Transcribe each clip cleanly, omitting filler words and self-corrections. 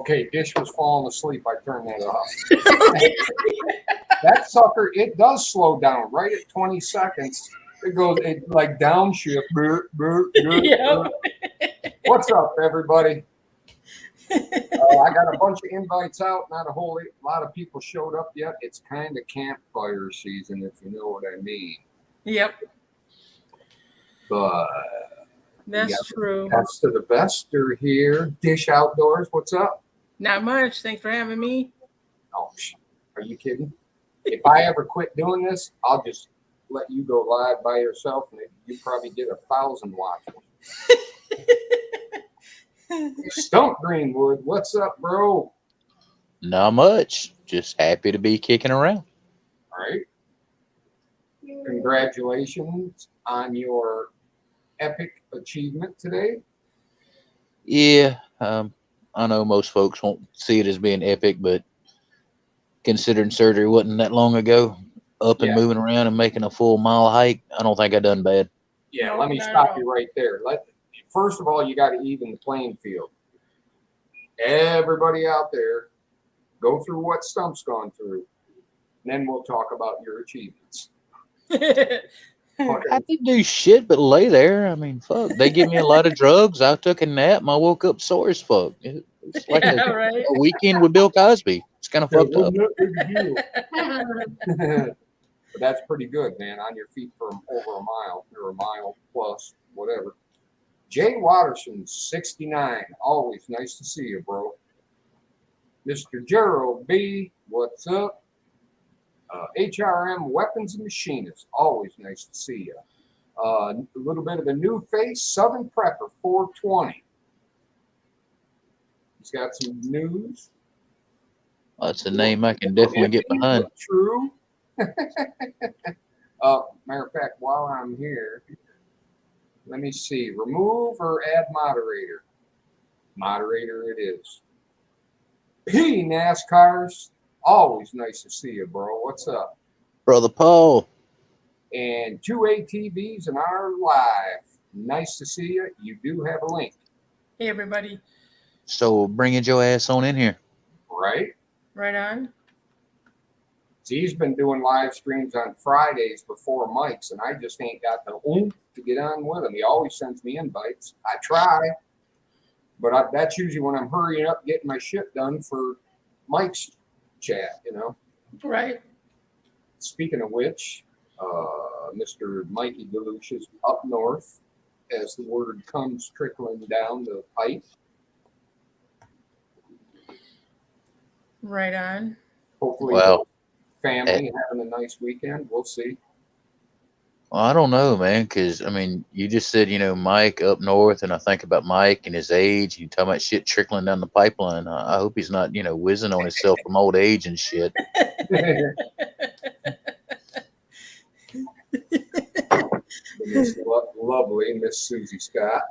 Okay, Dish was falling asleep. I turned that off. That sucker, it does slow down right at 20 seconds. It goes like downshift. Yep. What's up, everybody? I got a bunch of invites out. Not a whole lot of people showed up yet. It's kind of campfire season, if you know what I mean. Yep. But That's true. Best to the best are here. Dish Outdoors, what's up? Not much. Thanks for having me. Oh, are you kidding? If I ever quit doing this, I'll just let you go live by yourself, and you probably get 1,000 watchers. Stump Greenwood, what's up, bro? Not much. Just happy to be kicking around. All right. Congratulations on your epic achievement today. Yeah, I know most folks won't see it as being epic, but considering surgery wasn't that long ago, up and moving around and making a full mile hike, I don't think I done bad. Yeah, No, let me not stop at all. you right there. First of all, you got to even the playing field. Everybody out there, go through what Stump's gone through, and then we'll talk about your achievements. I didn't do shit but lay there. I mean, fuck. They give me a lot of drugs. I took a nap and I woke up sore as fuck. It's like Yeah, right. a weekend with Bill Cosby. It's kind of fucked up. But that's pretty good, man. On your feet for over a mile, or a mile plus, whatever. Jay Watterson, 69. Always nice to see you, bro. Mr. Gerald B, what's up? HRM Weapons and Machinists, always nice to see you. A little bit of a new face, Southern Prepper, 420. He's got some news. That's a name I can definitely get behind. True. Matter of fact, while I'm here, let me see. Remove or add moderator? Moderator it is. P NASCARs. Always nice to see you, bro. What's up? Brother Paul. And 2 ATVs and our live. Nice to see you. You do have a link. Hey, everybody. So bringing your ass on in here. Right? Right on. See, he's been doing live streams on Fridays before Mike's, and I just ain't got the oomph to get on with him. He always sends me invites. I try, but that's usually when I'm hurrying up getting my shit done for Mike's chat, you know. Right. Speaking of which, Mr. Mikey Deluche is up north as the word comes trickling down the pipe. Right on. Hopefully, Well, family having a nice weekend. We'll see. Well, I don't know, man, because, I mean, you just said, Mike up north, and I think about Mike and his age. You talking about shit trickling down the pipeline. I hope he's not, whizzing on himself from old age and shit. Miss lovely Miss Susie Scott.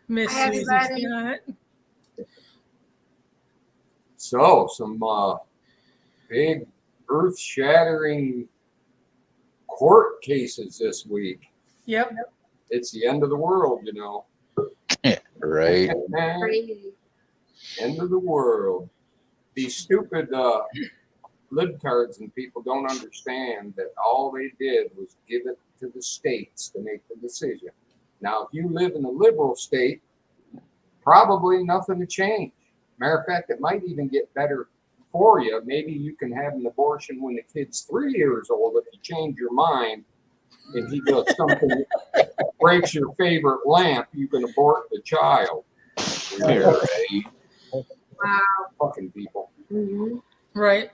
Miss Susie Scott. So, some big earth-shattering court cases this week. Yep. It's the end of the world, Right. End of the world. These stupid libtards and people don't understand that all they did was give it to the states to make the decision. Now, if you live in a liberal state, probably nothing to change. Matter of fact, it might even get better for you. Maybe you can have an abortion when the kid's 3 years old if you change your mind. If he does something that breaks your favorite lamp, you can abort the child. Right. Wow. Fucking people. Mm-hmm. Right.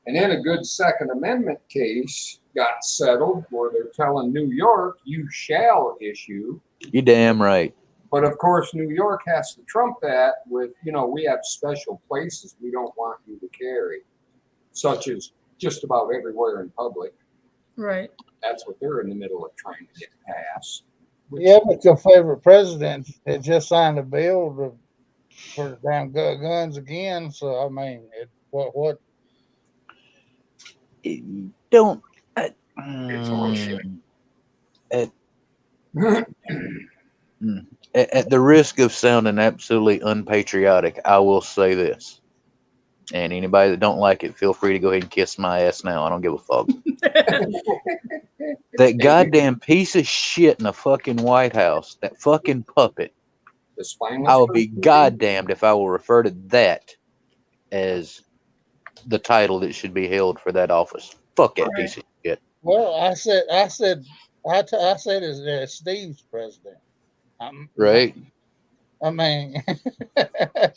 And then a good Second Amendment case got settled where they're telling New York, you shall issue. You damn right. But of course, New York has to trump that with, we have special places we don't want you to carry, such as just about everywhere in public. Right. That's what they're in the middle of trying to get passed. Yeah, but your favorite president had just signed a bill for the damn guns again. So, I mean, what? Don't. It's bullshit. At the risk of sounding absolutely unpatriotic, I will say this. And anybody that don't like it, feel free to go ahead and kiss my ass now. I don't give a fuck. That goddamn piece of shit in the fucking White House, that fucking puppet. The spineless I will be person? goddamned if I will refer to that as the title that should be held for that office. Fuck that piece of shit. Well, I said it's Steve's president. Right? I mean,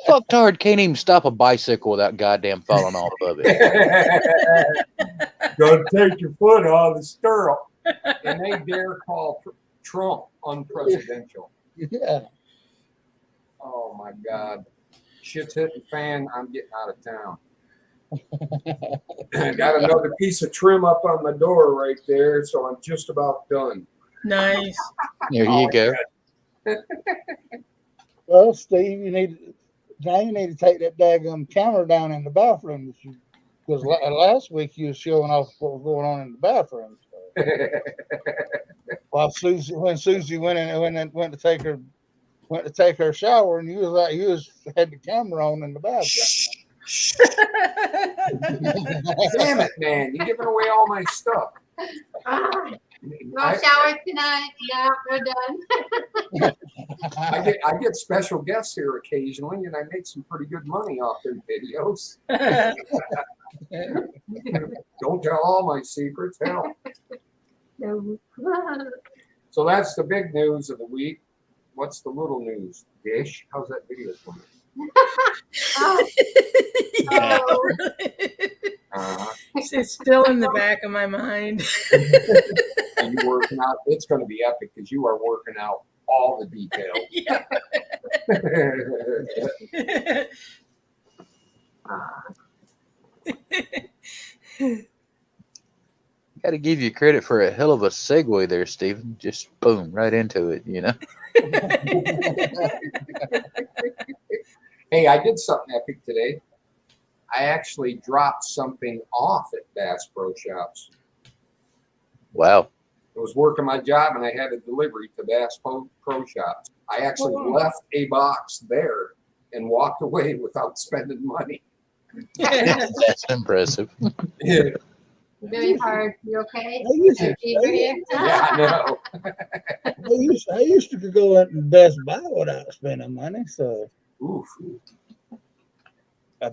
Fucktard can't even stop a bicycle without goddamn falling off of it. Gotta take your foot out of the stirrup. And they dare call Trump unpresidential. yeah. Oh my God. Shit's hitting fan. I'm getting out of town. I got another piece of trim up on my door right there, so I'm just about done. Nice. There you go. Well, Steve, you need to take that daggum camera down in the bathroom because last week you was showing off what was going on in the bathroom. So. While when Susie went to take her shower, and you had the camera on in the bathroom. Damn it, man! You're giving away all my stuff. We'll shower tonight. Yeah, we're done. I get special guests here occasionally, and I make some pretty good money off their videos. Don't tell all my secrets, hell. No. So that's the big news of the week. What's the little news? Dish? How's that video going? Oh. It's still in the back of my mind. Are you working out? It's going to be epic because you are working out all the details. Yeah. Got to give you credit for a hell of a segue there, Stephen. Just boom, right into it, you know? Hey, I did something epic today. I actually dropped something off at Bass Pro Shops. Wow. I was working my job and I had a delivery to Bass Pro Shops. I actually left a box there and walked away without spending money. That's impressive. Yeah, Very hard. You okay? I know. I used to go out and Best Buy without spending money, so. Oof. I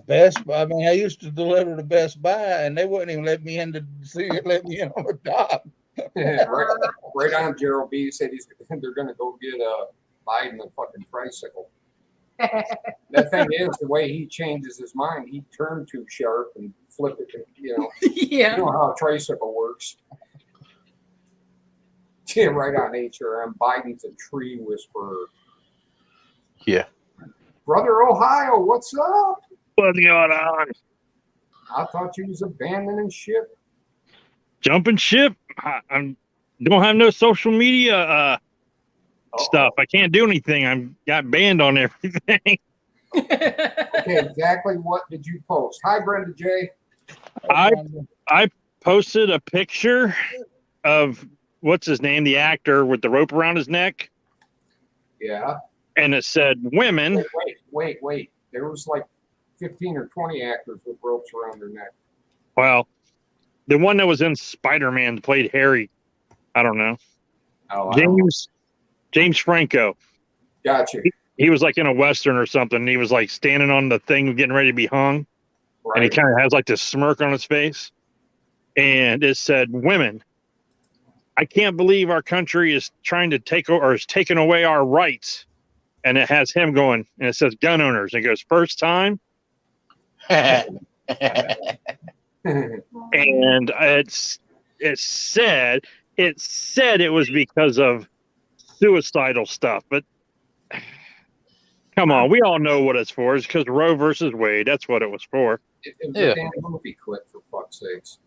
used to deliver to Best Buy, and they wouldn't even let me in on the dock. Right on. Gerald B said they're going to go get Biden a fucking tricycle. The thing is, the way he changes his mind, he turned too sharp and flipped it. Yeah. You know how a tricycle works. Yeah, right on HRM. Biden's a tree whisperer. Yeah. Brother Ohio, what's up? What's going on? I thought you was abandoning ship. Jumping ship. I don't have no social media stuff. I can't do anything. I'm got banned on everything. Okay, exactly what did you post? Hi, Brenda J. I posted a picture of what's his name, the actor with the rope around his neck, Yeah. and it said women. Wait. There was like 15 or 20 actors with ropes around their neck. Well, the one that was in Spider-Man played Harry. I don't know. Oh, James Franco. Gotcha. He was like in a Western or something. And he was like standing on the thing getting ready to be hung. Right. And he kind of has like this smirk on his face. And it said, women, I can't believe our country is trying to take or is taking away our rights. And it has him going, and it says gun owners. And it goes, first time. And it said it was because of suicidal stuff. But come on, we all know what it's for. It's because Roe versus Wade. That's what it was for. It was a damn movie clip, for fuck's sakes.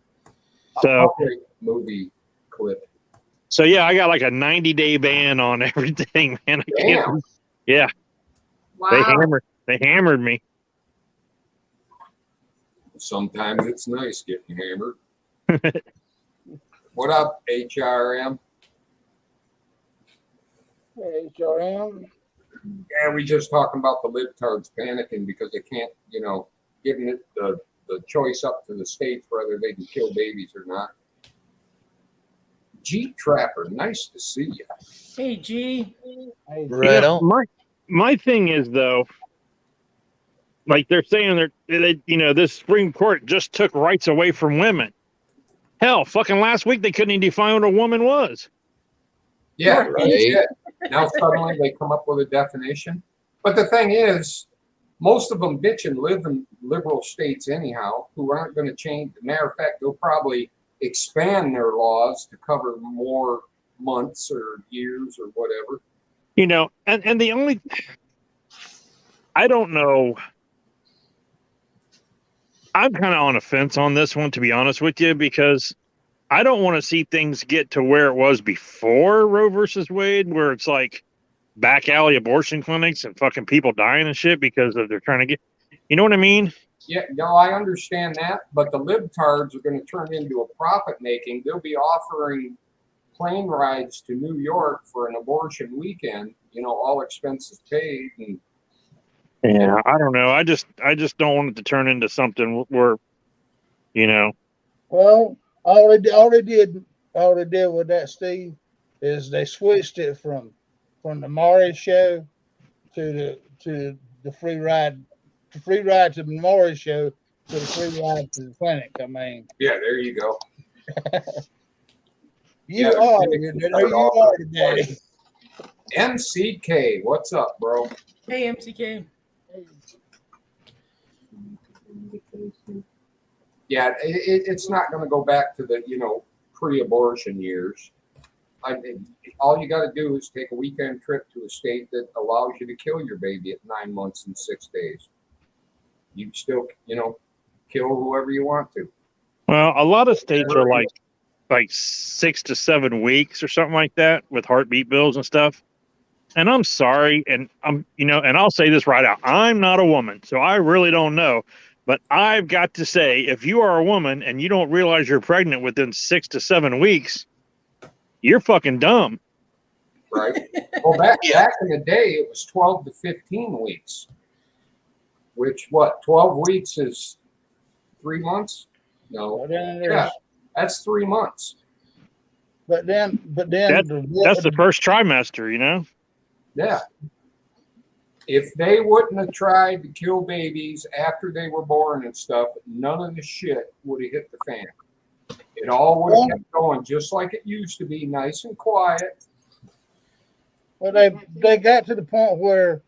So, movie clip. So yeah, I got like a 90-day ban on everything, man. I can't. Yeah. Wow. They hammered me. Sometimes it's nice getting hammered. What up, HRM? HRM. Yeah, we just talking about the libtards panicking because they can't, giving it the choice up to the states whether they can kill babies or not. Jeep Trapper, nice to see you. Hey, G. Hey, Right on. My thing is though, like they're saying they this Supreme Court just took rights away from women. Hell, fucking last week they couldn't even define what a woman was. Yeah, Right. shit. Now suddenly they come up with a definition. But the thing is, most of them bitch and live in liberal states anyhow, who aren't going to change. Matter of fact, they'll probably expand their laws to cover more months or years or whatever. And the only, I don't know. I'm kind of on a fence on this one, to be honest with you, because I don't want to see things get to where it was before Roe versus Wade, where it's like back alley abortion clinics and fucking people dying and shit because they're trying to get, you know what I mean? Yeah, no, I understand that, but the libtards are going to turn into a profit making. They'll be offering plane rides to New York for an abortion weekend, all expenses paid. And Yeah, I don't know. I just don't want it to turn into something where, well, all they did with that, Steve, is they switched it from the Maury show to the free ride to the Maury show to the free ride to the clinic. I mean, yeah, there you go. you Yeah, are all the daddy. MCK, what's up, bro? Hey, MCK. Yeah, it's not going to go back to the pre-abortion years. All you got to do is take a weekend trip to a state that allows you to kill your baby at 9 months and 6 days. You still, kill whoever you want to. well, a lot of states are like 6 to 7 weeks or something like that with heartbeat bills and stuff. And I'm sorry, and and I'll say this right out. I'm not a woman, so I really don't know. But I've got to say, if you are a woman and you don't realize you're pregnant within 6 to 7 weeks, you're fucking dumb. Right. Well, back in the day, it was 12 to 15 weeks. Which 12 weeks is 3 months? No. Yeah, that's 3 months. But then that's the first trimester, Yeah. If they wouldn't have tried to kill babies after they were born and stuff, none of the shit would have hit the fan. It all would have kept going just like it used to be, nice and quiet. Well, they got to the point where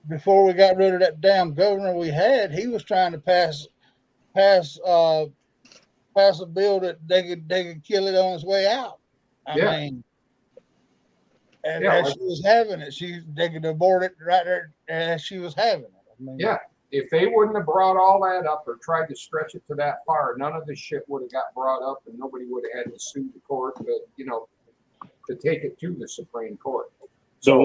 before we got rid of that damn governor we had, he was trying to pass a bill that they could kill it on its way out. I mean, and as she was having it, they could abort it right there as she was having it. I mean, yeah, if they wouldn't have brought all that up or tried to stretch it to that far, none of this shit would have got brought up, and nobody would have had to sue the court to take it to the Supreme Court. So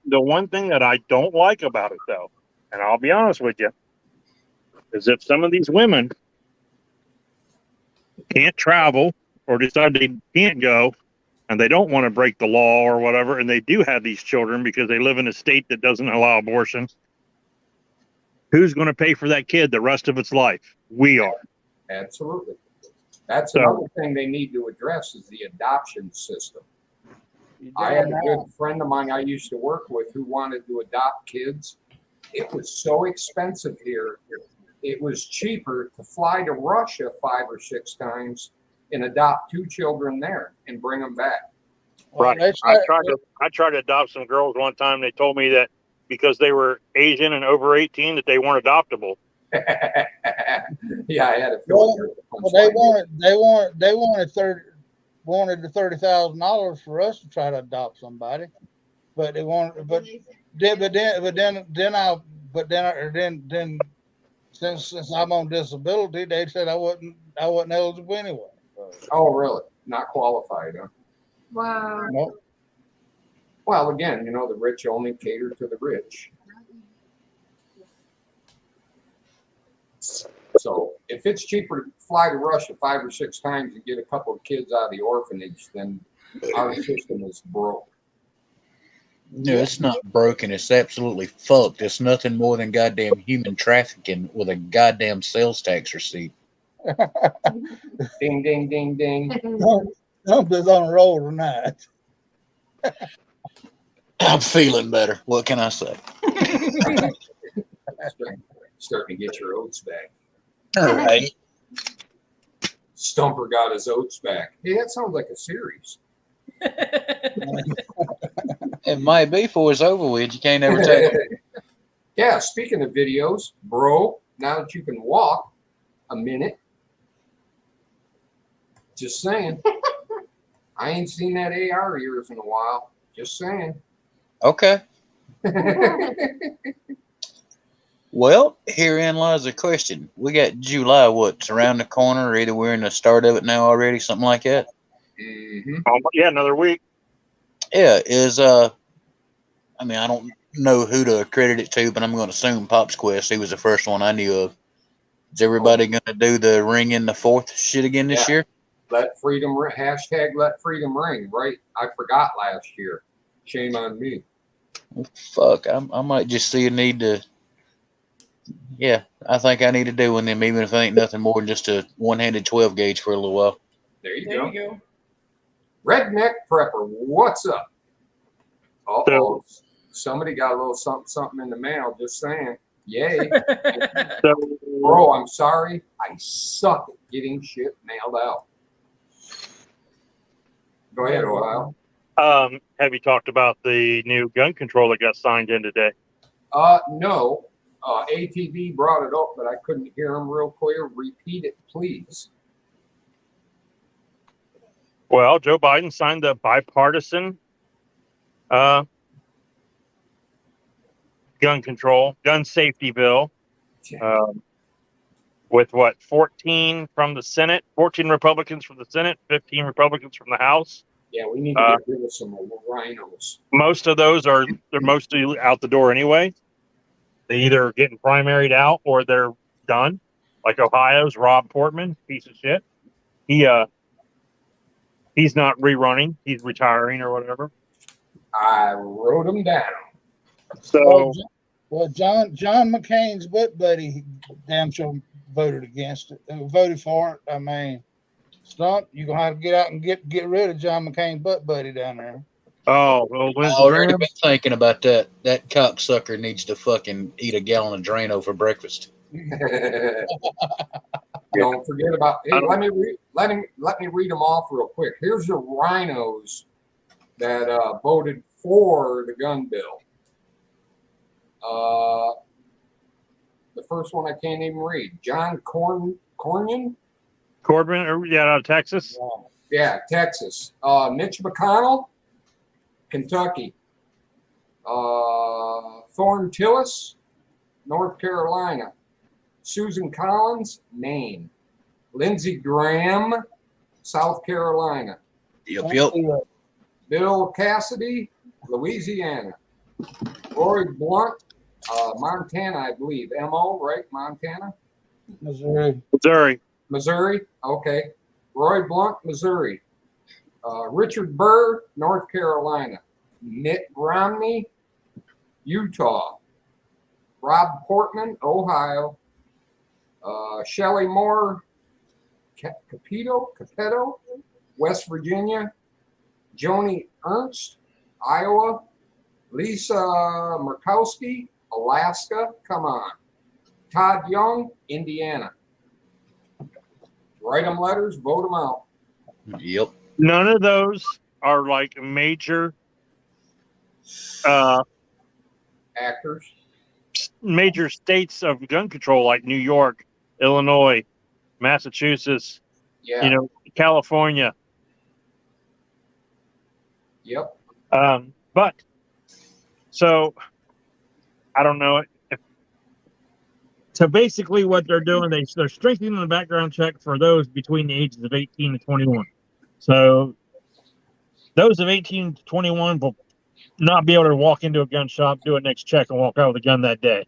the one thing that I don't like about it, though, and I'll be honest with you, is if some of these women can't travel or decide they can't go and they don't want to break the law or whatever, and they do have these children because they live in a state that doesn't allow abortion, who's going to pay for that kid the rest of its life? We are. Absolutely. That's another thing they need to address is the adoption system. I had a good friend of mine I used to work with who wanted to adopt kids. It was so expensive here. It was cheaper to fly to Russia 5 or 6 times and adopt 2 children there and bring them back. Right. I tried to adopt some girls one time. They told me that because they were Asian and over 18 that they weren't adoptable. Yeah, I had a feeling. Well, they wanted the $30,000 for us to try to adopt somebody, but they wanted, then since I'm on disability, they said I wasn't eligible anyway. Oh, really? Not qualified, huh? Wow. Nope. Well, again, the rich only cater to the rich. So if it's cheaper to fly to Russia 5 or 6 times and get a couple of kids out of the orphanage, then our system is broke. No, it's not broken. It's absolutely fucked. It's nothing more than goddamn human trafficking with a goddamn sales tax receipt. Ding, ding, ding, ding. Something's on a roll tonight. I'm feeling better. What can I say? Starting to get your oats back. All right. Stumper got his oats back. Hey, that sounds like a series. It might be before it's over with. You can't ever take it. Yeah, speaking of videos, bro, now that you can walk a minute, just saying. I ain't seen that AR years in a while. Just saying. Okay. Well, herein lies the question. We got July, what's around the corner? Either we're in the start of it now already, something like that. Mm-hmm. Yeah, another week. Yeah, I mean, I don't know who to credit it to, but I'm going to assume Pop's Quest. He was the first one I knew of. Is everybody going to do the ring in the fourth shit again this year? Let freedom ring. Hashtag let freedom ring. Right? I forgot last year. Shame on me. Fuck, I might just see a need to. Yeah, I think I need to do one of them, even if it ain't nothing more than just a one-handed 12 gauge for a little while. There you There go. you go. Redneck Prepper, what's up? Uh-oh. Somebody got a little something in the mail. Just saying. Yay. So, Bro, I'm sorry. I suck at getting shit mailed out. Go ahead, Ohio. have you talked about the new gun control that got signed in today? No. ATV brought it up, but I couldn't hear him real clear. Repeat it, please. Well, Joe Biden signed the bipartisan gun control, gun safety bill with 14 from the Senate, 14 Republicans from the Senate, 15 Republicans from the House. Yeah, we need to get rid of some rhinos. Most of those they're mostly out the door anyway. They either getting primaried out or they're done. Like Ohio's Rob Portman, piece of shit. He's not rerunning. He's retiring or whatever. I wrote them down. So, Well, John McCain's butt buddy damn sure voted against it. Voted for it. I mean, Stump, you're gonna have to get out and get rid of John McCain's butt buddy down there. well, Lindsey I've already Graham. been thinking about that. That cocksucker needs to fucking eat a gallon of Drano for breakfast. Don't forget about. Hey, let me read them off real quick. Here's the rhinos that voted for the gun bill. The first one I can't even read. John Cornyn. Corbin, out of Texas. Yeah, Texas. Mitch McConnell, Kentucky. Thorne Tillis, North Carolina. Susan Collins, Maine. Lindsey Graham, South Carolina. Yep. Bill Cassidy, Louisiana. Roy Blunt, Montana, I believe. MO, right? Montana? Missouri. Okay. Roy Blunt, Missouri. Richard Burr, North Carolina. Mitt Romney, Utah. Rob Portman, Ohio. Shelley Moore, Capetto, West Virginia. Joni Ernst, Iowa. Lisa Murkowski, Alaska. Come on. Todd Young, Indiana. Write them letters, vote them out. Yep. None of those are like major Actors. major states of gun control, like New York, Illinois, Massachusetts, Yeah. California. Yep. But so I don't know. So basically, what they're doing, they're strengthening the background check for those between the ages of 18 and 21. So those of 18 to 21 will not be able to walk into a gun shop, do a next check, and walk out with a gun that day.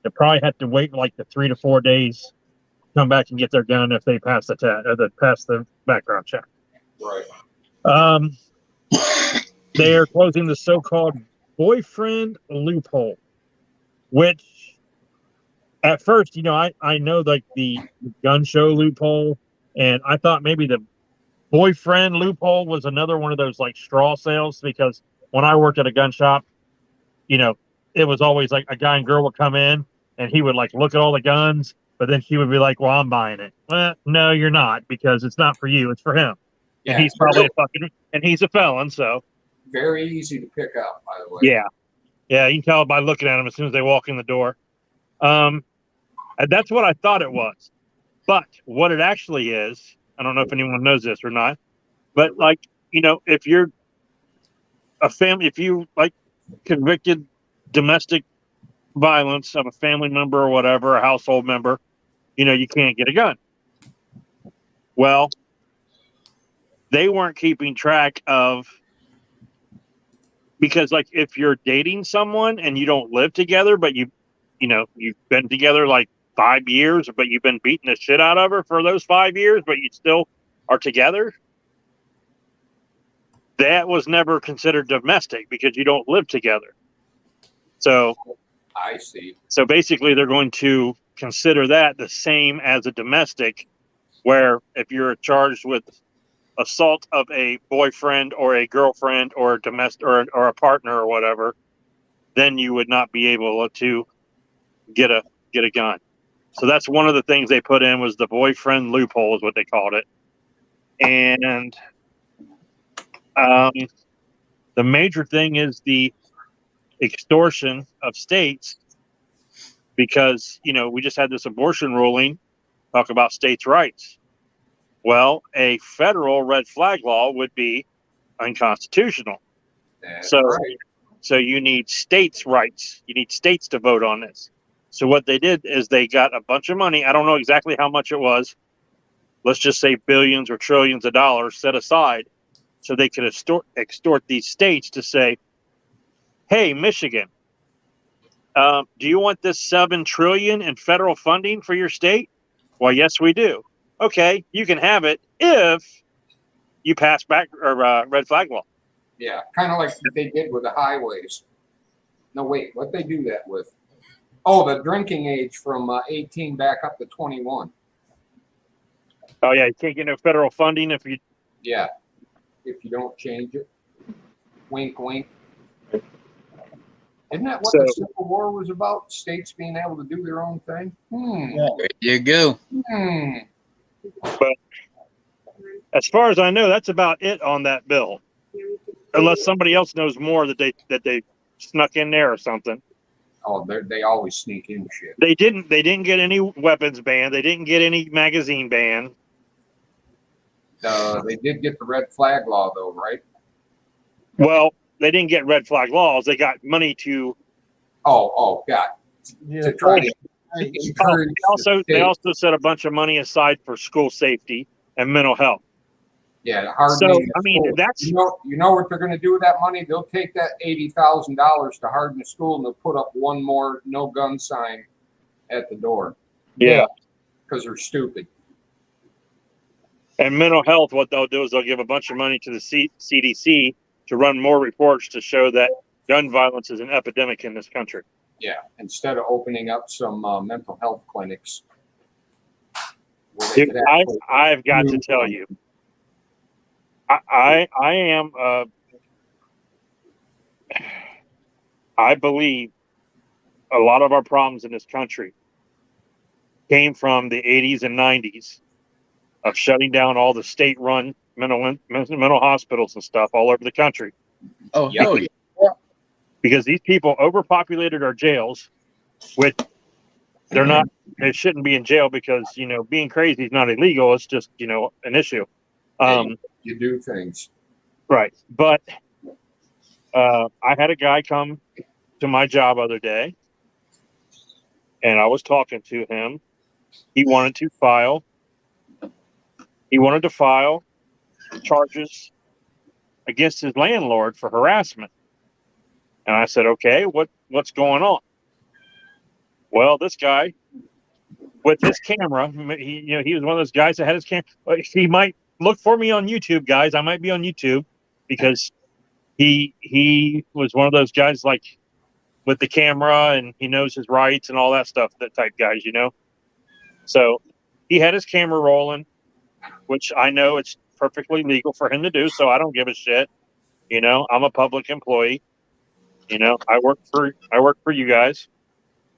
They probably have to wait like the 3 to 4 days, come back and get their gun if they pass the test or pass the background check. Right. They are closing the so-called boyfriend loophole, which at first, I know like the gun show loophole, and I thought maybe the boyfriend loophole was another one of those like straw sales, because when I worked at a gun shop, you know, it was always like a guy and girl would come in and he would like look at all the guns, but then she would be like, well, I'm buying it. Well, no, you're not, because it's not for you, it's for him. Yeah, And he's probably and he's a felon, so very easy to pick up, by the way. yeah. Yeah, you can tell by looking at them as soon as they walk in the door. And that's what I thought it was. But what it actually is, I don't know if anyone knows this or not, but like, if you're a family, if you like convicted domestic violence of a family member or whatever, a household member, you can't get a gun. Well, they weren't keeping track of, because like if you're dating someone and you don't live together, but you've been together like 5 years, but you've been beating the shit out of her for those 5 years, but you still are together, that was never considered domestic because you don't live together. So I see. So basically they're going to consider that the same as a domestic, where if you're charged with assault of a boyfriend or a girlfriend or a domestic or a partner or whatever, then you would not be able to get a gun. So that's one of the things they put in, was the boyfriend loophole is what they called it. And the major thing is the extortion of states, because we just had this abortion ruling talk about states' rights. Well, a federal red flag law would be unconstitutional. That's right. So you need states' rights. You need states to vote on this. So what they did is they got a bunch of money. I don't know exactly how much it was. Let's just say billions or trillions of dollars set aside so they could extort these states to say, hey, Michigan, do you want this $7 trillion in federal funding for your state? Well, yes, we do. Okay, you can have it if you pass back or red flag law. Yeah, kind of like they did with the highways. No, wait, what they do that with? Oh, the drinking age from 18 back up to 21. Oh yeah, you can't get no federal funding if you. Yeah, if you don't change it. Wink, wink. Isn't that what the Civil War was about? States being able to do their own thing? There you go. But as far as I know, that's about it on that bill. Unless somebody else knows more that they snuck in there or something. Oh, they always sneak in shit. They didn't get any weapons banned. They didn't get any magazine banned. They did get the red flag law though, right? Well, they didn't get red flag laws. They got money to. Oh, God. Yeah, To try to encourage. They also set a bunch of money aside for school safety and mental health. Yeah, that's you know what they're going to do with that money? They'll take that $80,000 to harden the school and they'll put up one more no gun sign at the door. Yeah, because they're stupid. And mental health, what they'll do is they'll give a bunch of money to the CDC to run more reports to show that gun violence is an epidemic in this country. Yeah, instead of opening up some mental health clinics. Dude, I've got to tell you, I believe a lot of our problems in this country came from the 80s and 90s of shutting down all the state-run mental hospitals and stuff all over the country. Oh, hell yeah. Because these people overpopulated our jails, which they shouldn't be in jail because, being crazy is not illegal. It's just, an issue. You do things. Right. But I had a guy come to my job the other day, and I was talking to him. He wanted to file charges against his landlord for harassment. And I said, okay, what's going on? Well, this guy with his camera, he was one of those guys that had his camera. He might look for me on YouTube, guys. I might be on YouTube because he was one of those guys like with the camera and he knows his rights and all that stuff, that type guys, you know. So he had his camera rolling, which I know it's perfectly legal for him to do, so I don't give a shit. You know, I'm a public employee. You know, I work for you guys.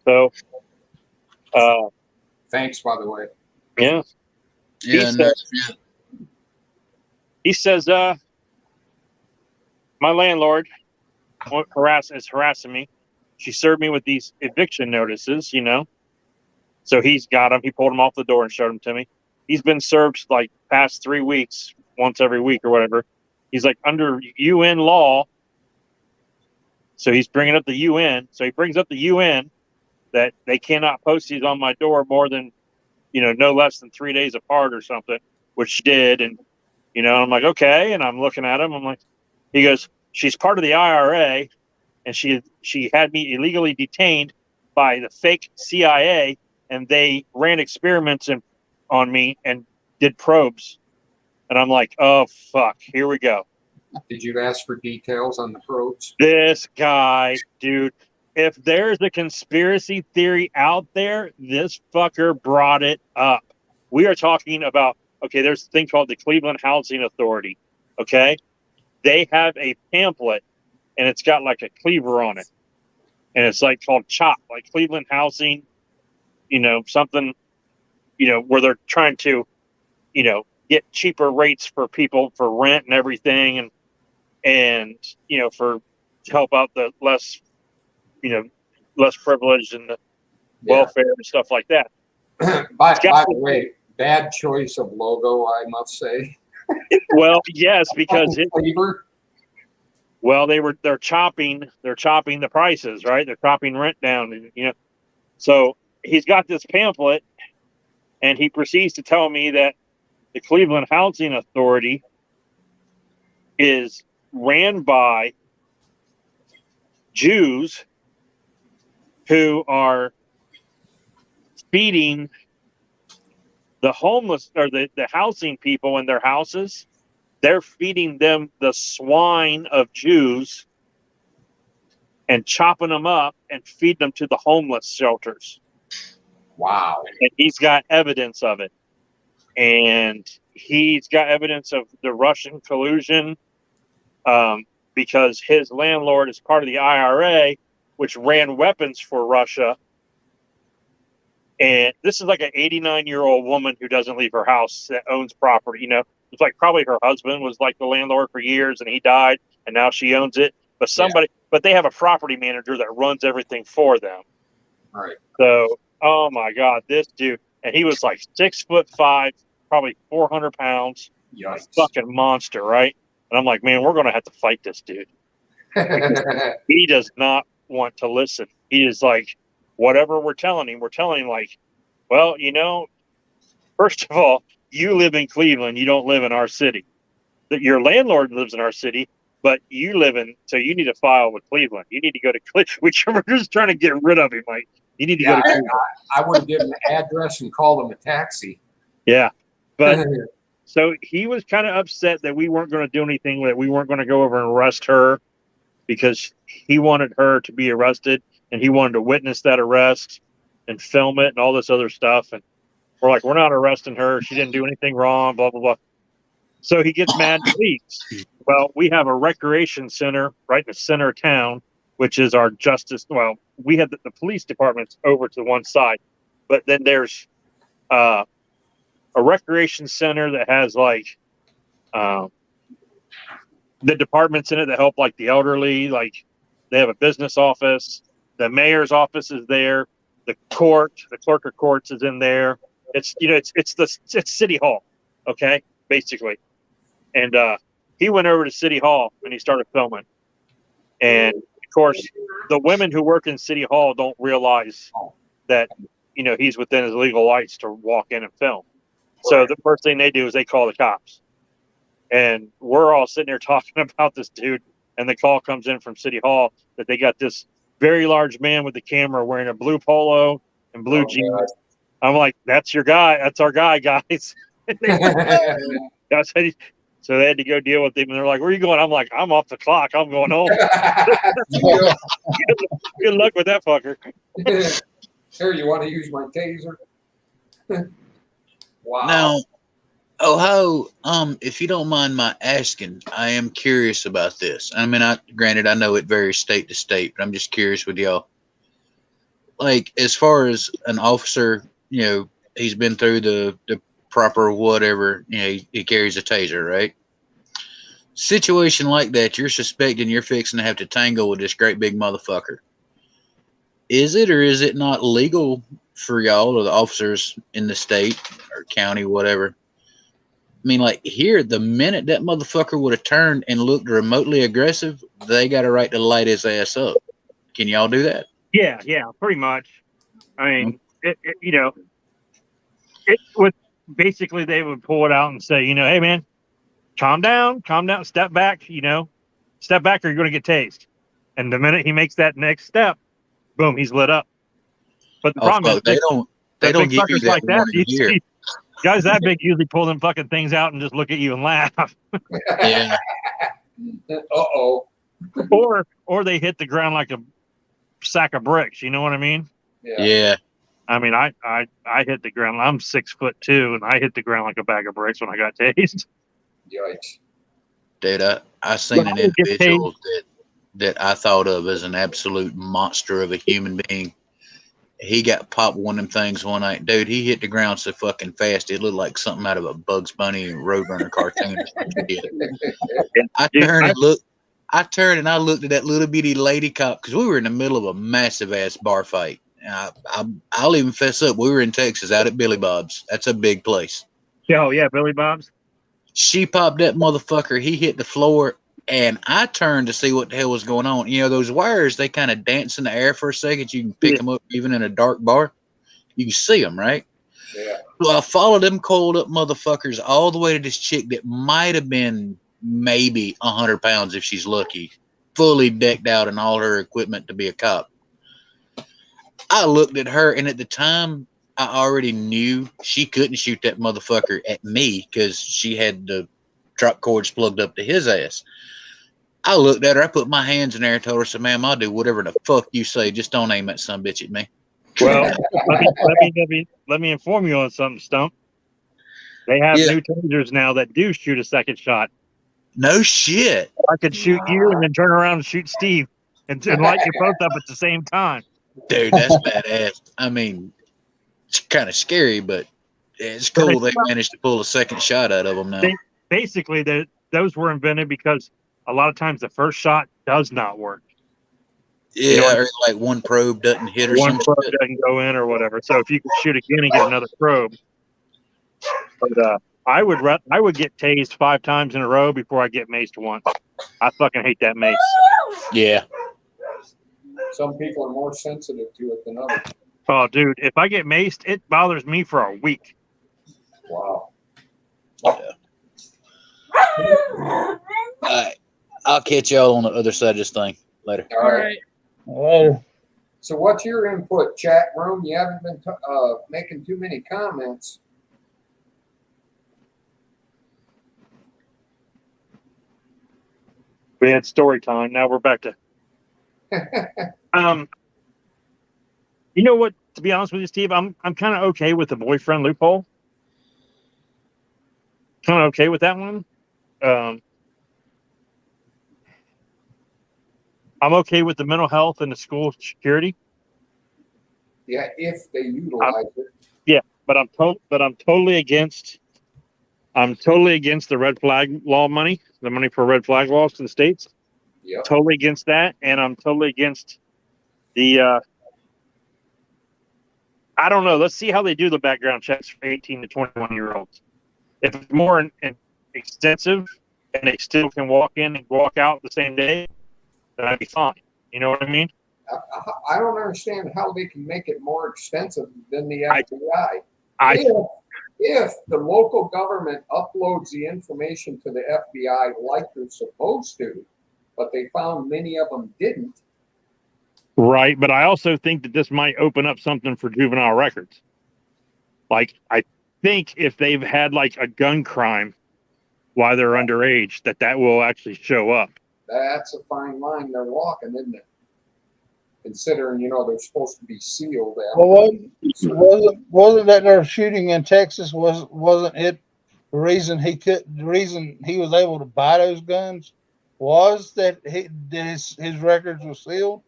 So Thanks, by the way. yeah. Yeah, He says, my landlord is harassing me. She served me with these eviction notices, you know. So he's got them. He pulled them off the door and showed them to me. He's been served like past 3 weeks, once every week or whatever. He's like under UN law. So he's bringing up the UN. So he brings up the UN that they cannot post these on my door more than, you know, no less than 3 days apart or something, which she did. And, you know, I'm like, okay. And I'm looking at him. I'm like, he goes, she's part of the IRA. And she had me illegally detained by the fake CIA. And they ran experiments on me and did probes. And I'm like, oh, fuck, here we go. Did you ask for details on the probes? This guy, dude, if there's a conspiracy theory out there, this fucker brought it up. We are talking about, okay, there's a thing called the Cleveland Housing Authority, okay? They have a pamphlet, and it's got like a cleaver on it. And it's like called CHOP, like Cleveland Housing, you know, something, you know, where they're trying to, you know, get cheaper rates for people for rent and everything. And, you know, to help out the less, you know, less privileged and the welfare and stuff like that. By the way, bad choice of logo, I must say. Well, yes, because they're chopping the prices, right? They're chopping rent down, you know. So he's got this pamphlet, and he proceeds to tell me that the Cleveland Housing Authority is ran by Jews who are feeding the homeless or the housing people in their houses. They're feeding them the swine of Jews and chopping them up and feeding them to the homeless shelters. Wow. And he's got evidence of it. And he's got evidence of the Russian collusion because his landlord is part of the IRA, which ran weapons for Russia. And this is like an 89-year-old woman who doesn't leave her house that owns property. You know, it's like probably her husband was like the landlord for years and he died and now she owns it. But they have a property manager that runs everything for them. Right. So, oh my God, this dude, and he was like 6'5", probably 400 pounds. Yikes. Fucking monster, right? And I'm like, man, we're going to have to fight this dude. He does not want to listen. He is like, whatever we're telling him like, well, you know, first of all, you live in Cleveland. You don't live in our city. Your landlord lives in our city, but so you need to file with Cleveland. You need to go to Cleveland. We're just trying to get rid of him. Like, you need to go to Cleveland. I would have given the address and called him a taxi. Yeah. But so he was kind of upset that we weren't going to do anything, that we weren't going to go over and arrest her because he wanted her to be arrested and he wanted to witness that arrest and film it and all this other stuff. And we're like, we're not arresting her. She didn't do anything wrong, blah, blah, blah. So he gets mad and leaves. Well, we have a recreation center right in the center of town, which is our justice. Well, we had the police department's over to one side, but then there's a recreation center that has like the departments in it that help like the elderly. Like they have a business office. The mayor's office is there. The clerk of courts is in there. It's, you know, it's City Hall. Okay. Basically. And he went over to City Hall and he started filming. And of course, the women who work in City Hall don't realize that, you know, he's within his legal rights to walk in and film. So the first thing they do is they call the cops. And we're all sitting there talking about this dude. And the call comes in from City Hall that they got this very large man with the camera wearing a blue polo and blue jeans. God. I'm like, that's your guy. That's our guy, guys. So they had to go deal with him, and they're like, "Where are you going?" I'm like, "I'm off the clock. I'm going home." Good luck with that fucker. Here, you want to use my taser? Wow. Now, Ohio, if you don't mind my asking, I am curious about this. I mean, granted, I know it varies state to state, but I'm just curious with y'all. Like, as far as an officer, he's been through the proper whatever, he carries a taser, right? Situation like that, you're suspecting you're fixing to have to tangle with this great big motherfucker. Is it or is it not legal for y'all or the officers in the state or county, whatever? I mean, like here, the minute that motherfucker would have turned and looked remotely aggressive, they got a right to light his ass up. Can y'all do that? Yeah, pretty much. I mean, it would basically they would pull it out and say, hey man, calm down, step back, step back or you're going to get tased. And the minute he makes that next step, boom, he's lit up. But the problem is they don't give you that like that. warning here. Guys that big usually pull them fucking things out and just look at you and laugh. Yeah. Uh-oh. Or they hit the ground like a sack of bricks. You know what I mean? Yeah. I mean, I hit the ground. I'm 6'2", and I hit the ground like a bag of bricks when I got tased. Yikes. Dude, I seen an individual that I thought of as an absolute monster of a human being. He got popped one of them things one night. Dude, he hit the ground so fucking fast, it looked like something out of a Bugs Bunny Roadrunner cartoon. I turned and I looked at that little bitty lady cop because we were in the middle of a massive ass bar fight. I'll even fess up. We were in Texas out at Billy Bob's. That's a big place. Oh, yeah, Billy Bob's. She popped that motherfucker. He hit the floor, and I turned to see what the hell was going on. Those wires, they kind of dance in the air for a second. You can pick them up even in a dark bar. You can see them, right? Yeah. So I followed them coiled up motherfuckers all the way to this chick that might have been maybe 100 pounds if she's lucky, fully decked out in all her equipment to be a cop. I looked at her, and at the time, I already knew she couldn't shoot that motherfucker at me because she had the drop cords plugged up to his ass. I looked at her, I put my hands in there and told her, "So, ma'am, I'll do whatever the fuck you say. Just don't aim that son bitch at me." Well, let me inform you on something, Stump. They have new tasers now that do shoot a second shot. No shit. I could shoot you and then turn around and shoot Steve and light you both up at the same time. Dude, that's badass. I mean, it's kind of scary, but it's cool they managed to pull a second shot out of them now. Basically, those were invented because a lot of times the first shot does not work. Yeah, or like one probe doesn't hit or something. One probe doesn't go in or whatever. So if you could shoot again and get another probe. But I would get tased 5 times in a row before I get maced once. I fucking hate that mace. Yeah. Some people are more sensitive to it than others. Oh, dude, if I get maced, it bothers me for a week. Wow. I'll catch y'all on the other side of this thing later. All right. Well, So what's your input, chat room? You haven't been making too many comments. We had story time. Now we're back to. You know what? To be honest with you, Steve, I'm kind of okay with the boyfriend loophole. Kind of okay with that one. I'm okay with the mental health and the school security. Yeah, if they utilize it. Yeah, but I'm totally against. I'm totally against the red flag law money, the money for red flag laws to the states. Yeah. Totally against that, and I'm totally against the. I don't know. Let's see how they do the background checks for 18 to 21-year-olds. If it's more extensive and they still can walk in and walk out the same day, then I'd be fine. You know what I mean? I don't understand how they can make it more extensive than the FBI. If the local government uploads the information to the FBI like they're supposed to, but they found many of them didn't. Right, but I also think that this might open up something for juvenile records. Like, I think if they've had like a gun crime while they're underage, that will actually show up. That's a fine line they're walking, isn't it? Considering, they're supposed to be sealed. Well, wasn't that their shooting in Texas? Wasn't it the reason he was able to buy those guns was that his records were sealed?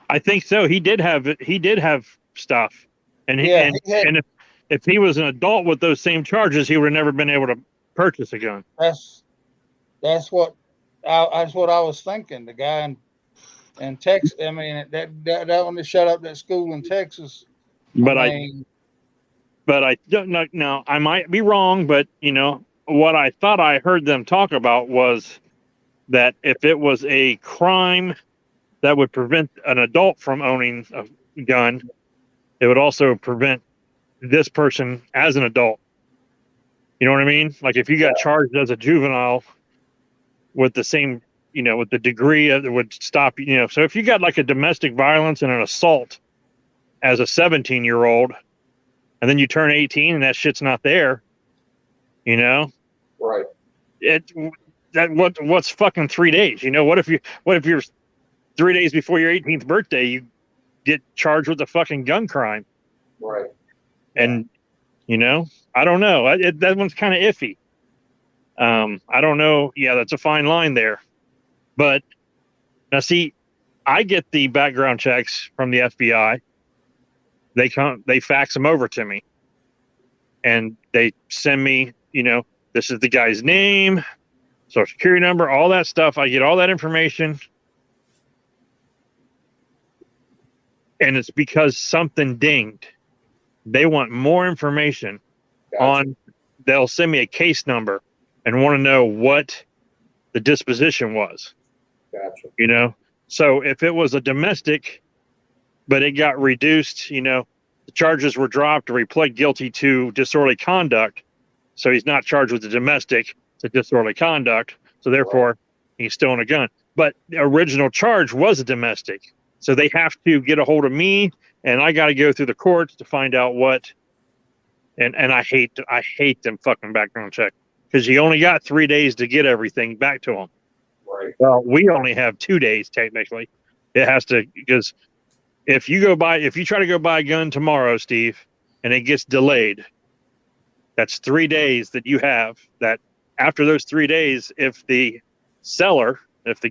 I think so. He did have stuff, and Yeah, he had. and if he was an adult with those same charges, he would have never been able to purchase a gun. That's what I was thinking. The guy in Texas. I mean, that one that shut up that school in Texas. But I don't know. Now I might be wrong, but what I thought I heard them talk about was that if it was a crime that would prevent an adult from owning a gun, it would also prevent this person as an adult. You know what I mean? Like if you got charged as a juvenile with the same, with the degree that would stop, so if you got like a domestic violence and an assault as a 17-year-old, and then you turn 18 and that shit's not there, Right. What's fucking 3 days? What if you're 3 days before your 18th birthday, you get charged with a fucking gun crime? Right. And, I don't know. That one's kind of iffy. I don't know. Yeah, that's a fine line there. But now, see, I get the background checks from the FBI. They fax them over to me, and they send me, this is the guy's name, social security number, all that stuff. I get all that information. And it's because something dinged. They want more information they'll send me a case number and want to know what the disposition was. Gotcha. So if it was a domestic, but it got reduced, the charges were dropped, or he pled guilty to disorderly conduct. So he's not charged with the domestic, it's disorderly conduct. So therefore he's stolen a gun. But the original charge was a domestic. So they have to get a hold of me, and I got to go through the courts to find out what. And I hate them fucking background check, because you only got 3 days to get everything back to them. Right. Well, we only have 2 days technically. It has to, because if you try to go buy a gun tomorrow, Steve, and it gets delayed, that's 3 days that you have. That after those 3 days, if the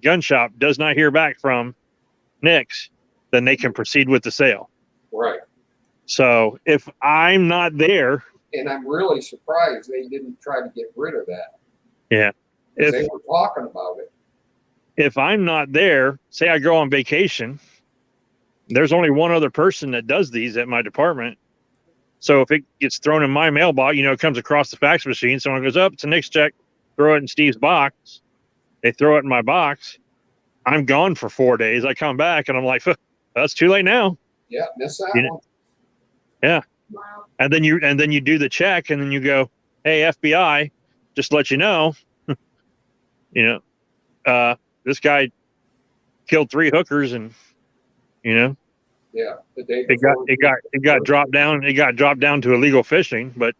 gun shop does not hear back from Nick's, then they can proceed with the sale. Right. So if I'm not there, and I'm really surprised they didn't try to get rid of that. Yeah. If they were talking about it. If I'm not there, say I go on vacation, there's only one other person that does these at my department. So if it gets thrown in my mailbox, it comes across the fax machine, someone goes up, it's a Nick's check, throw it in Steve's box. They throw it in my box. I'm gone for 4 days. I come back and I'm like, that's too late now. Yeah, miss that one. Yeah. Wow. And then you do the check, and then you go, hey, FBI, just to let you know, this guy killed 3 hookers, and Yeah, the day it got dropped down. It got dropped down to illegal fishing, but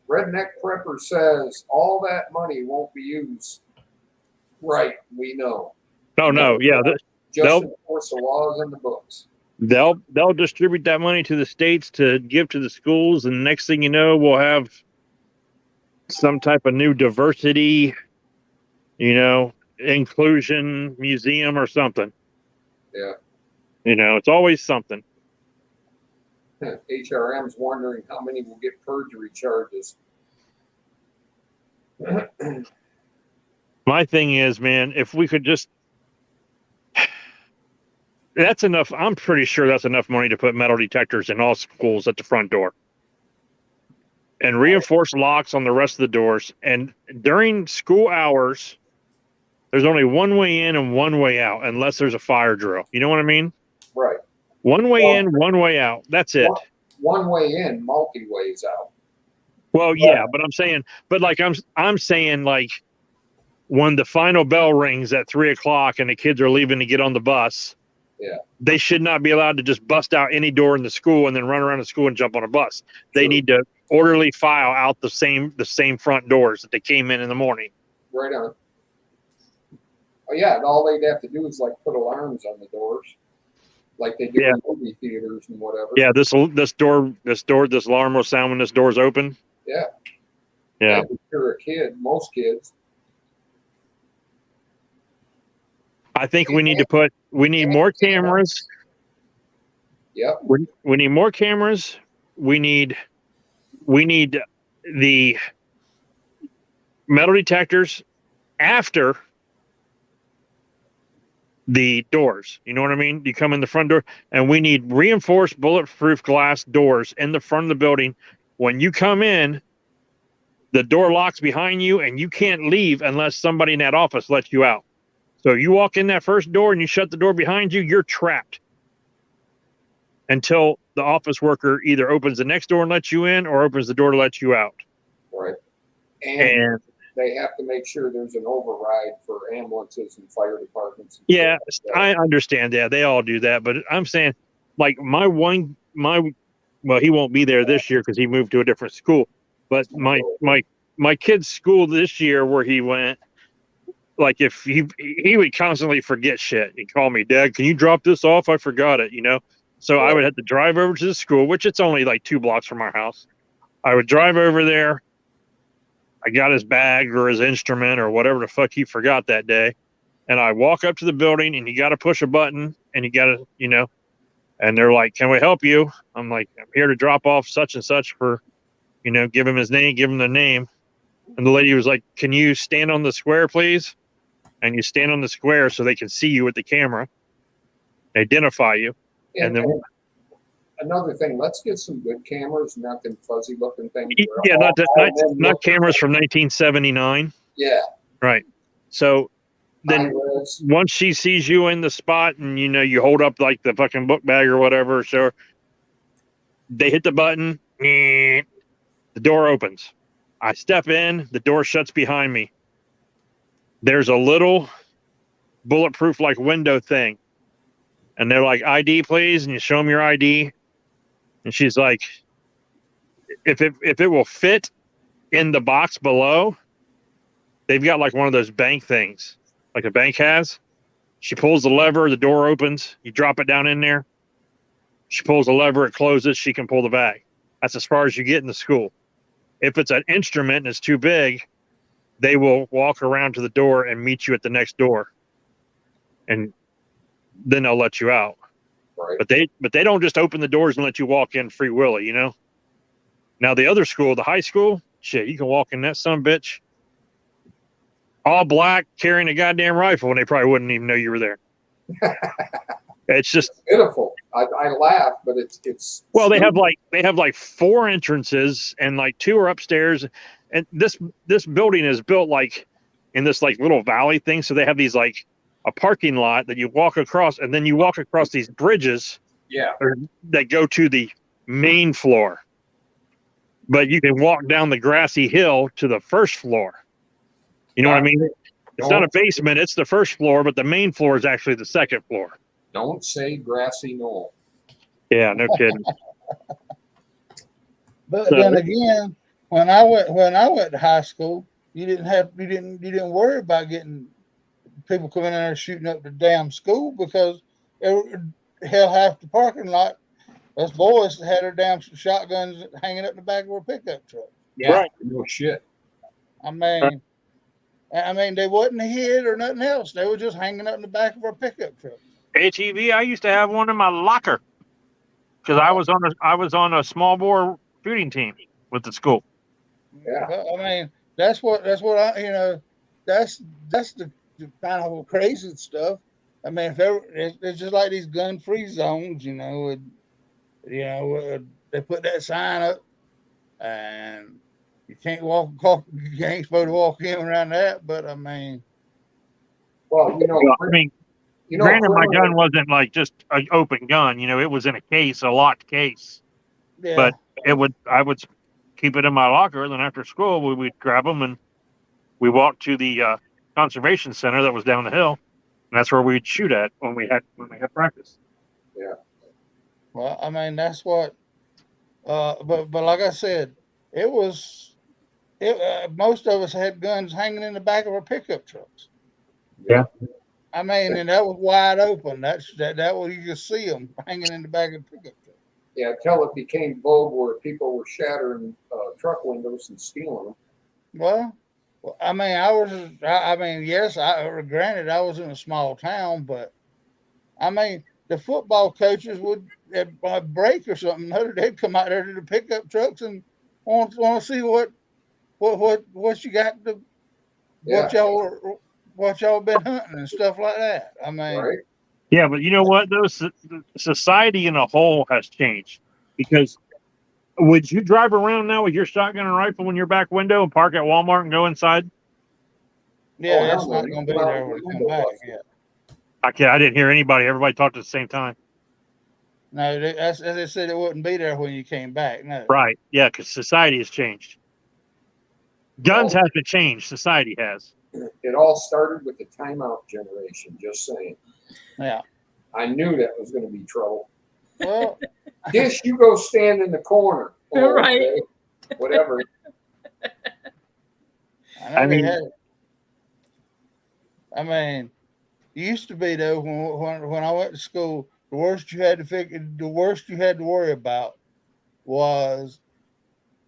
Redneck Prepper says all that money won't be used right. We know. Oh no, yeah, Just enforce the laws in the books. they'll distribute that money to the states to give to the schools, and next thing you know, we'll have some type of new diversity, inclusion museum or something. Yeah. It's always something. HRM's wondering how many will get perjury charges. My thing is, man, if we could just, that's enough. I'm pretty sure that's enough money to put metal detectors in all schools at the front door, and reinforce locks on the rest of the doors. And during school hours, there's only one way in and one way out, unless there's a fire drill. You know what I mean? Right. One way in, one way out. That's it. One way in, multi ways out. Well, yeah, but I'm saying like when the final bell rings at 3 o'clock and the kids are leaving to get on the bus, Yeah. They should not be allowed to just bust out any door in the school and then run around the school and jump on a bus. They True. need to orderly file out the same front doors that they came in the morning. Right on. Oh yeah, and all they'd have to do is like put alarms on the doors, like they do Yeah. in movie theaters and whatever. Yeah, this alarm will sound when this door's open. Yeah. Yeah. If you're a kid, most kids. I think we need more cameras. Yep. We need more cameras. We need the metal detectors after the doors. You know what I mean? You come in the front door, and we need reinforced bulletproof glass doors in the front of the building. When you come in, the door locks behind you, and you can't leave unless somebody in that office lets you out. So you walk in that first door and you shut the door behind you, you're trapped until the office worker either opens the next door and lets you in or opens the door to let you out. Right. And They have to make sure there's an override for ambulances and fire departments. And yeah, stuff like that. I understand that. They all do that. But I'm saying, like, well, he won't be there this year because he moved to a different school. But my kid's school this year where he went, like, if he would constantly forget shit. He'd call me, Dad, can you drop this off? I forgot it, So I would have to drive over to the school, which it's only like 2 blocks from our house. I would drive over there. I got his bag or his instrument or whatever the fuck he forgot that day. And I walk up to the building and you got to push a button and you got to, and they're like, can we help you? I'm like, I'm here to drop off such and such for, give him his name, give him the name. And the lady was like, can you stand on the square, please? And you stand on the square so they can see you with the camera, identify you. And then another thing, let's get some good cameras, not them fuzzy looking things. Yeah, not cameras from 1979. Yeah. Right. So then once she sees you in the spot and you hold up like the fucking book bag or whatever, so they hit the button, the door opens. I step in, the door shuts behind me. There's a little bulletproof like window thing. And they're like, ID, please. And you show them your ID. And she's like, if it will fit in the box below, they've got like one of those bank things, like a bank has. She pulls the lever, the door opens. You drop it down in there. She pulls the lever, it closes. She can pull the bag. That's as far as you get in the school. If it's an instrument and it's too big, they will walk around to the door and meet you at the next door. And then they'll let you out. Right. But they don't just open the doors and let you walk in free willy, Now the other school, the high school, shit, you can walk in that son bitch all black carrying a goddamn rifle and they probably wouldn't even know you were there. It's just pitiful. I laugh, but it's well, they have like 4 entrances and like 2 are upstairs, and this building is built like in this like little valley thing, so they have these like a parking lot that you walk across, and then you walk across these bridges that go to the main floor. But you can walk down the grassy hill to the first floor. You know what I mean? It's not a basement, it's the first floor, but the main floor is actually the second floor. Don't say grassy knoll. Yeah, no kidding. But then again, when I went to high school, you didn't worry about getting people coming in there shooting up the damn school because half the parking lot, us boys had their damn shotguns hanging up the back of our pickup truck. Yeah, right. No shit. I mean, they wasn't hid or nothing else. They were just hanging up in the back of our pickup truck. HEV, I used to have one in my locker because I was on a small bore shooting team with the school. Yeah. I mean, that's what I that's the kind of crazy stuff. I mean, it's just like these gun-free zones, they put that sign up, and you can't you ain't supposed to walk in around that. But I mean, well, granted, my gun wasn't like just an open gun. It was in a case, a locked case. yeah. But I would keep it in my locker. Then after school, we would grab them and we walked to the conservation center that was down the hill. And that's where we'd shoot at when we had practice. Well, I mean, that's what. But like I said, it was. Most of us had guns hanging in the back of our pickup trucks. Yeah. I mean, and that was wide open. That was, you could see them hanging in the back of the pickup truck. Yeah, until it became vogue where people were shattering truck windows and stealing them. Well, I mean, I mean, yes, granted, I was in a small town, but I mean, the football coaches would at a break or something, they'd come out there to the pickup trucks and want to see what you got to Yeah, what y'all been hunting and stuff like that. I mean, right. Yeah, but you know what? Society in a whole has changed. Because would you drive around now with your shotgun and rifle in your back window and park at Walmart and go inside? yeah, Oh, that's hell no, not you going to come be out there with when the it come window back. busted. Yeah, I didn't hear anybody. Everybody talked at the same time. no, as they said, it wouldn't be there when you came back. No, Right. Yeah, because society has changed. Guns Oh, haven't changed. Society has. it all started with the timeout generation. Just saying. yeah. I knew that was going to be trouble. Well, Dish, you go stand in the corner. Oh, Right. okay. Whatever. I know I they mean- had. I mean, it used to be though when I went to school, the worst you had to worry about was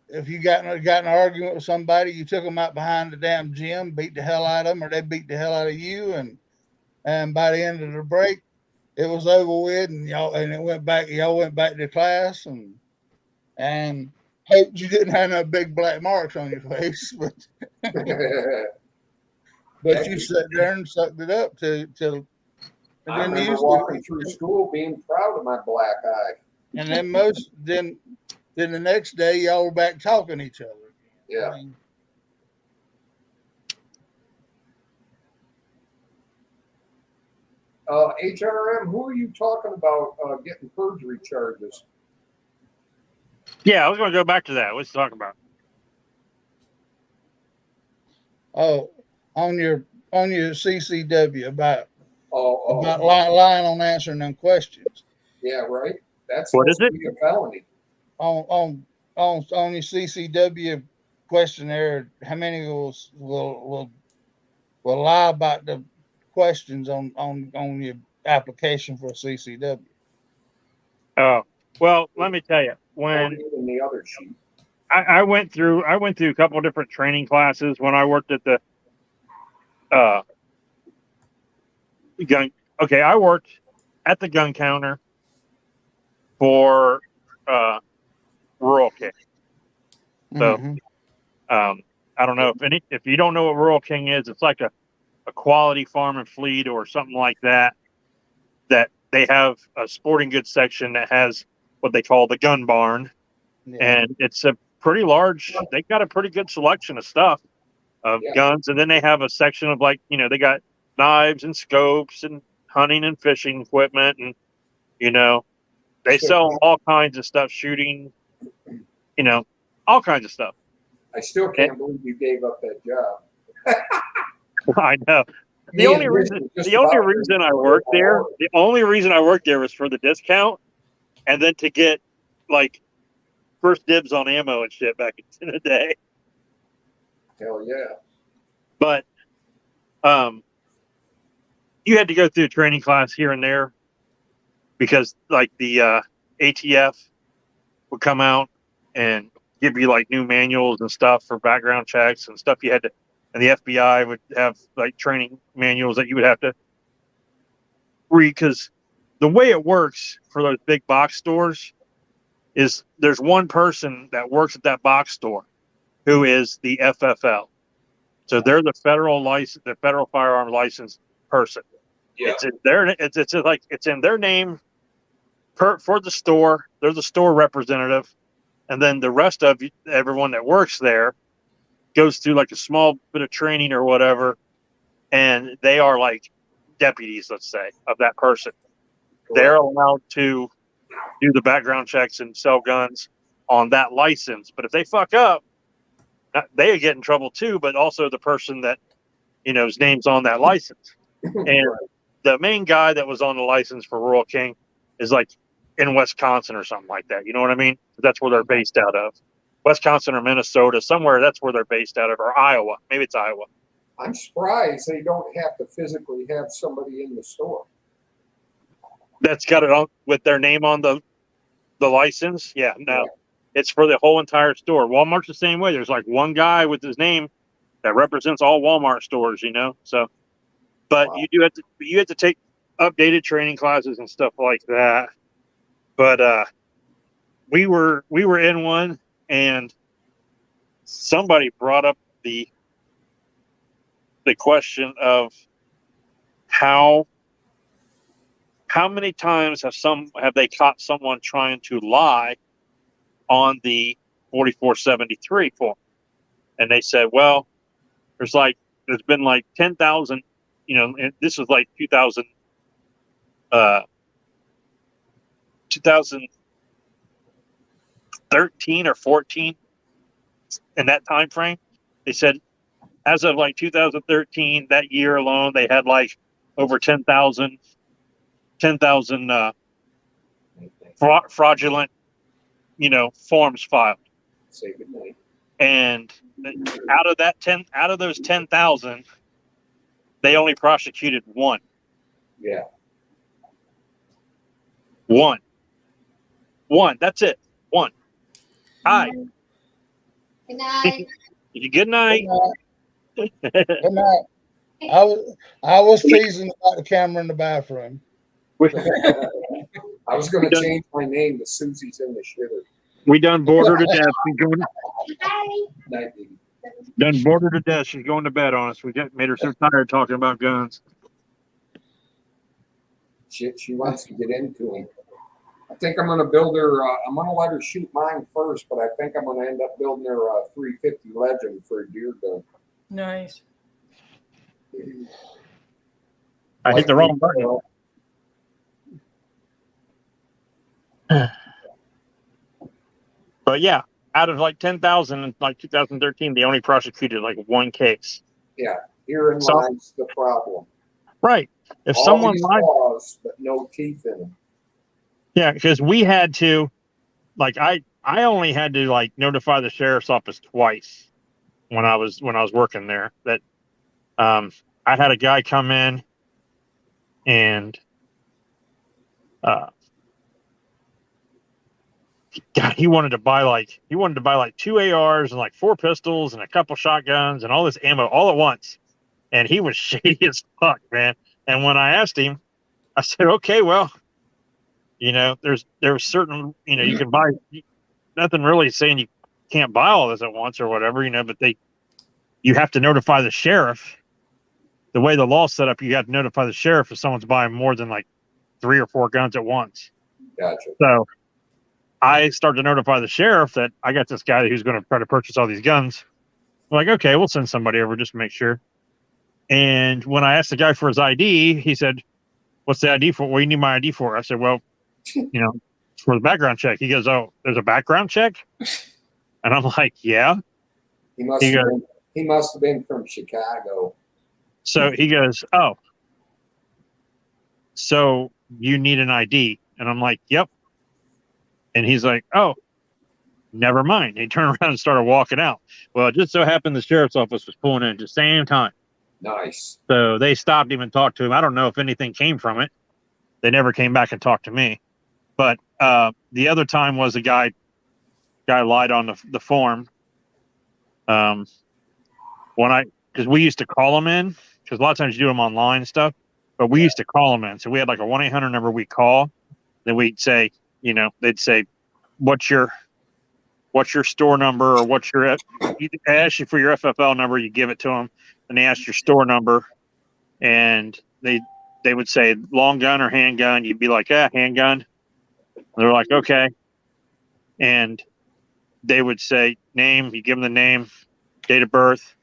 if you got in an argument with somebody, you took them out behind the damn gym, beat the hell out of them, or they beat the hell out of you, and by the end of the break, it was over with, and y'all went back to class and hoped you didn't have no big black marks on your face, but you sat there and sucked it up till. And I then remember usually, walking through school being proud of my black eye. and then the next day y'all were back talking to each other. Yeah. I mean, HRM, who are you talking about getting perjury charges? Yeah, I was going to go back to that. What's talking about? oh, on your CCW about Oh, lying on answering them questions yeah, right. That's What is supposed to be a felony. on your CCW questionnaire. How many will lie about the questions on your application for a CCW? Oh, well, let me tell you. Or When even the other sheet. I went through a couple of different training classes when I worked at the gun. Okay, I worked at the gun counter for Rural King. So Mhm. I don't know if you don't know what Rural King is, it's like a quality farm and fleet or something like that. That they have a sporting goods section that has what they call the gun barn, Yeah. and it's a pretty large. They got a pretty good selection of stuff of Yeah. guns, and then they have a section of they got knives and scopes and hunting and fishing equipment, and they So- sell all kinds of stuff, shooting, all kinds of stuff. I still can't believe you gave up that job. I know. Me and Rich were just The only about to reason I go worked to there, war. the only reason I worked there was for the discount, and then to get like first dibs on ammo and shit back in the day. Hell yeah. But you had to go through a training class here and there because like the ATF would come out and give you like new manuals and stuff for background checks and stuff you had to, and the FBI would have like training manuals that you would have to read, because the way it works for those big box stores is there's one person that works at that box store who is the FFL. So they're the federal firearm license person. Yeah. It's in their name for the store. They're the store representative, and then the rest of everyone that works there goes through like a small bit of training or whatever, and they are like deputies, let's say, of that person. They're allowed to do the background checks and sell guns on that license. But if they fuck up, they get in trouble too, but also the person that, his name's on that license. And the main guy that was on the license for Royal King is like in Wisconsin or something like that. You know what I mean? That's where they're based out of. Wisconsin or Minnesota, somewhere that's where they're based out of, or Iowa. Maybe it's Iowa. I'm surprised they don't have to physically have somebody in the store. That's got it on with their name on the license. Yeah, no. Yeah. It's for the whole entire store. Walmart's the same way. There's like one guy with his name that represents all Walmart stores, you know. So, but Wow. you have to take updated training classes and stuff like that. But we were in one, and somebody brought up the question of how many times have they caught someone trying to lie on the 4473 form? And they said, well, there's been like 10,000, you know, and this was like 2013 or 14 in that time frame. They said as of like 2013, that year alone, they had like over 10,000 fraudulent, you know, forms filed. Say good night. And out of those 10,000, they only prosecuted one. Yeah. One. That's it. One. Hi. Good night. Good night. Good night. I was teasing about the camera in the bathroom. I was going to change my name to Susie's in the shitter. We done bored her to death. She's going. Bye. Night, baby. Done bored her to death. She's going to bed on us. We made her so tired talking about guns. She wants to get into them. I think I'm going to build her. I'm going to let her shoot mine first, but I think I'm going to end up building her a 350 Legend for a deer gun. Nice. I hit the wrong button. But yeah, out of like 10,000 in like 2013, they only prosecuted like one case. Yeah, herein lies the problem. Right. If All someone these lied, laws, but no teeth in them. yeah, because we had to, like, I only had to like notify the sheriff's office twice when I was working there. That I had a guy come in and God, he wanted to buy like 2 ARs and like 4 pistols and a couple shotguns and all this ammo all at once. And he was shady as fuck, man. And when I asked him, I said, okay, well, you know, there's certain, you know, you can buy, nothing really saying you can't buy all this at once or whatever, you know, but you have to notify the sheriff. The way the law's set up, you have to notify the sheriff if someone's buying more than like 3 or 4 guns at once. Gotcha. So I started to notify the sheriff that I got this guy who's going to try to purchase all these guns. I'm like, okay, we'll send somebody over just to make sure. And when I asked the guy for his ID, he said, what's the ID for? What do you need my ID for? I said, well, you know, for the background check. He goes, oh, there's a background check? And I'm like, yeah. He must have been from Chicago. So he goes, oh, so you need an ID? And I'm like, yep. And he's like, oh, never mind. He turned around and started walking out. Well, it just so happened the sheriff's office was pulling in at the same time. Nice. So they stopped him and talked to him. I don't know if anything came from it. They never came back and talked to me. But the other time was a guy lied on the form. Because we used to call them in, because a lot of times you do them online and stuff, but we used to call them in. So we had like a 1-800 number we call. Then we'd say, you know, they'd say, what's your store number, or you ask you for your FFL number, you give it to them, and they ask your store number, and they would say long gun or handgun. You'd be like, handgun. They're like, okay. And they would say name, you give them the name, date of birth.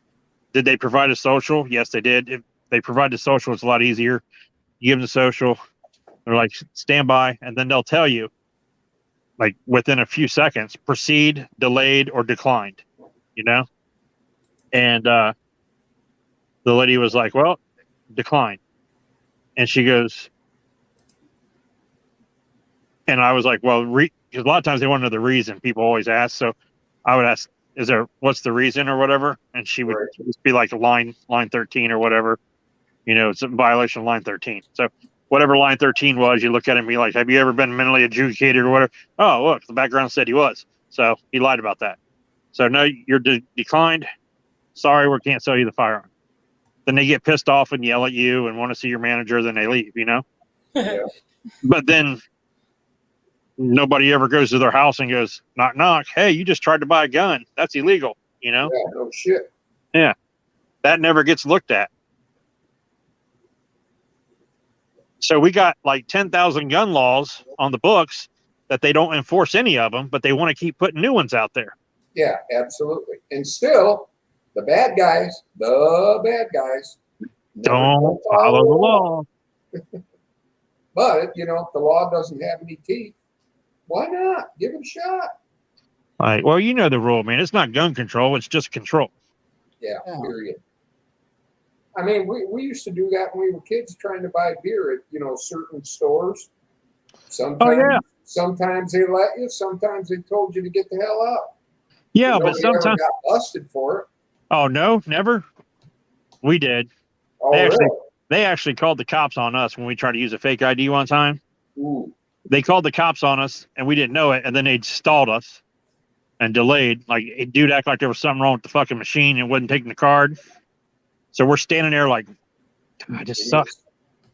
Did they provide a social? Yes, they did. If they provide the social, it's a lot easier. You give them the social. They're like, stand by, and then they'll tell you, like within a few seconds, proceed, delayed, or declined, you know? And the lady was like, well, decline. And she goes, and I was like, well, because a lot of times they want to know the reason. People always ask. So I would ask, what's the reason or whatever? And she would Right. just be like line 13 or whatever. It's a violation of line 13. So whatever line 13 was, you look at it and be like, have you ever been mentally adjudicated or whatever? Oh, look, the background said he was. So he lied about that. So no, you're declined. Sorry, we can't sell you the firearm. Then they get pissed off and yell at you and want to see your manager. Then they leave, Yeah. But then nobody ever goes to their house and goes, knock, knock. Hey, you just tried to buy a gun. That's illegal, Yeah, no shit. That never gets looked at. So we got like 10,000 gun laws on the books that they don't enforce any of them, but they want to keep putting new ones out there. Yeah, absolutely. And still, the bad guys, never Don't follow the law. But, if the law doesn't have any teeth, why not? Give it a shot. Right. Well, you know the rule, man. It's not gun control. It's just control. Yeah, Yeah. period. I mean, we used to do that when we were kids trying to buy beer at, certain stores. Sometimes they let you. Sometimes they told you to get the hell out. Yeah, but Nobody ever sometimes. got busted for it. Oh, no, never. We did. Oh, They actually called the cops on us when we tried to use a fake ID one time. Ooh. They called the cops on us and we didn't know it. And then they stalled us and delayed. Like, dude acted like there was something wrong with the fucking machine and wasn't taking the card. So we're standing there like, I just suck.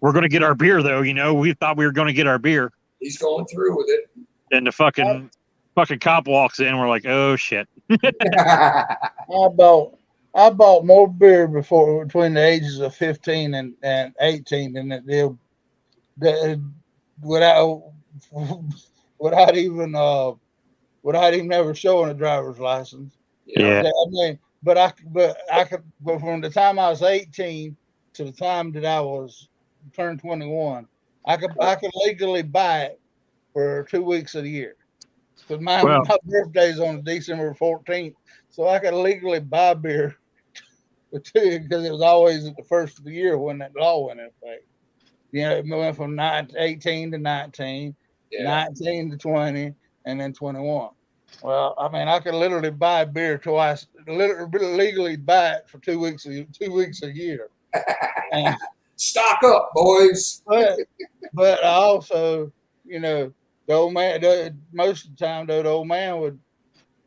We're going to get our beer, though. We thought we were going to get our beer. He's going through with it. And the fucking cop walks in. We're like, oh, shit. I bought more beer between the ages of 15 and 18 than that deal without even ever showing a driver's license. Yeah. I mean, but from the time I was 18 to the time that I was turned 21, I could legally buy it for 2 weeks of the year. Because my birthday's on December 14th, so I could legally buy beer for two, because it was always at the first of the year when that law went in effect. It went from 18 to 19, 19 to 20, and then 21. Well, I mean, I could literally buy beer twice, legally buy it for 2 weeks a year. And, Stock up, boys. but I also, the old man, most of the time, though, the old man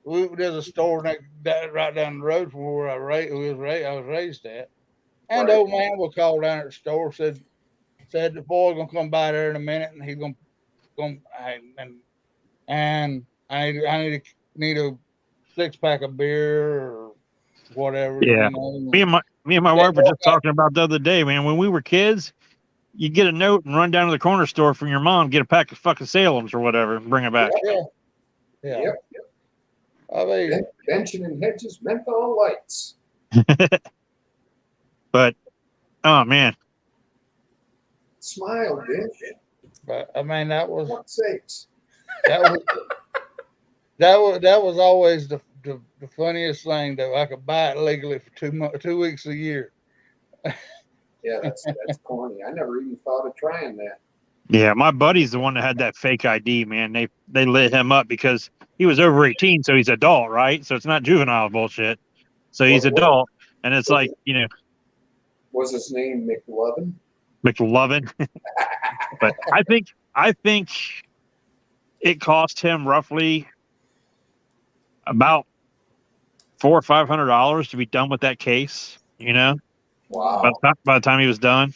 there's a store right down the road from where I was raised at. And the old man would call down at the store, said the boy gonna come by there in a minute, and he's gonna and I need a 6-pack of beer or whatever. Yeah. Me and my wife were just talking about the other day, man. When we were kids, you get a note and run down to the corner store from your mom, get a pack of fucking Salem's or whatever, and bring it back. Yeah. Yep. I mean, Benson and Hedges menthol lights. But oh man, Smile, bitch. but I mean that was What sakes? that was always the funniest thing, though. I could buy it legally for 2 weeks a year. Yeah, that's corny. I never even thought of trying that. yeah, my buddy's the one that had that fake ID, man. They lit him up because he was over 18, so he's adult, right? So it's not juvenile bullshit. So he's adult, and it's like, Was his name McLovin? McLovin. But I think it cost him roughly about $400 or $500 to be done with that case. Wow. By the time he was done.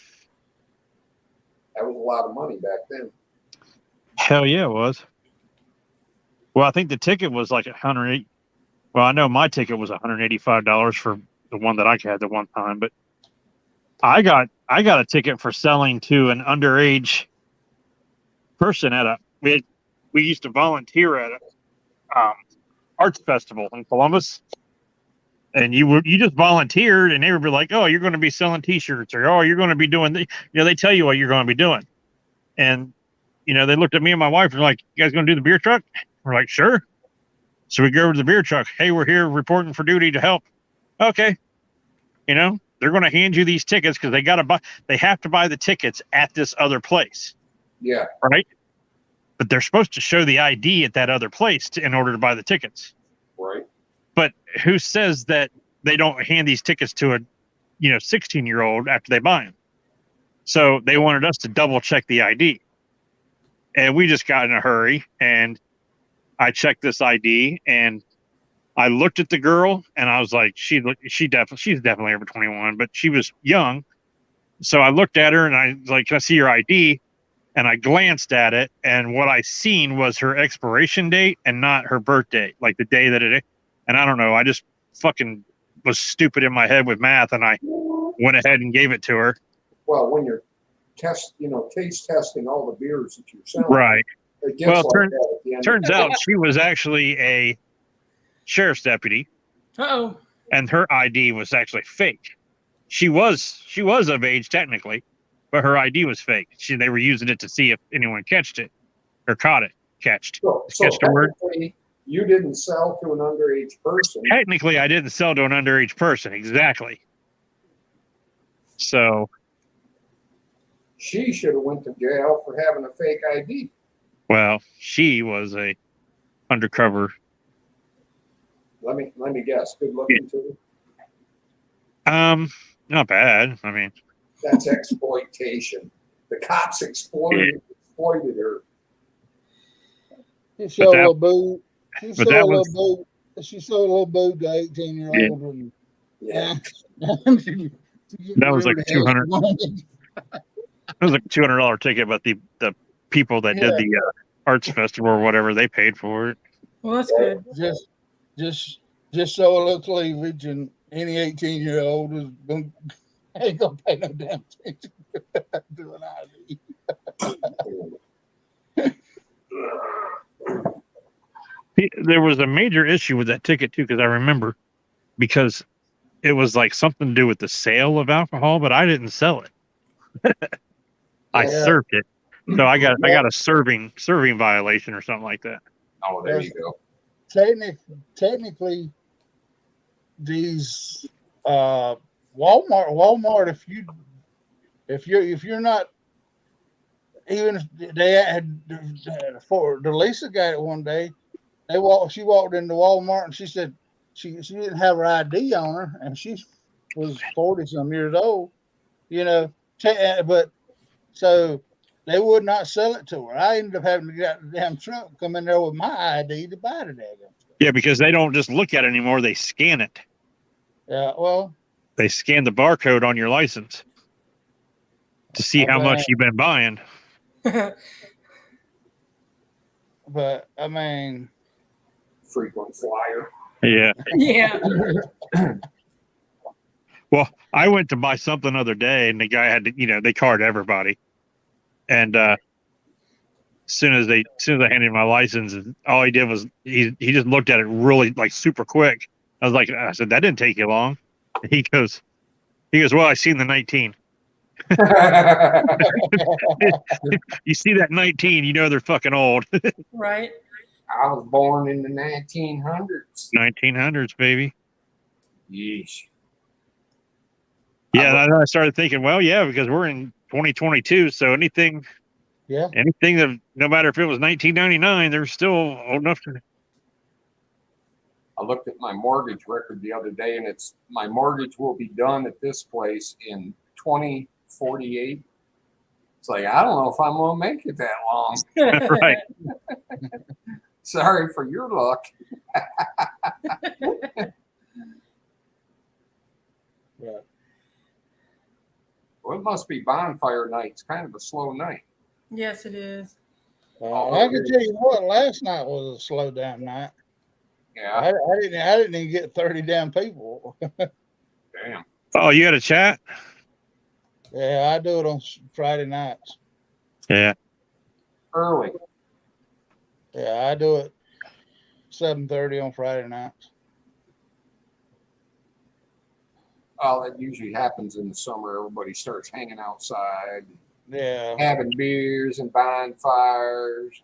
That was a lot of money back then. Hell yeah, it was. Well, I think the ticket was like $180. Well, I know my ticket was $185 for the one that I had the one time, but I got a ticket for selling to an underage person at we used to volunteer at a arts festival in Columbus, and you just volunteered, and they would be like, "Oh, you're going to be selling T-shirts," or "Oh, you're going to be doing," they tell you what you're going to be doing, and they looked at me and my wife and were like, "You guys going to do the beer truck?" We're like, "Sure." So we go over to the beer truck. Hey, we're here reporting for duty to help. Okay. they're going to hand you these tickets because they have to buy the tickets at this other place, Yeah. right? But they're supposed to show the ID at that other place in order to buy the tickets. Right. But who says that they don't hand these tickets to a 16-year-old after they buy them? So they wanted us to double check the ID, and we just got in a hurry, and I checked this ID, and I looked at the girl, and I was like, she's definitely over 21, but she was young. So I looked at her, and I was like, "Can I see your ID?" And I glanced at it, and what I seen was her expiration date and not her birthday, like the day that it. And I don't know, I just fucking was stupid in my head with math, and I went ahead and gave it to her. Well, when you're taste testing all the beers that you're selling, Right. it gets Well, like that at the end. Turns out she was actually a sheriff's deputy, Uh-oh. and her ID was actually fake. She was of age technically, but her ID was fake. They were using it to see if anyone catched it or caught it. Catched. So Catched the word. technically, you didn't sell to an underage person. Technically, I didn't sell to an underage person. Exactly. So She should have went to jail for having a fake ID. well, she was a undercover. Let me guess. Good looking too. Not bad. I mean, That's exploitation. The cops exploited her. She showed a that- little boob. She but showed that a was- little boob. She showed a little boob to 18-year-old, and Yeah. That was like 200. It was like a $200 ticket, but the people that did the arts festival or whatever, they paid for it. Well, that's good. just show a little cleavage, and any 18-year-old ain't gonna pay no damn attention to an ID. There was a major issue with that ticket too, because I remember because it was like something to do with the sale of alcohol, but I didn't sell it. I Yeah. served it, so I got a serving violation or something like that. Oh, there you go. Technically, these Walmart, if you're not, even if they had for the Lisa got it one day, she walked into Walmart and she said she didn't have her ID on her, and she was 40-some years old, but so they would not sell it to her. I ended up having to get the damn truck come in there with my ID to buy the damn stuff. Yeah, because they don't just look at it anymore; they scan it. Yeah, well, They scan the barcode on your license to see how much you've been buying. but I mean, Frequent flyer. Yeah. Yeah. Well, I went to buy something the other day, and the guy had to, they card everybody. And as soon as I handed him my license, all he did was he just looked at it really like super quick. I said, that didn't take you long. And he goes, well, I seen the 19. You see that 19, you know they're fucking old. Right. I was born in the 1900s. 1900s, baby. Yeesh. Yeah, and I started thinking, well, yeah, because we're in 2022, so anything that, no matter if it was 1999, they're still old enough to. I looked at my mortgage record the other day, and my mortgage will be done at this place in 2048. It's like, I don't know if I'm going to make it that long. Right. Sorry for your luck. Yeah. Well, it must be bonfire night. It's kind of a slow night. Yes, it is. I can tell you what, last night was a slow down night. Yeah. I didn't even get 30 damn people. Damn. Oh, you had a chat? Yeah, I do it on Friday nights. Yeah. Early. Yeah, I do it 7:30 on Friday nights. Well, that usually happens in the summer. Everybody starts hanging outside, Yeah. having beers and bonfires.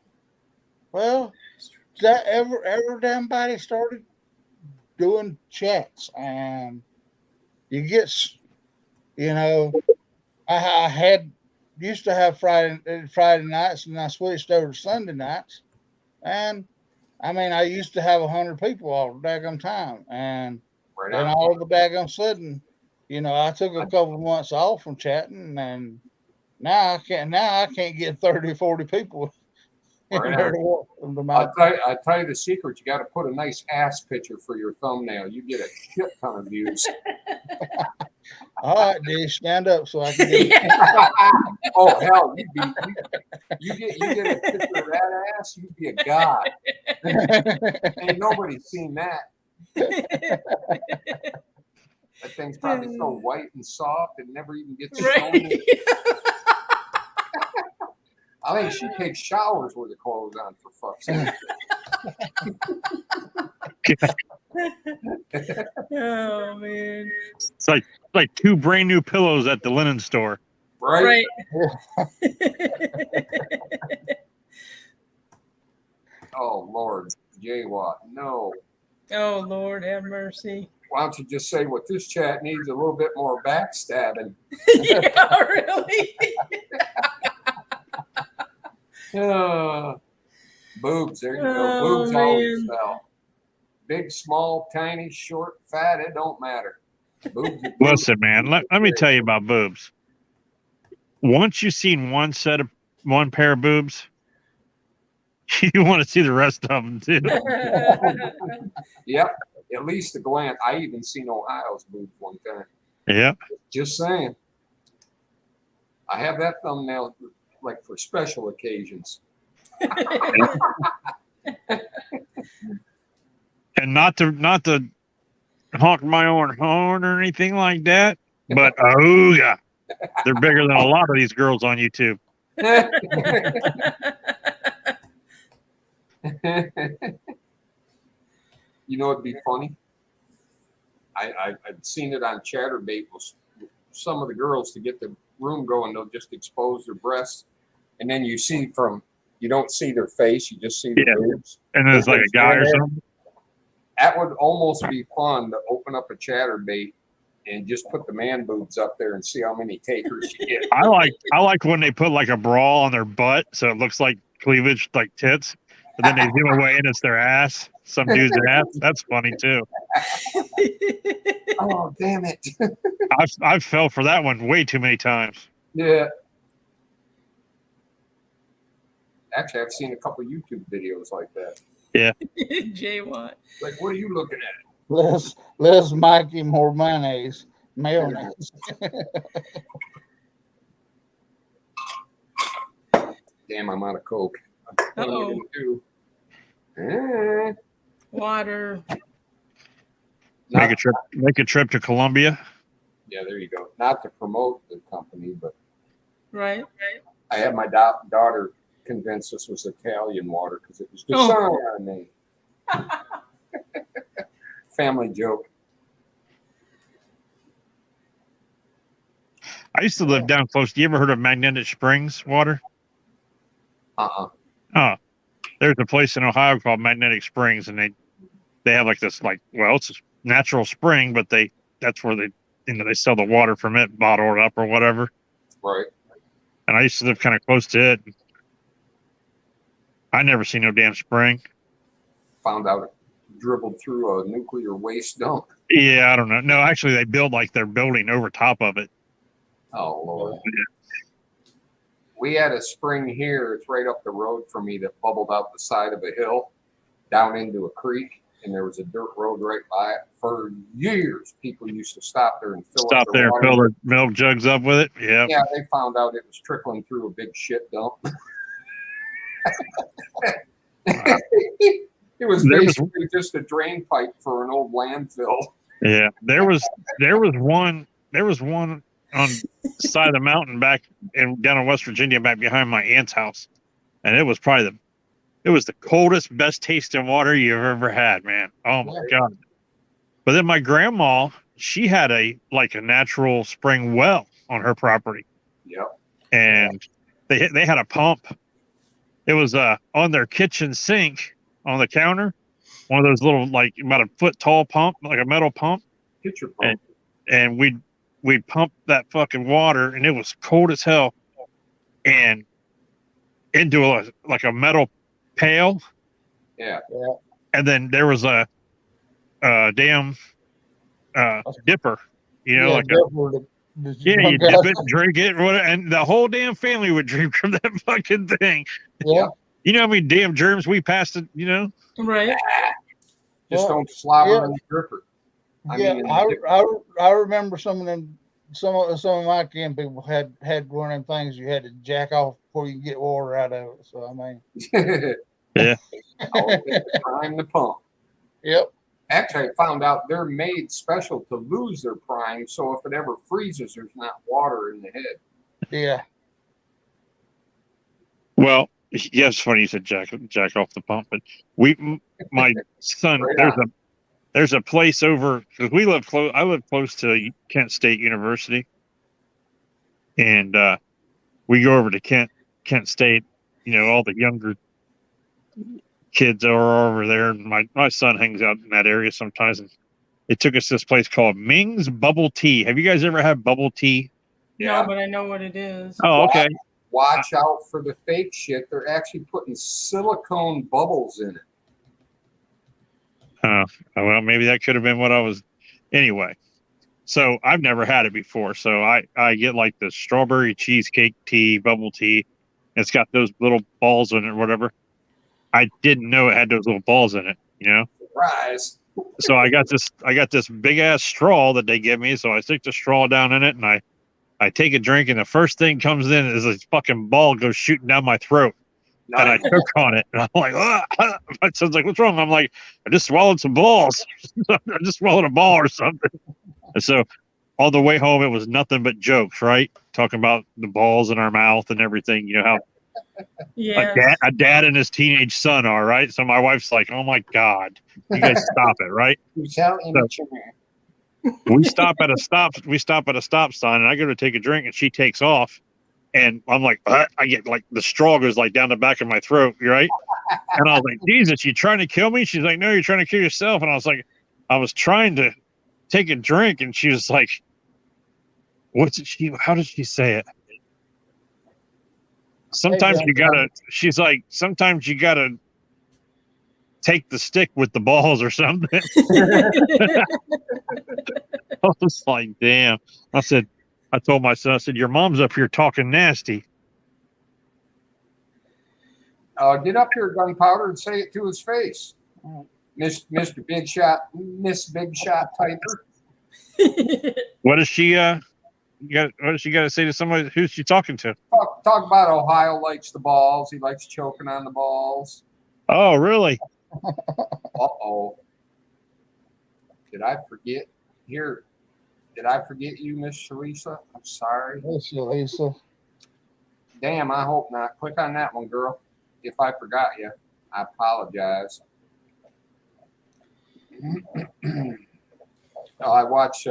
Well, that everybody started doing chats, and you get You know, I had used to have Friday nights, and I switched over to Sunday nights. And I mean, I used to have 100 people all the daggum time, and Right then on. all of the daggum sudden, you know, I took a couple of months off from chatting, and now I can't. Now I can't get 30, 40 people in Right there on. to walk them to my. I'll tell you the secret. You got to put a nice ass picture for your thumbnail. You get a shit ton of views. All right, D, stand up so I can get. Oh hell, you get a picture of that ass, you'd be a god. Ain't nobody seen that. That thing's probably so white and soft it never even gets shown. Right. I think she takes showers with the clothes on, for fuck's sake. Oh man. It's like two brand new pillows at the linen store. Right? Right. Oh Lord, Jay Watt, no. Oh Lord, have mercy. Why don't you just say what this chat needs a little bit more backstabbing? Yeah, really. Boobs, there you go. Oh, Boobs always man. sell. Big, small, tiny, short, fat, it don't matter. Boobs are boobs. Listen, man, let me tell you about boobs. Once you've seen one pair of boobs, you want to see the rest of them too. Yep, at least a glance. I even seen Ohio's boobs one time. Yeah. Just saying. I have that thumbnail like for special occasions. And not to honk my own horn or anything like that, but ooga, they're bigger than a lot of these girls on YouTube. You know, it'd be funny. I've seen it on Chatterbait. Some of the girls, to get the room going, they'll just expose their breasts, and then you don't see their face, you just see their boobs. And there's like a guy or something. That would almost be fun to open up a Chatterbait and just put the man boobs up there and see how many takers you get. I like when they put like a bra on their butt so it looks like cleavage, like tits, but then they zoom away and it's their ass. Some dude's ass. That's funny too. Oh damn it! I've fell for that one way too many times. Yeah. Actually, I've seen a couple YouTube videos like that. Yeah. Jay Watt. Like, what are you looking at? Less Mikey, more mayonnaise. Mayonnaise. Damn, I'm out of Coke. What am I Uh-oh. gonna do? Eh, Water. not- Make a trip to Colombia. yeah, there you go. Not to promote the company, but Right. I had my daughter convinced this was Italian water because it was Dasani. Family joke. I used to live down close. You ever heard of Magnetic Springs water? Uh-uh. Oh, there's a place in Ohio called Magnetic Springs, and they have like this, like, well, it's a natural spring, but that's where they sell the water from it, bottled up or whatever. Right. And I used to live kind of close to it. I never seen no damn spring. Found out it dribbled through a nuclear waste dump. Yeah, I don't know. No, actually, they build like their building over top of it. Oh, Lord. We had a spring here. It's right up the road from me that bubbled out the side of a hill down into a creek, and there was a dirt road right by it. For years, people used to stop there and fill Stop up their there, water. fill their milk jugs up with it. Yeah. Yeah, they found out it was trickling through a big shit dump. It was basically just a drain pipe for an old landfill. Yeah. There was one on the side of the mountain down in West Virginia, back behind my aunt's house. And it was probably the coldest, best tasting water you've ever had, man. Oh my God. But then my grandma, she had a natural spring well on her property. Yep. And they had a pump. It was on their kitchen sink on the counter, one of those little, like, about a foot tall pump, like a metal pump. Get your pump. And we pumped that fucking water, and it was cold as hell, and into a metal pail. Yeah. And then there was a damn dipper, like you dip it, drink it, and the whole damn family would drink from that fucking thing. Yeah. You know how many damn germs we passed it, Right. Just Well, don't slobber yeah. in the dripper. I remember some of them. Some of my camp people had one of them things you had to jack off before you can get water out of it. So I mean, Yeah. Prime the pump. Yep. Actually, I found out they're made special to lose their prime, so if it ever freezes, there's not water in the head. Yeah. Well, yeah, it's funny you said jack off the pump, but my son, Right there's a place over, because we live close. I live close to Kent State University, and we go over to Kent State. All the younger kids are over there. My son hangs out in that area sometimes, and they took us to this place called Ming's Bubble Tea. Have you guys ever had bubble tea? No, but I know what it is. Oh, okay. Watch out for the fake shit. They're actually putting silicone bubbles in it. Well, maybe that could have been what I was. Anyway, so I've never had it before. So I get like the strawberry cheesecake tea, bubble tea. It's got those little balls in it or whatever. I didn't know it had those little balls in it, Surprise. So I got this big ass straw that they give me. So I stick the straw down in it and I take a drink, and the first thing comes in is this fucking ball goes shooting down my throat. Nice. And I choke on it. And I'm like, ah. My son's like, what's wrong? I'm like, I just swallowed some balls. I just swallowed a ball or something. And so on the way home, it was nothing but jokes, right? Talking about the balls in our mouth and everything. How a dad and his teenage son are, right? So my wife's like, oh my God, you guys stop it, right? We stop at a stop sign, and I go to take a drink, and she takes off. And I'm like, I get like the straw goes like down the back of my throat, right? And I was like, Jesus, you trying to kill me? She's like, no, you're trying to kill yourself. And I was like, I was trying to take a drink, and she was like, how did she say it? Sometimes she's like, sometimes you gotta take the stick with the balls or something. I was like, damn. I told my son, I said, your mom's up here talking nasty. Get up here, Gunpowder, and say it to his face. Mr. Big Shot, Miss Big Shot Typer. What does she what does she got to say to somebody? Who's she talking to? Talk about Ohio likes the balls. He likes choking on the balls. Oh, really? Uh-oh. Did I forget? Here. Did I forget you, Miss Shalisa? I'm sorry. Miss Shalisa. Damn, I hope not. Click on that one, girl. If I forgot you, I apologize. I watched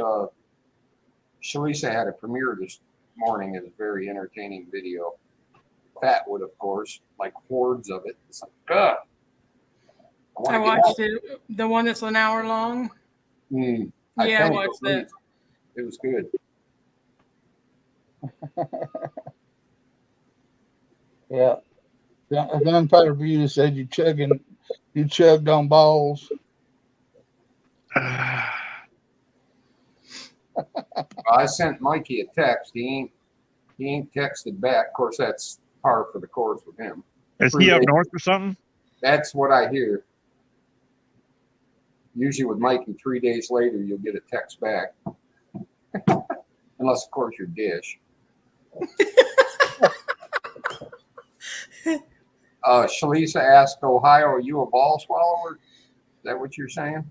Shalisa had a premiere this morning. It was a very entertaining video. Fatwood, of course, like hordes of it. It's like, ugh. I watched it, the one that's an hour long. I watched that. It was good. Yeah. Gunpowder Beauty said you chugged on balls. I sent Mikey a text. He ain't texted back. Of course, that's par for the course with him. Is he up north or something? That's what I hear. Usually with Mikey, 3 days later, you'll get a text back. Unless, of course, you're Dish. Shalisa asked Ohio, are you a ball swallower? Is that what you're saying?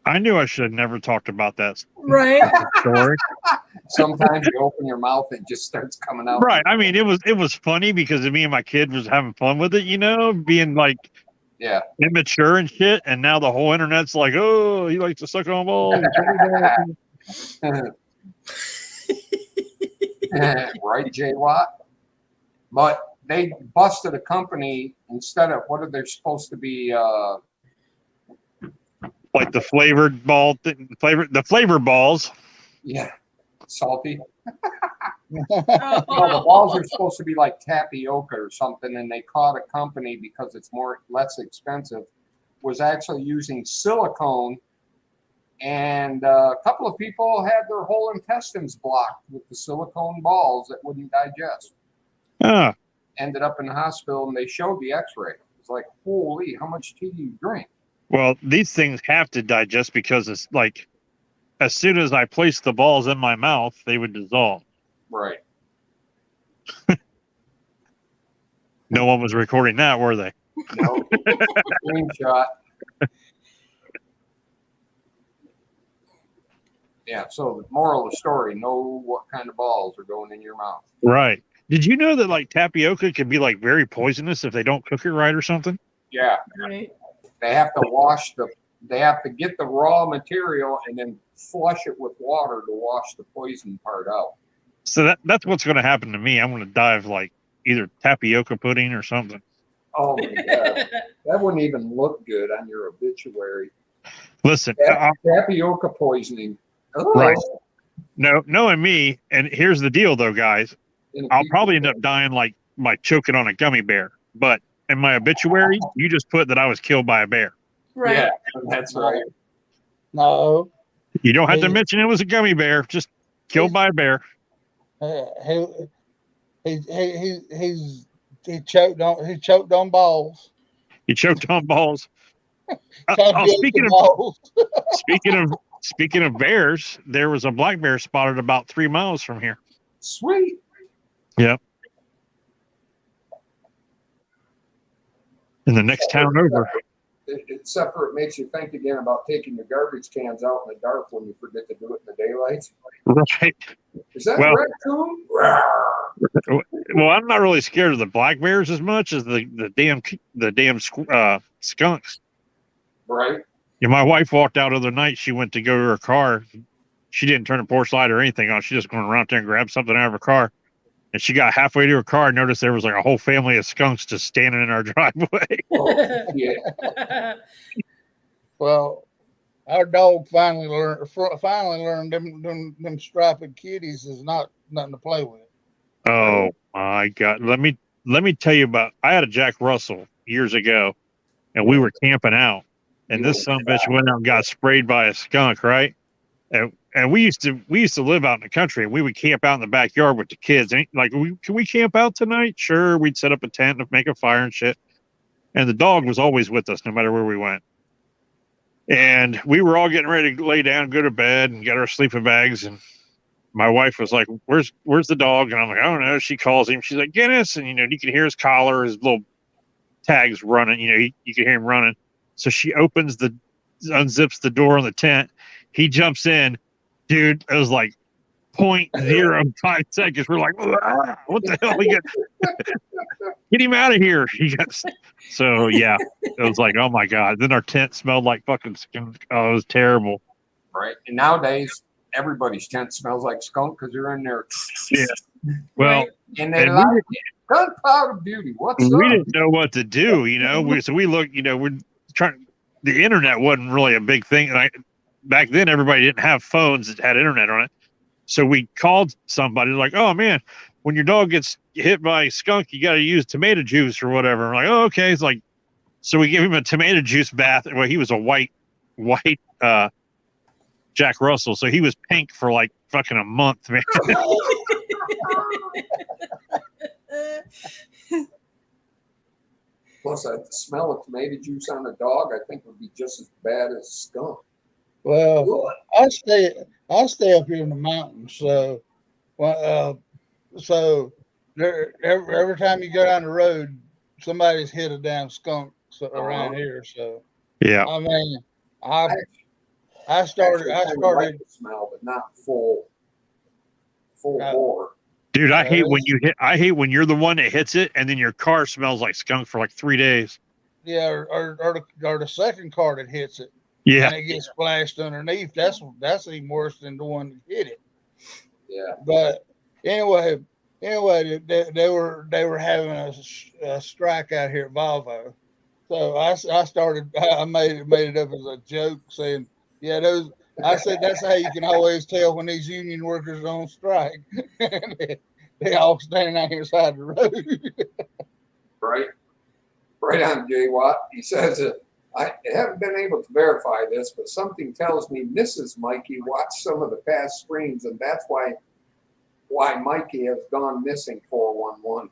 I knew I should have never talked about that story. Sometimes you open your mouth, it just starts coming out. Right. I mean, it was funny because me and my kid was having fun with it, being like immature and shit. And now the whole internet's like, oh, he likes to suck on balls. Right, J. Watt? But they busted a company instead of what are they supposed to be? Like the flavored ball, the flavor balls. Yeah, salty. Oh. No, the balls are supposed to be like tapioca or something, and they caught a company because it's less expensive, was actually using silicone, and a couple of people had their whole intestines blocked with the silicone balls that wouldn't digest. Ah, Ended up in the hospital, and they showed the X-ray. It's like, holy, how much tea do you drink? well, these things have to digest because it's like as soon as I place the balls in my mouth, they would dissolve. Right. No one was recording that, were they? No. Screenshot. Yeah, so the moral of the story, know what kind of balls are going in your mouth. Right. Did you know that like tapioca can be like very poisonous if they don't cook it right or something? Yeah, Right. they have to get the raw material and then flush it with water to wash the poison part out. So that's what's going to happen to me. I'm going to die of like either tapioca pudding or something. Oh my God. That wouldn't even look good on your obituary. Listen, Tapioca poisoning. Oh. Right. No, knowing me, and here's the deal though, guys. I'll probably end up dying like by choking on a gummy bear. But in my obituary, you just put that I was killed by a bear. Right. Yeah, that's right. No, You don't have to Hey. mention it was a gummy bear. Just killed by a bear. he choked on balls. He choked on balls. Tapioca Speaking balls. of bears, there was a black bear spotted about 3 miles from here. Sweet. Yep. In the next town over. Except for it makes you think again about taking the garbage cans out in the dark when you forget to do it in the daylight. Right. Is that Well- a raccoon? Rawr. Well, I'm not really scared of the black bears as much as the damn skunks. Right. Yeah, my wife walked out the other night. She went to go to her car. She didn't turn the porch light or anything on. She just went around there and grabbed something out of her car. And she got halfway to her car and noticed there was like a whole family of skunks just standing in our driveway. Oh, yeah. Well, our dog finally learned them striped kitties is not nothing to play with. Oh my God. Let me tell you about, I had a Jack Russell years ago and we were camping out and this son of a bitch went out and got sprayed by a skunk, right? And we used to live out in the country and we would camp out in the backyard with the kids. And like, can we camp out tonight? Sure. We'd set up a tent and make a fire and shit. And the dog was always with us no matter where we went. And we were all getting ready to lay down, go to bed and get our sleeping bags. And my wife was like, where's the dog? And I'm like, I don't know. She calls him. She's like, Guinness. And, you can hear his collar, his little tags running. You can hear him running. So she unzips the door on the tent. He jumps in. Dude, it was like 0.05 seconds. We're like, ah, what the hell? Get him out of here. So, yeah, it was like, oh my God. Then our tent smelled like fucking skunk. Oh, it was terrible. Right. And nowadays, everybody's tent smells like skunk because they're in there. Yeah. Well, Right. And they And like it. Gunpowder beauty. What's up? we didn't know what to do, so we looked, we're trying. The internet wasn't really a big thing, and back then everybody didn't have phones that had internet on it. So we called somebody like, "Oh man, when your dog gets hit by a skunk, you got to use tomato juice or whatever." I'm like, "Oh okay." It's like, so we gave him a tomato juice bath. Well, he was a white Jack Russell, so he was pink for like fucking a month, man. Plus, the smell of tomato juice on a dog, I think, would be just as bad as skunk. Well, I stay up here in the mountains, so so every time you go down the road, somebody's hit a damn skunk around here. So Yeah. I mean, I Actually, started I like the smell, but not full bore. Dude, I hate when you're the one that hits it and then your car smells like skunk for like 3 days. Yeah, or the second car that hits it, Yeah. and it gets splashed underneath. That's even worse than the one that hit it. Yeah. But anyway, they were having a strike out here at Volvo. So I made it up as a joke, saying, yeah, I said that's how you can always tell when these union workers are on strike. They all standing out here side the road. Right? Right on, Jay Watt. He says, I haven't been able to verify this, but something tells me Mrs. Mikey watched some of the past streams, and that's why Mikey has gone missing 411.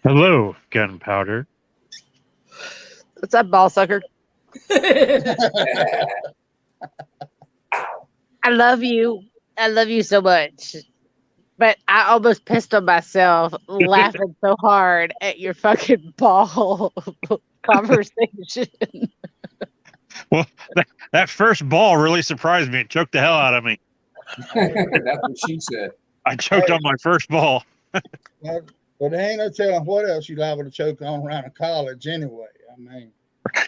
Hello, gunpowder. What's up, ball sucker? Yeah. I love you. I love you so much. But I almost pissed on myself laughing so hard at your fucking ball conversation. Well, that first ball really surprised me. It choked the hell out of me. That's what she said. I choked on my first ball. But there ain't no telling what else you're liable to choke on around a college anyway. I mean,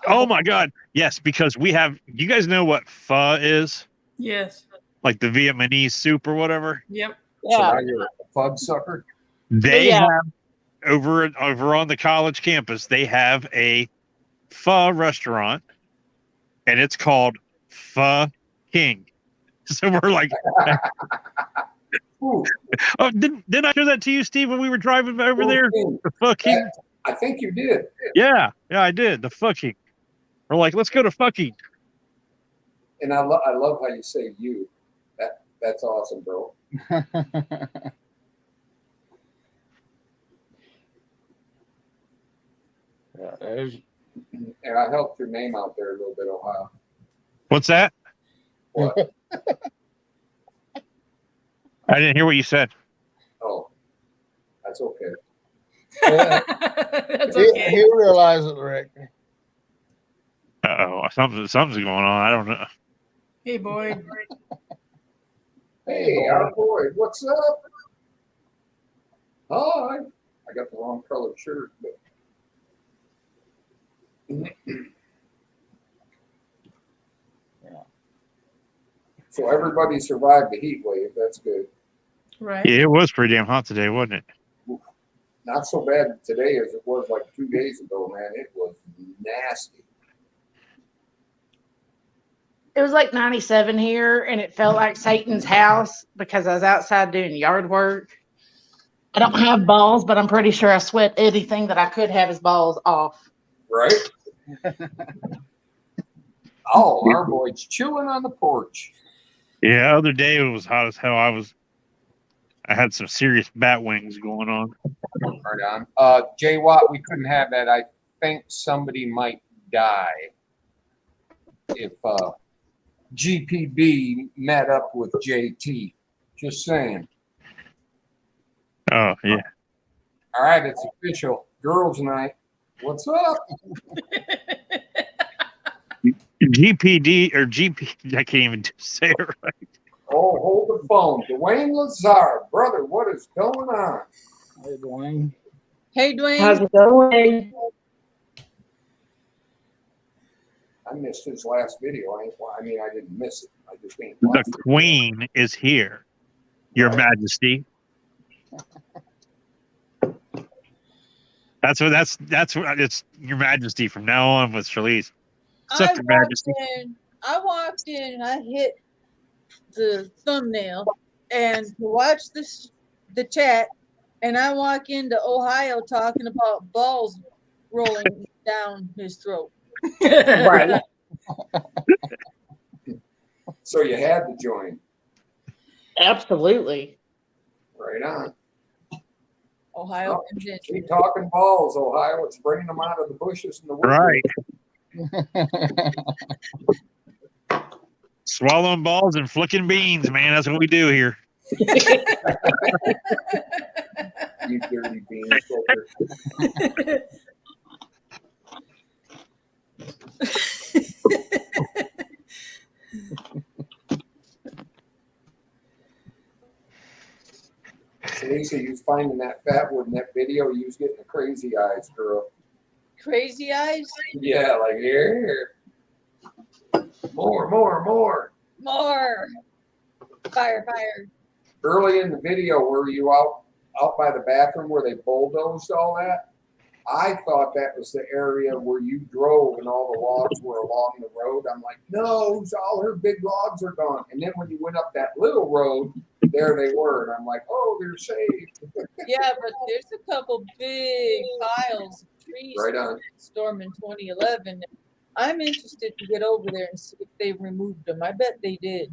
Oh my God. Yes, because we have, you guys know what pho is? Yes. Like the Vietnamese soup or whatever? Yep. So Yeah. now you're a fud sucker? They Yeah. have over on the college campus, they have a pho restaurant and it's called Pho King. So we're like, Ooh, oh, didn't I show that to you, Steve, when we were driving over there? King. The Pho King? I think you did. Yeah, I did. The Pho King. We're like, let's go to Pho King. And I love how you say you. That's awesome, bro. there's And I helped your name out there a little bit, Ohio. What's that? What? I didn't hear what you said. Oh, that's okay. That's he okay. realized it, Rick. Uh-oh, something's going on. I don't know. Hey, boy. Hey, our boy, what's up? Hi. I got the wrong color shirt, but so everybody survived the heat wave. That's good. Right. Yeah, it was pretty damn hot today, wasn't it? Not so bad today as it was like 2 days ago, man. It was nasty. It was like 97 here, and it felt like Satan's house because I was outside doing yard work. I don't have balls, but I'm pretty sure I sweat anything that I could have as balls off. Right? Oh, our boy's chilling on the porch. Yeah, other day it was hot as hell. I had some serious bat wings going on. Right on. Jay Watt, we couldn't have that. I think somebody might die if GPB met up with JT. Just saying. Oh yeah. All right, it's official. Girls' night. What's up? GPD or GP, I can't even say it right. Oh, hold the phone. Dwayne Lazard. Brother, what is going on? Hey, Dwayne. Hey, Dwayne. How's it going? I missed his last video. I didn't miss it. I just ain't The watched it. Queen is here, Your Majesty. That's what it's Your Majesty from now on with Charlize. What's up, Your Majesty? I walked in and I hit the thumbnail and to watch the chat, and I walk into Ohio talking about balls rolling down his throat. Right. So you had to join. Absolutely. Right on. Ohio Oh, convention. keep talking balls, Ohio. It's bringing them out of the bushes and the woodwork. Right. Swallowing balls and flicking beans, man. That's what we do here. You dirty bean filter. So Lisa, you was finding that fat wood in that video. You was getting the crazy eyes, girl. Crazy eyes. Yeah, like here. More. More. Fire. Early in the video, were you out by the bathroom where they bulldozed all that? I thought that was the area where you drove and all the logs were along the road. I'm like, no, all her big logs are gone. And then when you went up that little road, there they were. And I'm like, oh, they're saved. Yeah, but there's a couple big piles of trees Right from on. that storm in 2011. I'm interested to get over there and see if they removed them. I bet they did.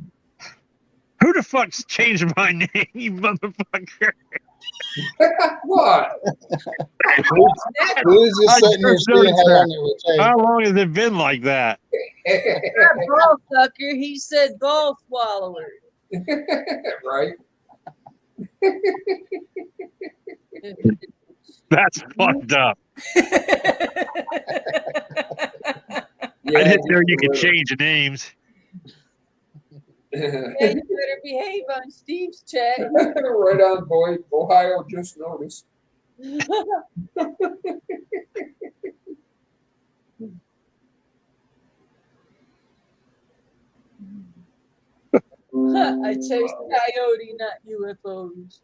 Who the fuck's changed my name, you motherfucker? What? Who's just I sitting here just seeing noticed how that. long it would take? How long has it been like that? Not ball sucker. He said ball swallower. Right? That's fucked up. Yeah, I didn't know you just a could little. change names. Yeah, you better behave on Steve's chat. Right on, boy. Ohio just noticed. I chased coyote, not UFOs.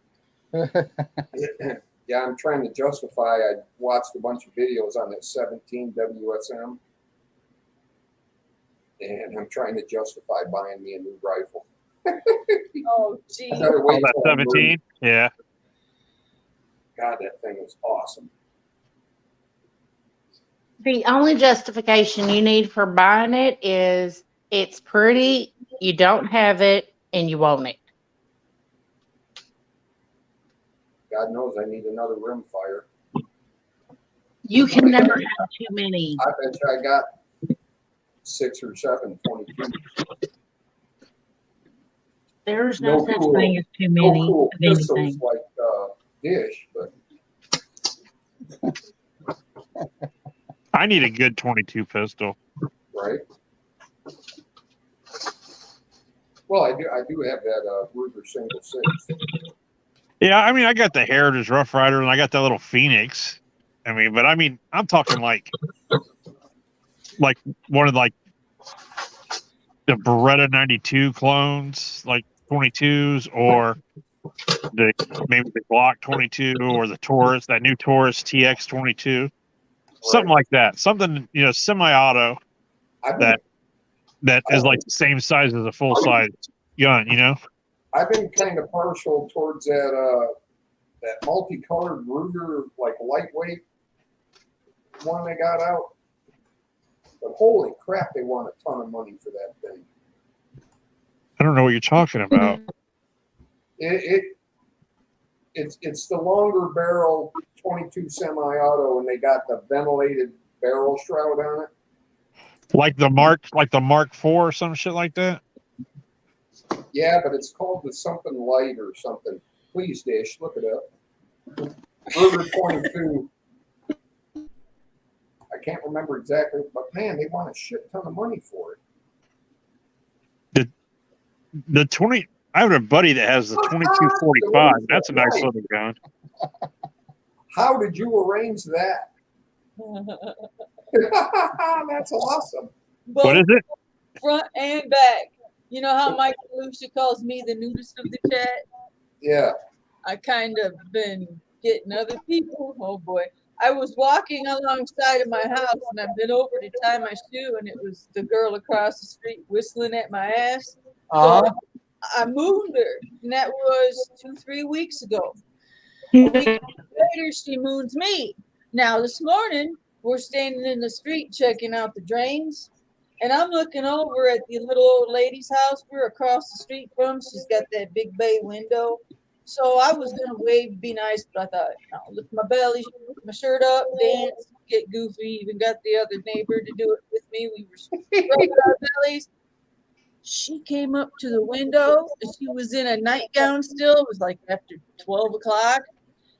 Yeah, I'm trying to justify. I watched a bunch of videos on that 17 WSM, and I'm trying to justify buying me a new rifle. Oh, gee. I gotta Oh, wait that till I'm 17? Yeah. God, that thing is awesome. The only justification you need for buying it is it's pretty, you don't have it, and you want it. God knows I need another rimfire. You can never have too many. I bet you I got 6 or 7 22. There's no No such cool- thing as too No many cool of pistols anything. like Dish, but I need a good 22 pistol. right. Well, I do have that Ruger single 6. Yeah, I mean, I got the Heritage Rough Rider and I got that little Phoenix. I mean, but I mean, I'm talking like one of like the Beretta 92 clones, like 22s, or maybe the Glock 22 or the Taurus, that new Taurus TX 22, something like that. Something, semi-auto I've been, that is like the same size as a full size gun, I've been kind of partial towards that multicolored Ruger, like lightweight one they got out. But holy crap, they want a ton of money for that thing. I don't know what you're talking about. It's the longer barrel 22 semi-auto, and they got the ventilated barrel shroud on it. Like the Mark IV or some shit like that. Yeah, but it's called the something light or something. Please, Dish, look it up. Ruger 22. I can't remember exactly, but man, they want a shit ton of money for it. The 20. I have a buddy that has the 2245. That's a nice little gun. How did you arrange that? That's awesome. What is it? Front and back. You know how Mike Lucia calls me the nudist of the chat? Yeah. I kind of been getting other people. Oh boy. I was walking alongside of my house and I bent over to tie my shoe and it was the girl across the street whistling at my ass. So I mooned her, and that was 2-3 weeks ago. A week later, she moons me. Now this morning, we're standing in the street checking out the drains, and I'm looking over at the little old lady's house we're across the street from. She's got that big bay window. So I was gonna wave, be nice, but I thought, no, lift my belly, lift my shirt up, dance, get goofy. Even got the other neighbor to do it with me. We were rubbing our bellies. She came up to the window and she was in a nightgown still. It was like after 12 o'clock.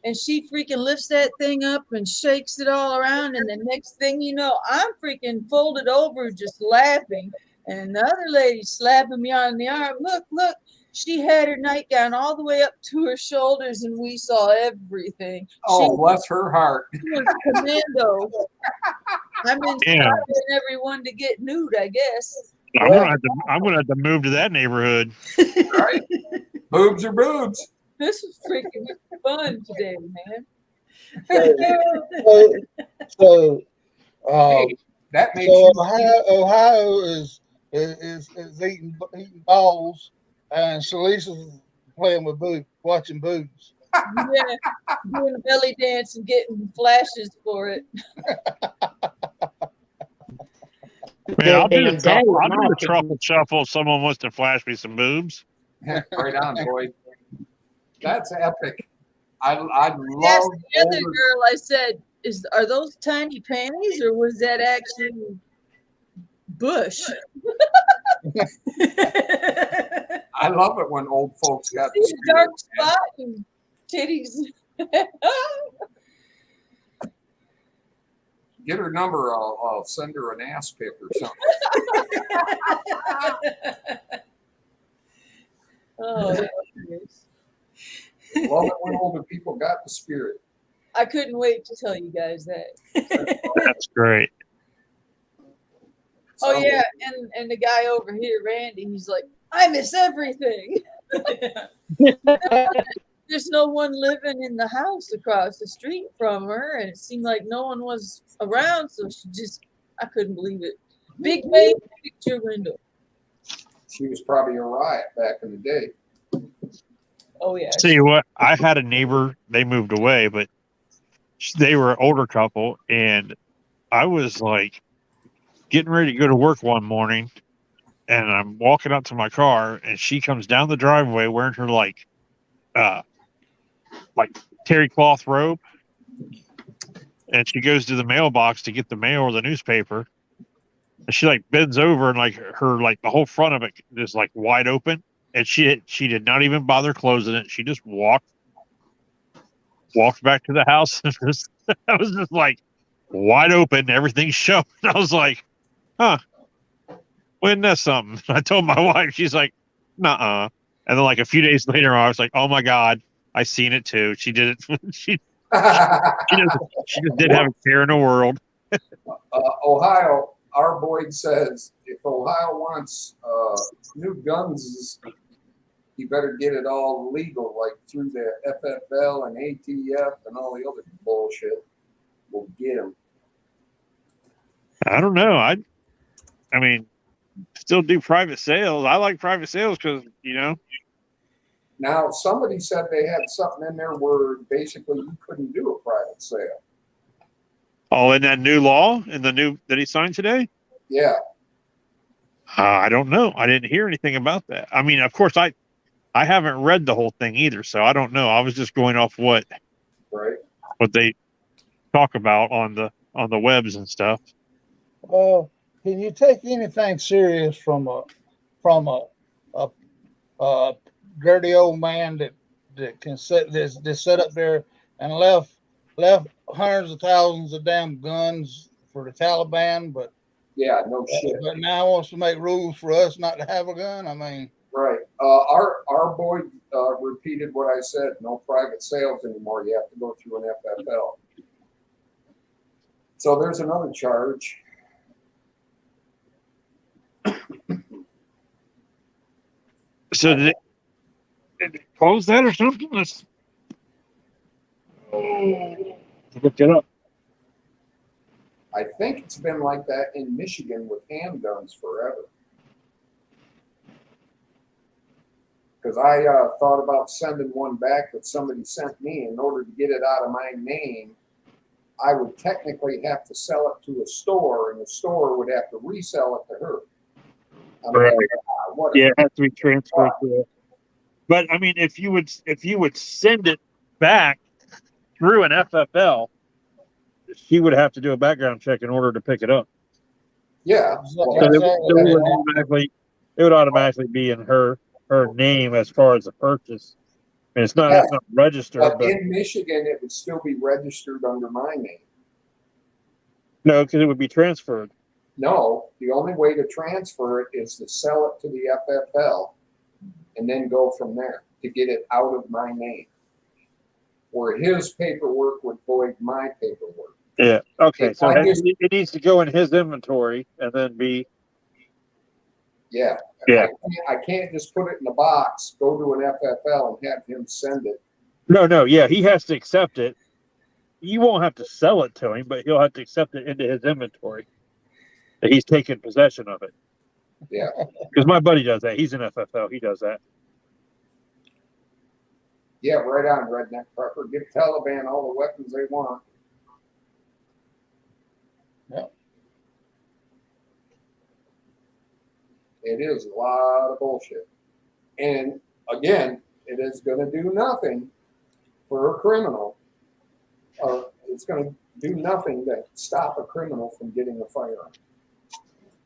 And she freaking lifts that thing up and shakes it all around. And the next thing you know, I'm freaking folded over just laughing. And the other lady slapping me on the arm. Look, look. She had her nightgown all the way up to her shoulders and we saw everything. Oh, bless her heart. She was commando. I'm inspiring everyone to get nude, I guess. I'm gonna have to move to that neighborhood. Right? Boobs are boobs. This was freaking fun today, man. So, Hey, that makes so you Ohio is eating balls, and Salisa's playing with boobs, watching boobs. Yeah, doing a belly dance and getting flashes for it. Man, I'll do the Damn day, truffle. I'll do my the opinion. truffle shuffle if someone wants to flash me some boobs. right on, boy. That's epic. I Asked love the other older. girl, I said, are those tiny panties or was that actually bush? I love it when old folks got the See the dark spirit, man. spot and titties. Get her number. I'll send her an ass pic or something. Oh, that was nice. Love it when older people got the spirit. I couldn't wait to tell you guys that. That's great. Oh So, yeah, and the guy over here, Randy, he's like, I miss everything. There's no one living in the house across the street from her, and it seemed like no one was around, so I couldn't believe it. Big baby picture window. she was probably a riot back in the day. Oh yeah. Tell you what, I had a neighbor. They moved away, but they were an older couple, and I was like getting ready to go to work one morning, and I'm walking up to my car, and she comes down the driveway wearing her like terry cloth robe, and she goes to the mailbox to get the mail or the newspaper, and she like bends over and like her like the whole front of it is like wide open, and she did not even bother closing it. She just walked back to the house. I was just like wide open, everything showing. I was like, huh, wasn't that something? I told my wife, she's like, nuh-uh. And then like a few days later, I was like, oh my God, I seen it too. She did it. she just didn't have a care in the world. Ohio, our Boyd says if Ohio wants new guns, you better get it all legal, like through the FFL and ATF and all the other bullshit. We'll get them. I don't know. I mean, still do private sales. I like private sales because, Now, somebody said they had something in there where basically you couldn't do a private sale. oh, in that new law, in the new that he signed today? Yeah. I don't know. I didn't hear anything about that. I mean, of course, I haven't read the whole thing either, so I don't know. I was just going off what they talk about on the webs and stuff. Can you take anything serious from a dirty old man that can sit up there and left hundreds of thousands of damn guns for the Taliban, but yeah, no shit. But now wants to make rules for us not to have a gun. I mean, right. Our boy repeated what I said. No private sales anymore. You have to go through an FFL. So there's another charge. So did it close that or something? Let's look it up. I think it's been like that in Michigan with handguns forever. Because I thought about sending one back that somebody sent me. In order to get it out of my name, I would technically have to sell it to a store, and the store would have to resell it to her. Right. Yeah, it has to be transferred to it. But I mean, if you would send it back through an FFL, she would have to do a background check in order to pick it up. Yeah. So it would automatically be in her name as far as the purchase. And it's not registered. But in Michigan, it would still be registered under my name. No, because it would be transferred. No, the only way to transfer it is to sell it to the FFL and then go from there to get it out of my name. Where his paperwork would void my paperwork. Yeah. Okay. So it needs to go in his inventory and then be. Yeah. Yeah. I can't just put it in a box, go to an FFL and have him send it. No. Yeah. He has to accept it. you won't have to sell it to him, but he'll have to accept it into his inventory that he's taken possession of it. Yeah. Because my buddy does that. He's an FFL. He does that. Yeah, right on, redneck prepper. Give Taliban all the weapons they want. Yep. It is a lot of bullshit. And again, it is going to do nothing for a criminal. It's going to do nothing to stop a criminal from getting a firearm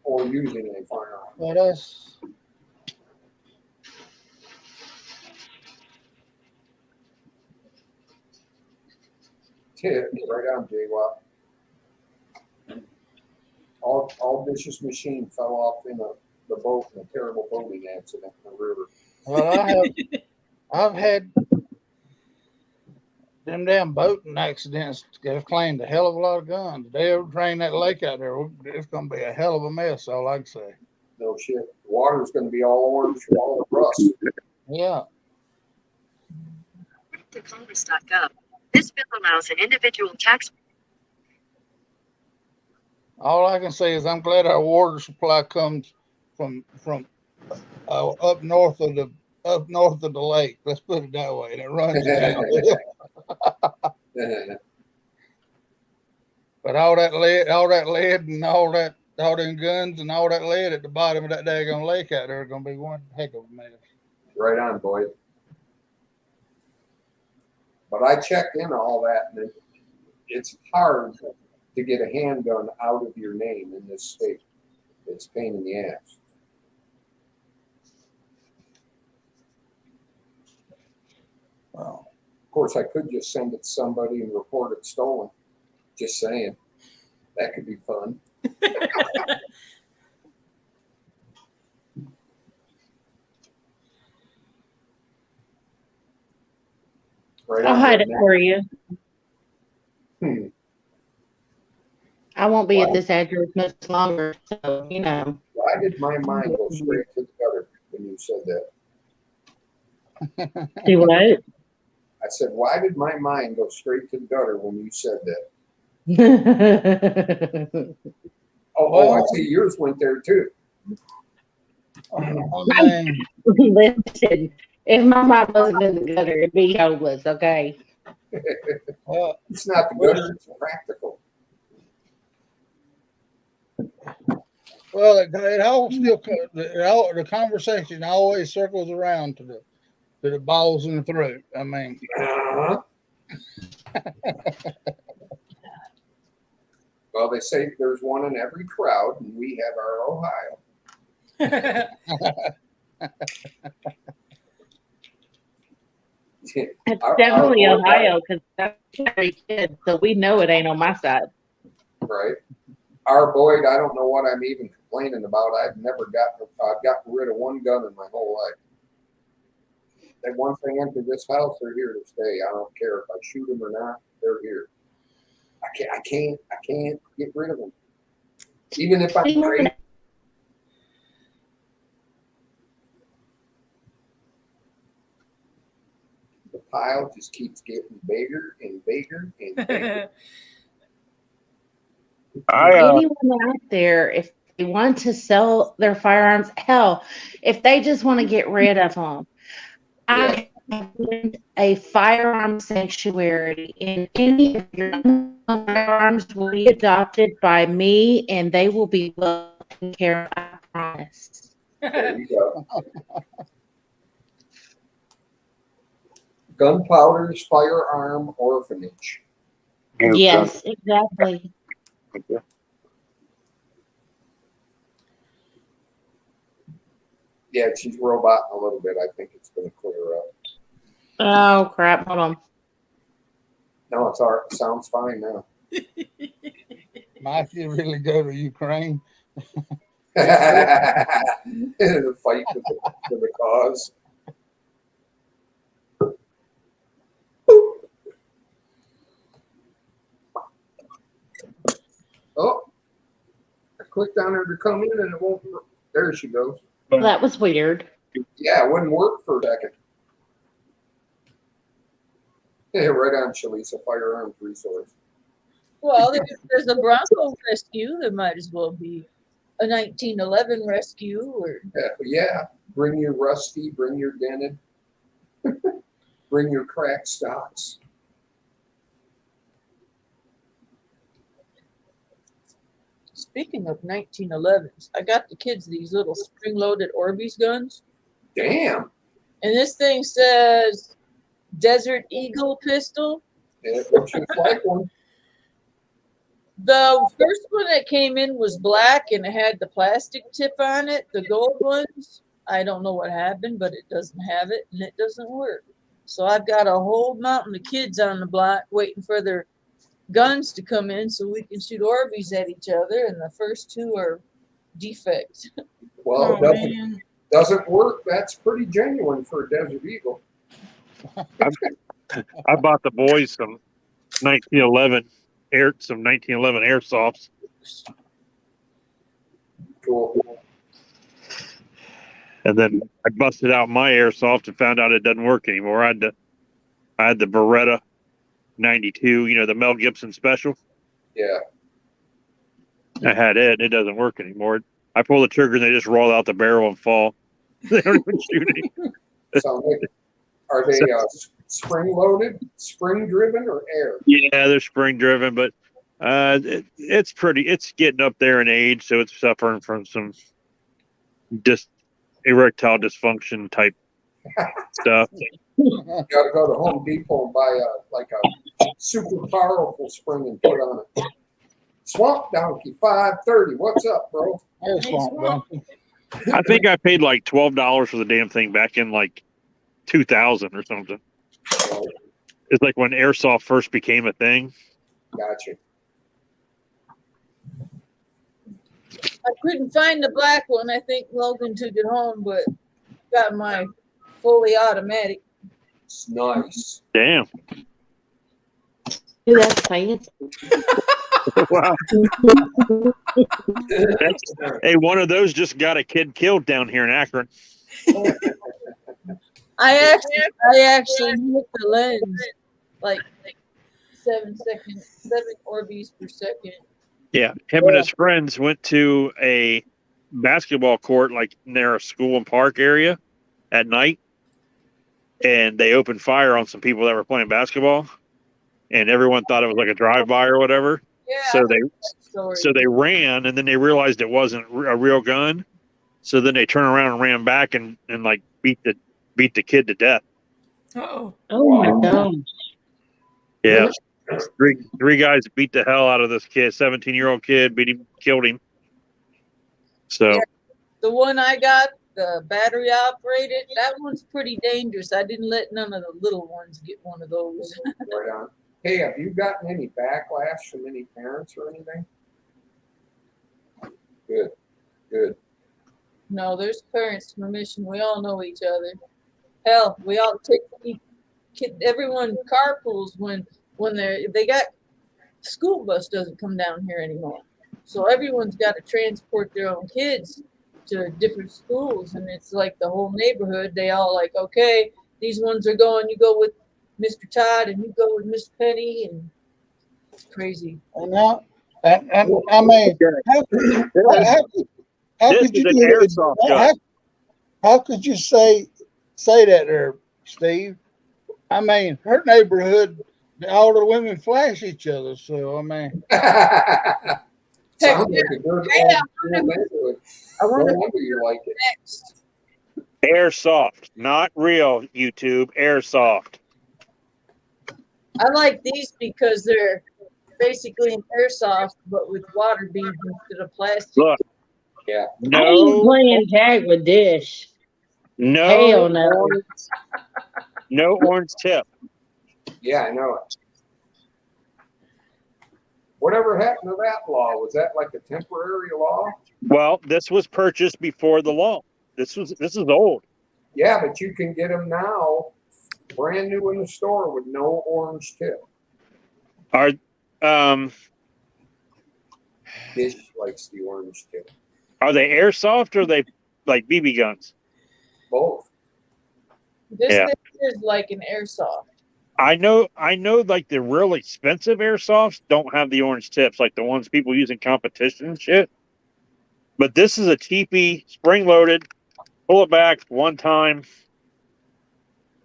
or using a firearm. Well, that's Tip, right on, J-Wop. All vicious machine fell off in the boat in a terrible boating accident in the river. well. I've had them damn boating accidents. They've claimed a hell of a lot of guns. If they ever drain that lake out there, it's going to be a hell of a mess. All I can say. No shit. The water's going to be all orange from all the rust. Yeah. To Congress.gov. This bill allows an individual tax. All I can say is I'm glad our water supply comes from up north of the lake. Let's put it that way, and it runs down. But all that lead, and all them guns, and all that lead at the bottom of that daggone lake out there are going to be one heck of a mess. Right on, boy. But I checked in all that, and it's hard to get a handgun out of your name in this state. It's a pain in the ass. Wow. Of course, I could just send it to somebody and report it stolen. Just saying. That could be fun. Right I'll on, hide it redneck. for you. Hmm. I won't be Wow. at this address much longer, so you know. Why did my mind go straight to the gutter when you said that? Do what? I said, why did my mind go straight to the gutter when you said that? Oh, I see yours went there too. I mean, Listen, if my mind wasn't in the gutter, it'd be hopeless, okay? well, It's not the gutter, it's practical. well, it all still the conversation always circles around to the balls in the throat. I mean, Well, they say there's one in every crowd, and we have our Ohio. It's Our definitely boy Ohio because that's every kid, so we know it ain't on my side. Right. Our Boyd, I don't know what I'm even complaining about. I've gotten rid of one gun in my whole life. And once they enter this house, they're here to stay. I don't care if I shoot them or not, they're here. I can't get rid of them. Even if I'm great. The pile just keeps getting bigger and bigger and bigger. Anyone out there, if they want to sell their firearms, hell, if they just want to get rid of them, I have a firearm sanctuary, and any of your firearms will be adopted by me, and they will be well taken care of. I promise. There you go. Gunpowder's Firearm Orphanage. Yes, exactly. Yeah, she's roboting a little bit. I think it's going to clear up. Oh crap! Hold on. No, it's all right. Sounds fine now. might you really go to Ukraine? The fight for the cause. Oh, I clicked on her to come in and it won't. There she goes. That was weird. Yeah, it wouldn't work for a second. Yeah, right on, Shalisa, firearms resource. Well, there's a Bronco rescue. There might as well be a 1911 rescue, or Yeah, bring your rusty, bring your dented, bring your cracked stocks. speaking of 1911s, I got the kids these little spring-loaded Orbeez guns, Damn. and this thing says Desert Eagle pistol. It looks just like one. The first one that came in was black and it had the plastic tip on it. The gold ones, I don't know what happened, but it doesn't have it and it doesn't work. So I've got a whole mountain of kids on the block waiting for their guns to come in so we can shoot Orbeez at each other, and the first two are defects. Well, Oh, it man. doesn't work. That's pretty genuine for a Desert Eagle. I bought the boys some 1911 airsoffts. Cool. And then I busted out my airsoft and found out it doesn't work anymore. I had the Beretta 92, you know, the Mel Gibson special. Yeah. I had it, and it doesn't work anymore. I pull the trigger and they just roll out the barrel and fall. They don't even shoot it. Sound like, are they spring loaded, spring driven, or air? Yeah, they're spring driven, but it's getting up there in age, so it's suffering from some erectile dysfunction type stuff. You got to go to Home Depot and buy a super powerful spring and put on it. Swamp Donkey 530. What's up, bro? There's Swamp Donkey. I think I paid like $12 for the damn thing back in like 2000 or something. It's like when airsoft first became a thing. Gotcha. I couldn't find the black one. I think Logan took it home, but got my fully automatic. It's nice. Damn. Dude, that's fancy. Wow. Hey, one of those just got a kid killed down here in Akron. I actually hit the lens like 7 Orbeez per second. Yeah, him and his friends went to a basketball court like near a school and park area at night, and they opened fire on some people that were playing basketball, and everyone thought it was like a drive-by or whatever. Yeah. So they ran, and then they realized it wasn't a real gun. So then they turned around and ran back and like beat the kid to death. Uh-oh. Oh my gosh. Yeah. Three guys beat the hell out of this kid, 17-year-old kid, beat him, killed him. So Yeah. The one I got, the battery operated, that one's pretty dangerous. I didn't let none of the little ones get one of those. Right on. Hey, have you gotten any backlash from any parents or anything? Good. No, there's parents' permission. We all know each other. Hell, we all everyone carpools when they got school bus doesn't come down here anymore. So everyone's got to transport their own kids to different schools, and it's like the whole neighborhood. They all like, okay, these ones are going. You go with Mr. Todd, and you go with Miss Penny, and it's crazy. And now, and I mean, how could you do it? How could you say that there, Steve? I mean, her neighborhood, all the women flash each other. So I mean, Sounds like a good neighborhood. I No wonder wonder you like it. next. airsoft, not real YouTube, airsoft. I like these because they're basically an airsoft, but with water beads instead of plastic. Look, Yeah. I ain't playing tag with this. Hell no. No orange tip. Yeah, I know it. Whatever happened to that law? Was that like a temporary law? Well, this was purchased before the law. This is old. Yeah, but you can get them now, brand new in the store with no orange tip. Are Dish likes the orange tip. are they airsoft or are they like BB guns? Both. This Yeah. thing is like an airsoft. I know, like the real expensive airsofts don't have the orange tips, like the ones people use in competition and shit. But this is a cheapy, spring loaded, pull it back one time.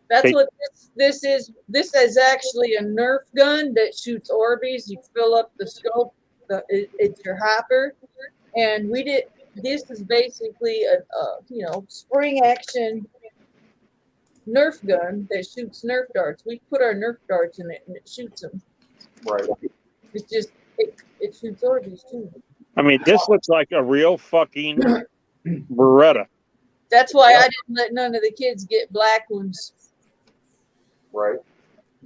That's what this is. This is actually a Nerf gun that shoots Orbeez. You fill up the scope. It's your hopper, and we did. This is basically a spring action Nerf gun that shoots Nerf darts. We put our Nerf darts in it, and it shoots them. Right. It's just it shoots Orbeez too. I mean, this looks like a real fucking Beretta. That's why I didn't let none of the kids get black ones. Right.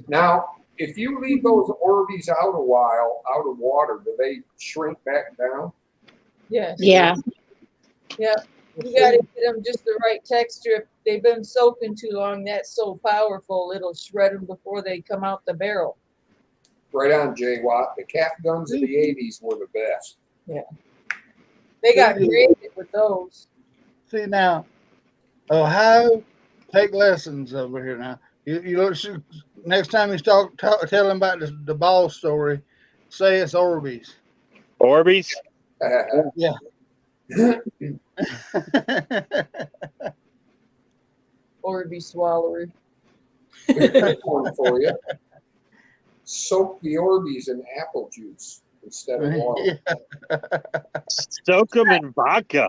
Now, if you leave those Orbeez out a while, out of water, do they shrink back down? Yes. Yeah. Yeah. You got to get them just the right texture. If they've been soaking too long, that's so powerful, it'll shred them before they come out the barrel. Right on, J. Watt. The cap guns of the 80s were the best. Yeah. They got creative with those. See now, Ohio, take lessons over here now. You next time you tell them about the ball story, say it's Orbeez. Orbeez? Yeah. Orbeez swallower. Here's one for you. Soak the Orbeez in apple juice instead of water. Soak them in vodka.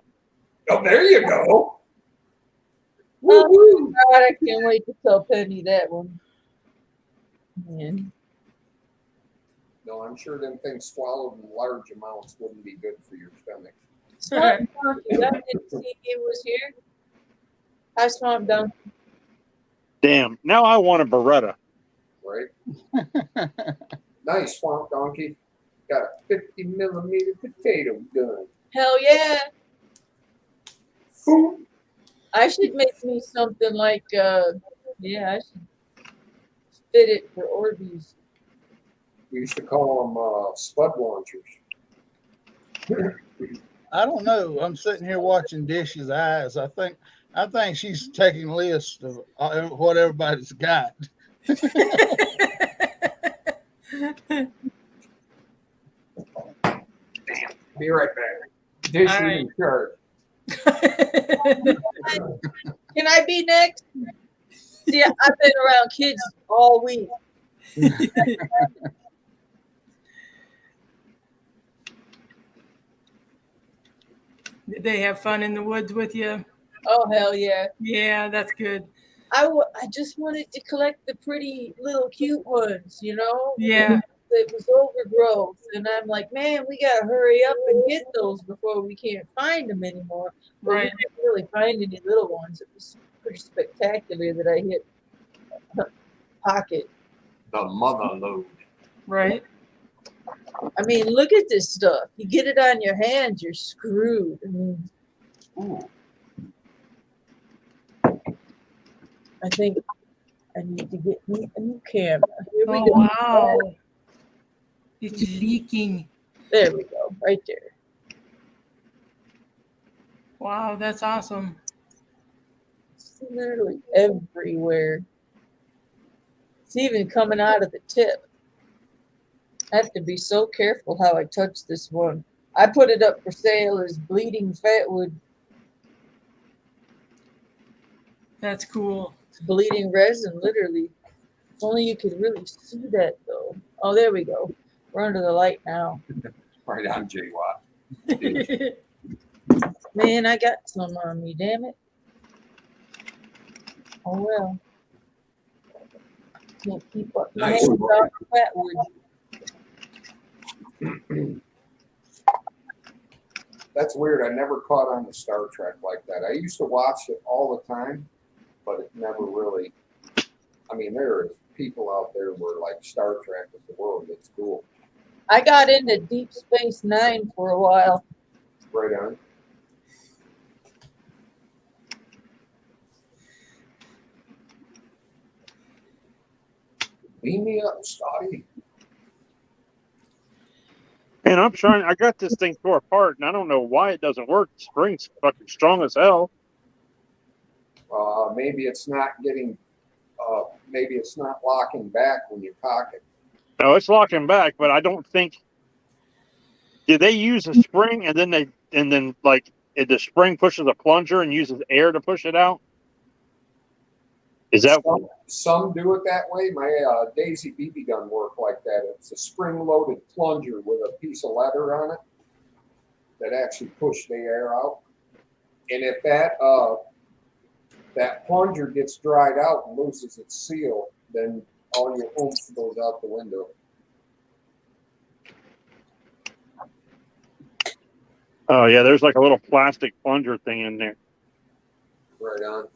Oh, there you go. Oh, God, I can't wait to tell Penny that one. Man. No, I'm sure them things swallowed in large amounts wouldn't be good for your stomach. Swamp Donkey, I didn't see he was here. Hi, Swamp Donkey. Damn. Now I want a Beretta. Right? Nice, Swamp Donkey. Got a 50 millimeter potato gun. Hell yeah. Boom. I should make me something like, I should fit it for Orbeez. We used to call them spud launchers. I don't know. I'm sitting here watching Dish's eyes. I think she's taking a list of what everybody's got. Be right back. Dish All right. in charge. Can I be next? See, I've been around kids all week. Did they have fun in the woods with you? Oh, hell yeah. Yeah, that's good. I just wanted to collect the pretty little cute ones, you know? Yeah. It was overgrowth. And I'm like, man, we got to hurry up and get those before we can't find them anymore. But Right. we didn't really find any little ones. It was pretty spectacular that I hit pocket. The mother load. Right. I mean, look at this stuff. You get it on your hands, you're screwed. I mean, Ooh. I think I need to get me a new camera. Here we Oh, go. wow. It's leaking. There we go, right there. Wow, that's awesome. It's literally everywhere. It's even coming out of the tip. I have to be so careful how I touch this one. I put it up for sale as bleeding fatwood. That's cool. It's bleeding resin, literally. If only you could really see that, though. Oh, there we go. We're under the light now. Right on, J. Watt. Man, I got some on me, damn it. Oh, well. Can't keep up my Nice hands work. off the fatwood. That's weird. I never caught on to Star Trek like that. I used to watch it all the time, but it never really. I mean, there are people out there where like Star Trek is the world. It's cool. I got into Deep Space Nine for a while. Right on. Beam me up, Scotty. And I'm trying. I got this thing tore apart, and I don't know why it doesn't work. The spring's fucking strong as hell. Maybe it's not getting maybe it's not locking back when you cock it. No, it's locking back, but I don't think. Did they use a spring and then like the spring pushes a plunger and uses air to push it out? Is that Some do it that way? My Daisy BB gun worked like that. It's a spring-loaded plunger with a piece of leather on it that actually pushed the air out. And if that plunger gets dried out and loses its seal, then all your oomph goes out the window. Oh yeah, there's like a little plastic plunger thing in there. Right on.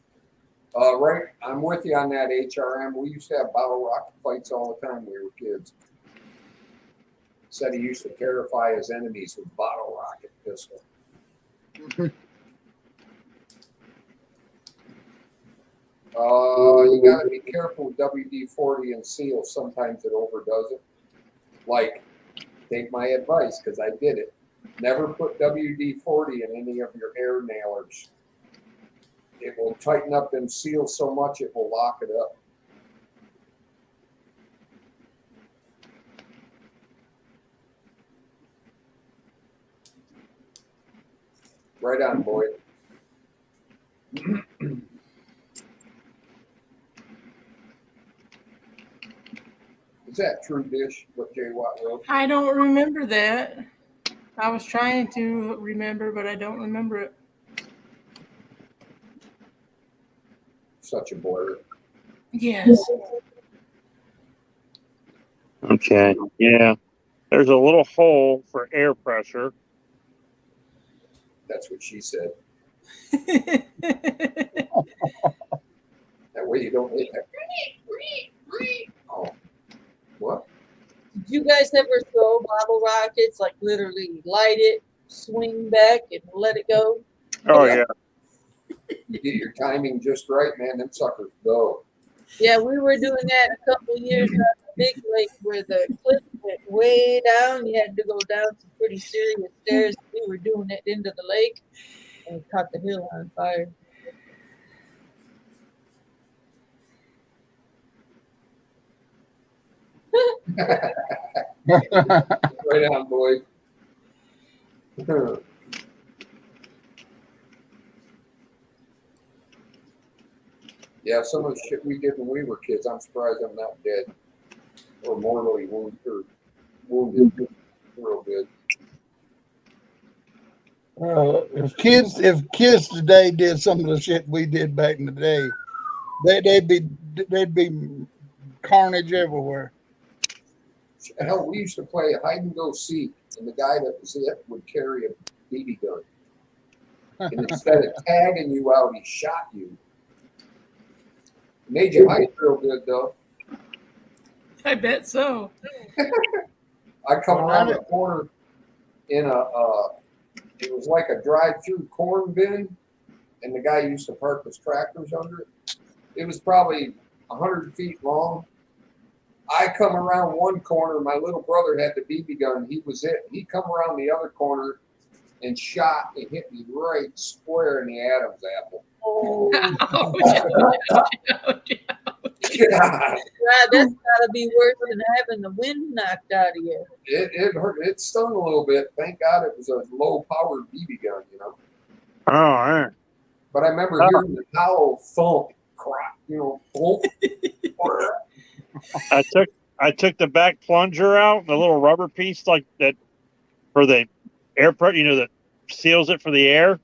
Right, I'm with you on that, HRM. We used to have bottle rocket fights all the time when we were kids. Said he used to terrify his enemies with bottle rocket pistol. You gotta be careful with WD-40 and seal. Sometimes it overdoes it. Like, take my advice, because I did it. Never put WD-40 in any of your air nailers. It will tighten up them seals so much it will lock it up. Right on, Boyd. Is that true, Dish, what Jay Watt wrote? I don't remember that. I was trying to remember, but I don't remember it. Such a blur. Yes. Okay. Yeah. There's a little hole for air pressure. That's what she said. That way you don't make that. Oh. What? Did you guys ever throw bottle rockets? Like literally light it, swing back, and let it go? Oh yeah. You get your timing just right, man. Them suckers go. Yeah, we were doing that a couple years on the big lake where the cliff went way down. You had to go down some pretty serious stairs. We were doing it into the lake and it caught the hill on fire. Right on, Boyd. Yeah, some of the shit we did when we were kids, I'm surprised I'm not dead or mortally wounded. Real good. If kids today did some of the shit we did back in the day, they'd be carnage everywhere. Hell, we used to play hide and go seek, and the guy that was it would carry a BB gun. And instead of tagging you out, he shot you. Made you hide real good, though. I bet so. I come around the corner in it was like a drive-through corn bin, and the guy used to park his tractors under it. It was probably 100 feet long. I come around one corner, my little brother had the BB gun, he was it. He come around the other corner and shot and hit me right square in the Adam's apple. Oh, God. God, that's gotta be worse than having the wind knocked out of you. It hurt. It stung a little bit. Thank God it was a low-powered BB gun, you know. Oh, man. But I remember hearing the hollow thump, crack, you know, boom. I took the back plunger out, the little rubber piece like that for the air pressure, that seals it for the air.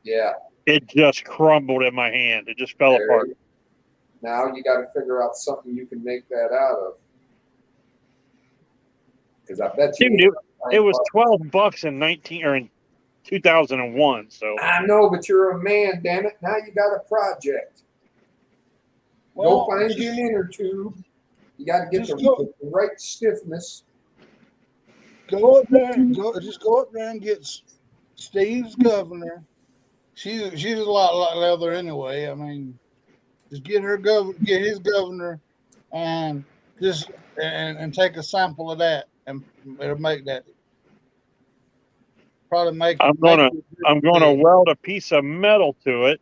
Yeah. It just crumbled in my hand. It just fell apart. Now you got to figure out something you can make that out of. Because I bet you. Dude, it was $12 in 2001. So I know, but you're a man, damn it. Now you got a project. Go find you an inner tube. You got to get the right stiffness. Go up there and get Steve's governor. She's a lot like leather anyway. I mean, just get his governor, and and take a sample of that, and it'll make that. Probably make. I'm gonna weld a piece of metal to it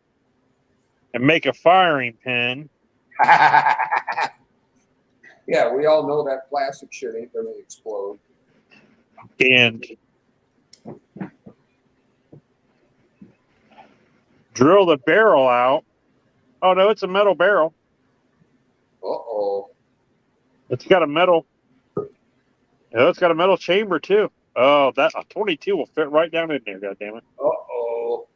and make a firing pin. Yeah, we all know that plastic shit ain't gonna explode. And drill the barrel out. Oh no, it's a metal barrel. Uh-oh. It's got a metal. Yeah, it's got a metal chamber too. Oh, that a 22 will fit right down in there. God damn it! Uh-oh.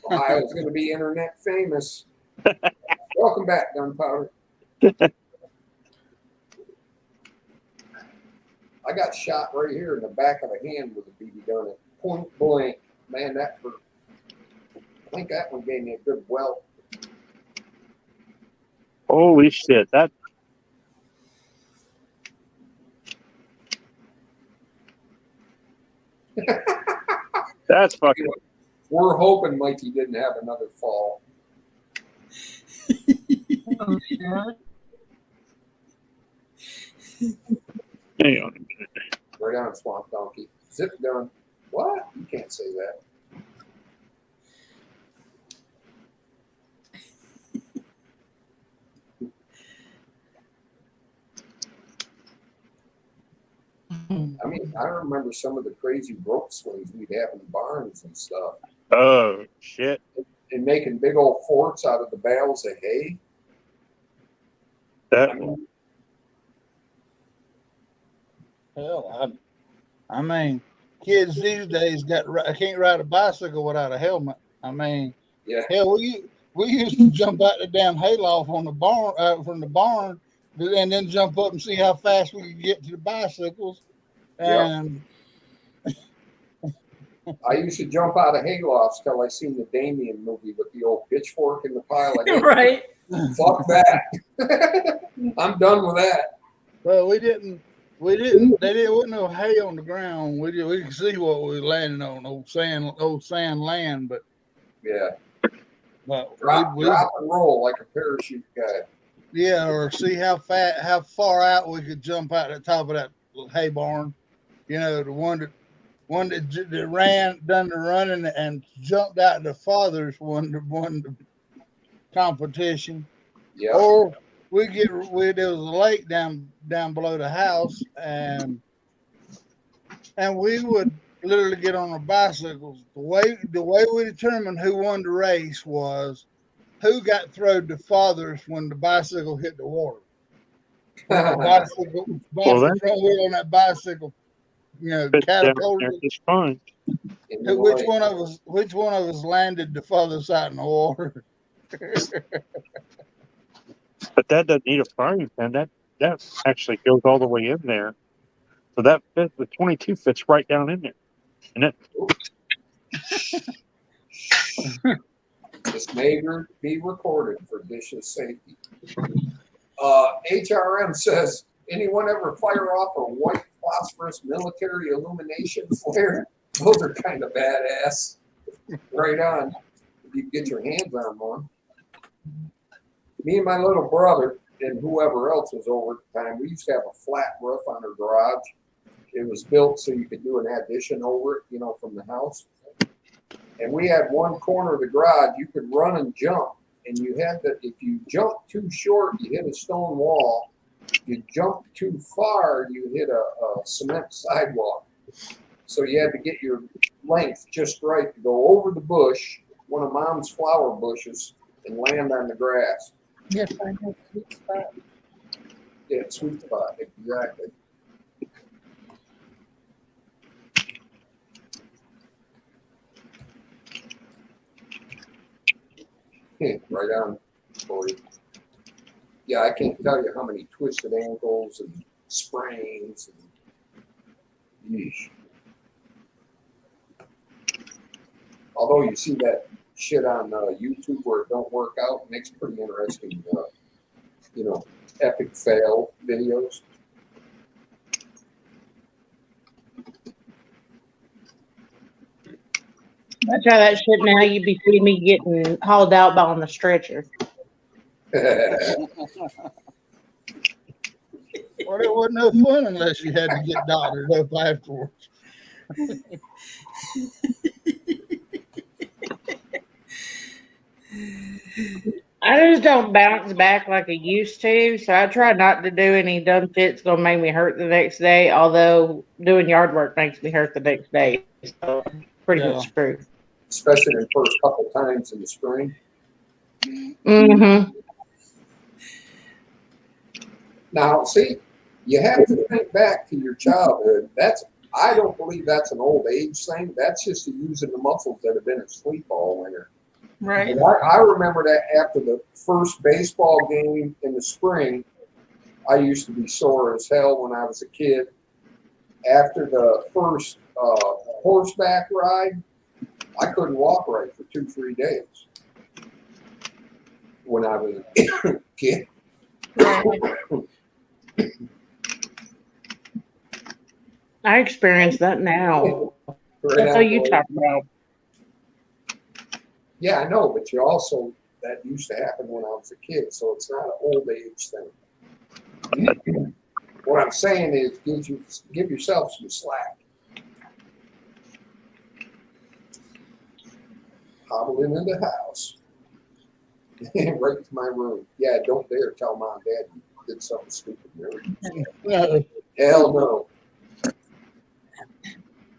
Ohio's gonna be internet famous. Welcome back, Gunpowder. I got shot right here in the back of the hand with a BB gun at point blank. Man, that hurt. I think that one gave me a good welt. Holy shit! That's fucking. We're hoping Mikey didn't have another fall. Hang on a minute. Right on, Swamp Donkey. Zip gun. What? You can't say that. I mean, I remember some of the crazy rope swings we'd have in barns and stuff. Oh shit! And making big old forts out of the bales of hay. That. Hell, I mean, kids these days can't ride a bicycle without a helmet. I mean, yeah. Hell, we used to jump out the damn hayloft on the barn from the barn, and then jump up and see how fast we could get to the bicycles. And I used to jump out of haylofts till I seen the Damien movie with the old pitchfork in the pile of hay. Right. Fuck that. I'm done with that. Well, we didn't. They wasn't no hay on the ground. We could see what we were landing on, old sand land. But yeah, drop and roll like a parachute guy. Yeah, or see how far out we could jump out the top of that hay barn. You know, the one that ran, done the running, and jumped out the farthest won the competition. Yeah. Or there was a lake down below the house, and we would literally get on our bicycles. The way we determined who won the race was who got thrown the farthest when the bicycle hit the water. The bicycle front wheel on that bicycle, catapulted. It's fine. Which one of us landed the farthest out in the water? But that doesn't need a frying pan. That actually goes all the way in there. So that fits, the 22 fits right down in there. And it. This may be recorded for dishes safety. HRM says, anyone ever fire off a white phosphorus military illumination flare? Those are kind of badass. Right on. If you get your hands on one. Me and my little brother and whoever else was over at the time, we used to have a flat roof on our garage. It was built so you could do an addition over it, from the house. And we had one corner of the garage you could run and jump. And you had to, if you jumped too short, you hit a stone wall. If you jumped too far, you hit a cement sidewalk. So you had to get your length just right to go over the bush, one of Mom's flower bushes, and land on the grass. Yes, I know. Sweet spot. Yeah, sweet spot, exactly. Right on, Corey. Yeah, I can't tell you how many twisted ankles and sprains. And, yeesh. Although you see that shit on YouTube where it don't work out, it makes pretty interesting, epic fail videos. I try that shit now. You'd be seeing me getting hauled out on the stretcher. Well, it wasn't no fun unless you had to get doctored up afterwards. I just don't bounce back like I used to, so I try not to do any dumb shit's gonna make me hurt the next day. Although doing yard work makes me hurt the next day, so I'm pretty Yeah. much screwed. Especially the first couple times in the spring. Mm-hmm. Now, see, you have to think back to your childhood. I don't believe that's an old age thing. That's just using the muscles that have been asleep all winter. Right. And I remember that after the first baseball game in the spring, I used to be sore as hell when I was a kid. After the first horseback ride, I couldn't walk right for 2-3 days when I was a kid. Right. I experience that now. Right That's how you after- talk about. Yeah, I know, but you also, that used to happen when I was a kid, so it's not an old age thing. What I'm saying is give yourself some slack. Hobble into the house. Right to my room. Yeah, don't dare tell mom and dad you did something stupid. No. Hell no.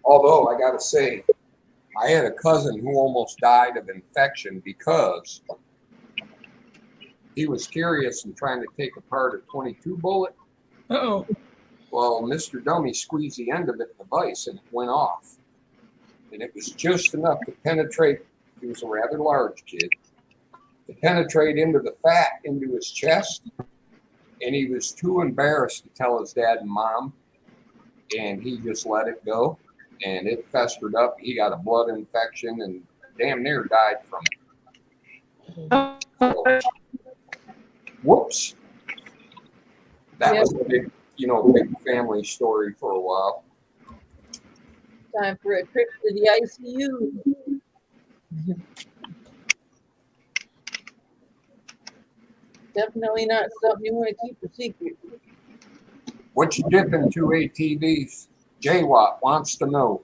Although I gotta say, I had a cousin who almost died of infection because he was curious and trying to take apart a 22 bullet. Uh-oh. Well, Mr. Dummy squeezed the end of it in the vise and it went off. And it was just enough to penetrate. He was a rather large kid. To penetrate into the fat into his chest. And he was too embarrassed to tell his dad and mom. And he just let it go. And it festered up. He got a blood infection and damn near died from it. So, whoops. That was a big, big family story for a while. Time for a trip to the ICU. Definitely not something you want to keep a secret. What you dip into ATVs? J-Watt wants to know.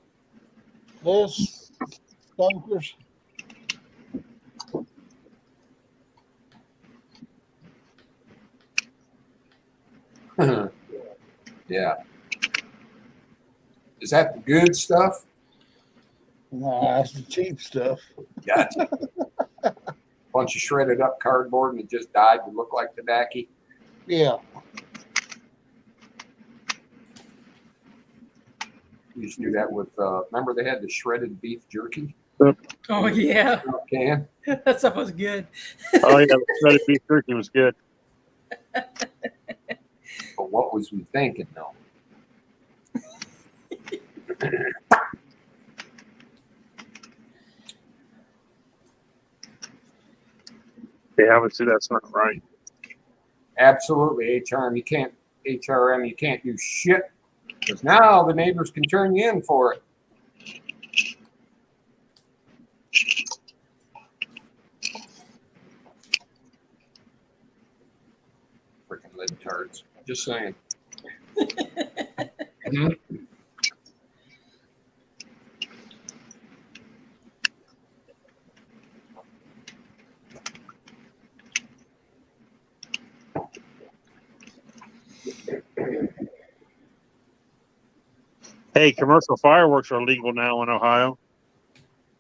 This Stokers. Yeah. Is that the good stuff? Nah, that's the cheap stuff. Gotcha. Bunch of shredded up cardboard and it just died to look like tobacco. Yeah. We used to do that with, remember they had the shredded beef jerky Oh, yeah. can? That stuff was good. Oh yeah, the shredded beef jerky was good. But what was we thinking though? Yeah, obviously that's not right. Absolutely, HRM, you can't do shit because now the neighbors can turn you in for it. Freaking lid tards. Just saying. Mhm. Hey, commercial fireworks are legal now in Ohio,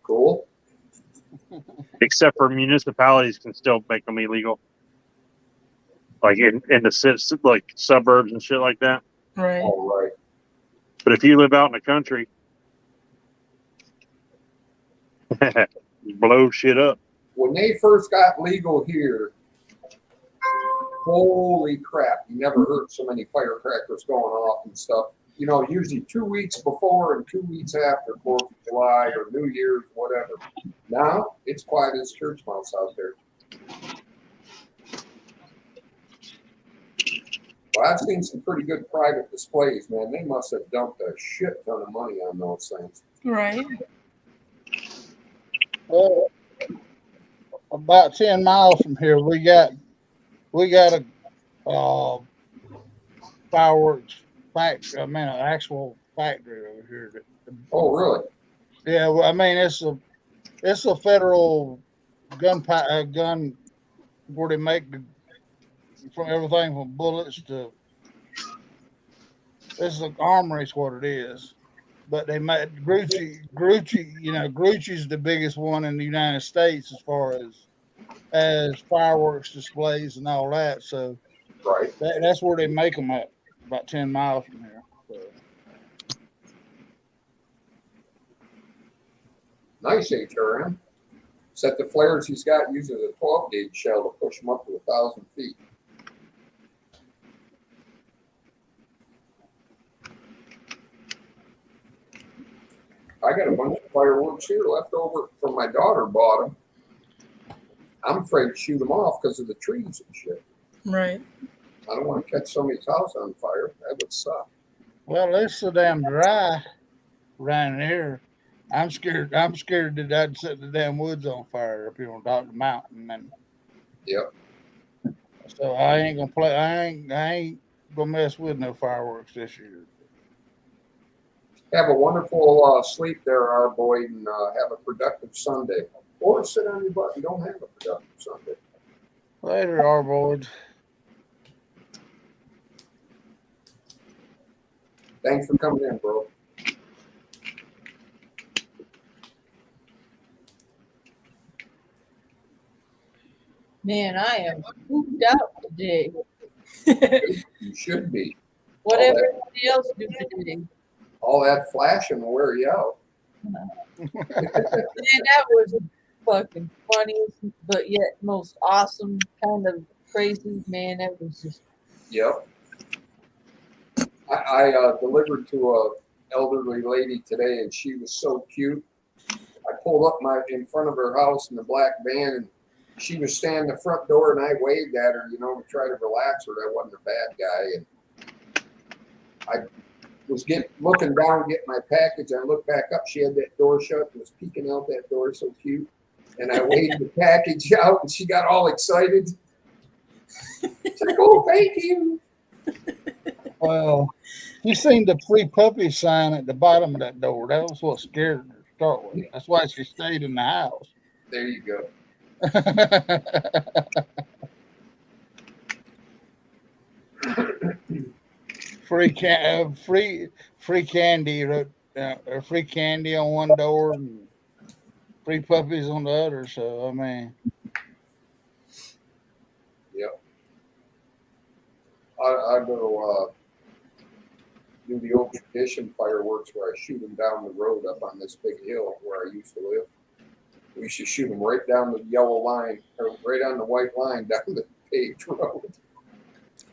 Cool. except for municipalities can still make them illegal, like in the cities, like suburbs and shit like that. Right. All right. But if you live out in the country, blow shit up. When they first got legal here, holy crap, you never heard so many firecrackers going off and stuff. Usually 2 weeks before and 2 weeks after 4th of July or New Year's, whatever. Now, it's quiet as church mouse out there. Well, I've seen some pretty good private displays, man. They must have dumped a shit ton of money on those things. Right. Well, about 10 miles from here, we got a fireworks factory. I mean, an actual factory over here. Oh, really? Yeah, well, I mean, it's a federal gun where they make from everything from bullets to. This is an armory, is what it is. But they made Grucci. You know, Grucci's the biggest one in the United States as far as fireworks displays and all that. So Right. that's where they make them at, about 10 miles from here. So. Nice HRM. Set the flares he's got uses a 12 gauge shell to push them up to 1,000 feet. I got a bunch of fireworks here left over from my daughter bought them. I'm afraid to shoot them off because of the trees and shit. Right. I don't want to catch somebody's house on fire. That would suck. Well, it's so damn dry around here. I'm scared that I'd set the damn woods on fire up here on top of the mountain. And yep. So I ain't gonna play. I ain't gonna mess with no fireworks this year. Have a wonderful sleep there, our boy, and have a productive Sunday. Or sit on your butt and don't have a productive Sunday. Later, our boys. Thanks for coming in, bro. Man, I am pooped out today. You should be. Whatever everybody else do today. All that flashing will wear you out. Man, that was fucking funniest, but yet most awesome kind of crazy. Man, that was just. Yep. I delivered to a elderly lady today, and she was so cute. I pulled up in front of her house in the black van, and she was standing at the front door, and I waved at her, you know, to try to relax her. I wasn't a bad guy, and I was looking down, getting my package. I looked back up. She had that door shut and was peeking out that door, so cute. And I waved the package out, and she got all excited. She's like, "Oh, thank you." Well, you seen the free puppy sign at the bottom of that door. That was what scared her to start with. That's why she stayed in the house. There you go. free candy, free candy on one door and free puppies on the other. So I mean, yep. I go do the old tradition fireworks where I shoot them down the road up on this big hill where I used to live. We used to shoot them right down the yellow line, or right on the white line down the paved road.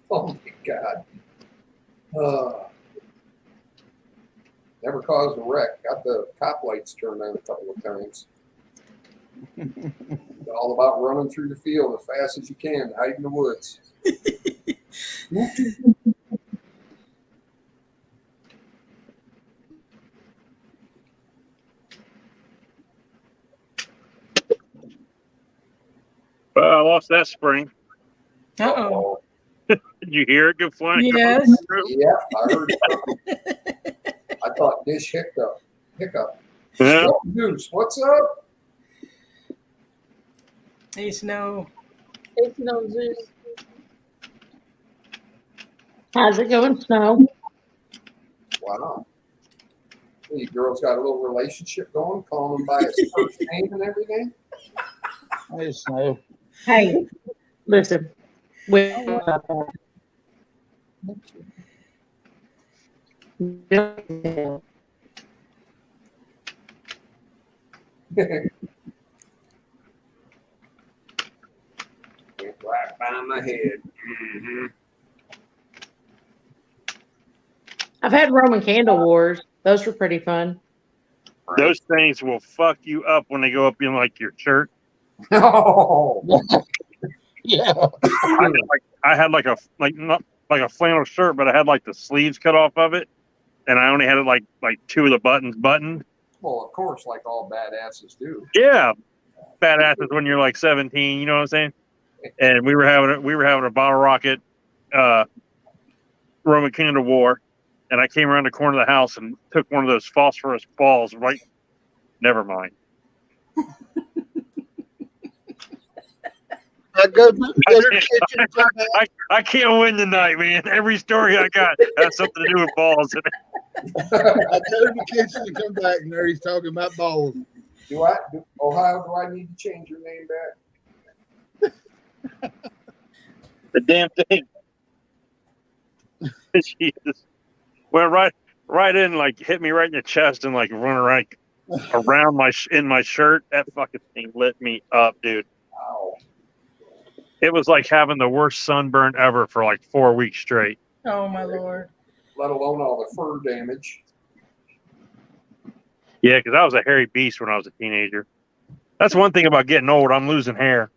Oh my God. Never caused a wreck. Got the cop lights turned on a couple of times. It's all about running through the field as fast as you can, hide in the woods. Well, I lost that spring. Uh-oh. Did you hear it go flying? Yes. Yeah, I heard something. I thought dish hiccup. Yeah. Goose, what's up? Hey, Snow. Hey, Snow Zeus. How's it going, Snow? Wow. Well, you girls got a little relationship going, calling him by his first name and everything? hey, Snow. Hey, listen. Went right by my head. Mm-hmm. I've had Roman candle wars. Those were pretty fun. Right. Those things will fuck you up when they go up in like your shirt. Oh. Yeah. I had like not like a flannel shirt, but I had like the sleeves cut off of it, and I only had like two of the buttons buttoned. Well, of course, like all badasses do. Yeah, badasses when you're like 17. You know what I'm saying? And we were having a bottle rocket, Roman candle war, and I came around the corner of the house and took one of those phosphorus balls. Right, never mind. I go to the kitchen and come back. I can't win tonight, man. Every story I got has something to do with balls. I go to the kitchen and come back, and there he's talking about balls. Ohio, do I need to change your name back? The damn thing. Jesus. Went right in, like hit me right in the chest and like run around my shirt. That fucking thing lit me up, dude. Ow. It was like having the worst sunburn ever for like 4 weeks straight. Oh my Lord. Let alone all the fur damage. Yeah, because I was a hairy beast when I was a teenager. That's one thing about getting old. I'm losing hair.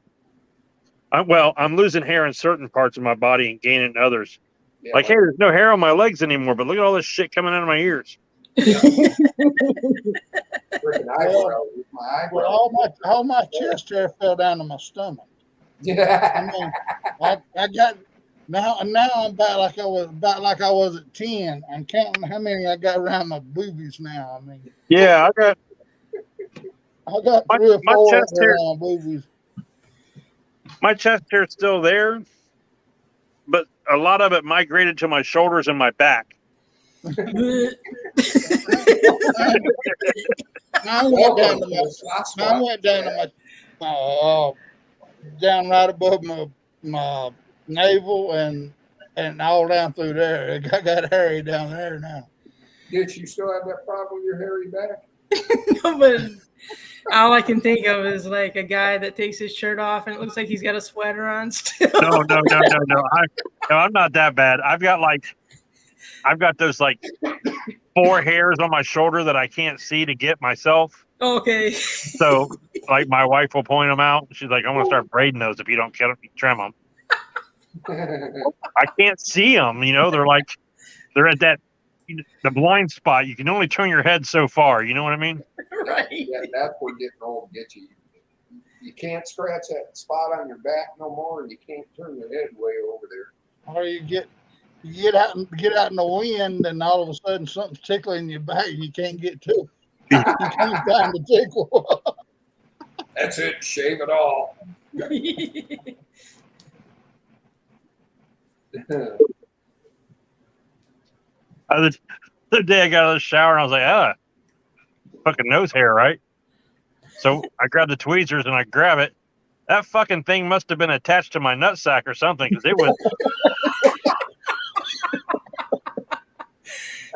I'm losing hair in certain parts of my body and gaining others. Yeah, Like, hey, there's no hair on my legs anymore, but look at all this shit coming out of my ears. freaking eyebrows. My Well, eyebrows. all my chest hair fell down to my stomach. I Yeah. mean, I got now I'm about like I was at 10. I'm counting how many I got around my boobies now. I mean, Yeah, I got My- 3 or my 4 chest hair- around boobies. my chest hair's still there, but a lot of it migrated to my shoulders and my back. Mine went down to my down right above my navel and all down through there. I got hairy down there now. Did you still have that problem with your hairy back? No, but all I can think of is like a guy that takes his shirt off and it looks like he's got a sweater on still. No. I'm not that bad. I've got those like 4 hairs on my shoulder that I can't see to get myself. Okay. So, like, my wife will point them out. She's like, "I'm gonna start braiding those if you don't trim them." I can't see them. You know, they're at that the blind spot. You can only turn your head so far. You know what I mean? Right. Yeah, that's what getting old gets you. You can't scratch that spot on your back no more, and you can't turn your head way over there. Or you get out in the wind, and all of a sudden something's tickling your back, and you can't get to it. You can't find the tickle. That's it. Shave it all. The day I got out of the shower, and I was like, fucking nose hair, right? So I grabbed the tweezers and I grab it. That fucking thing must have been attached to my nutsack or something, because it was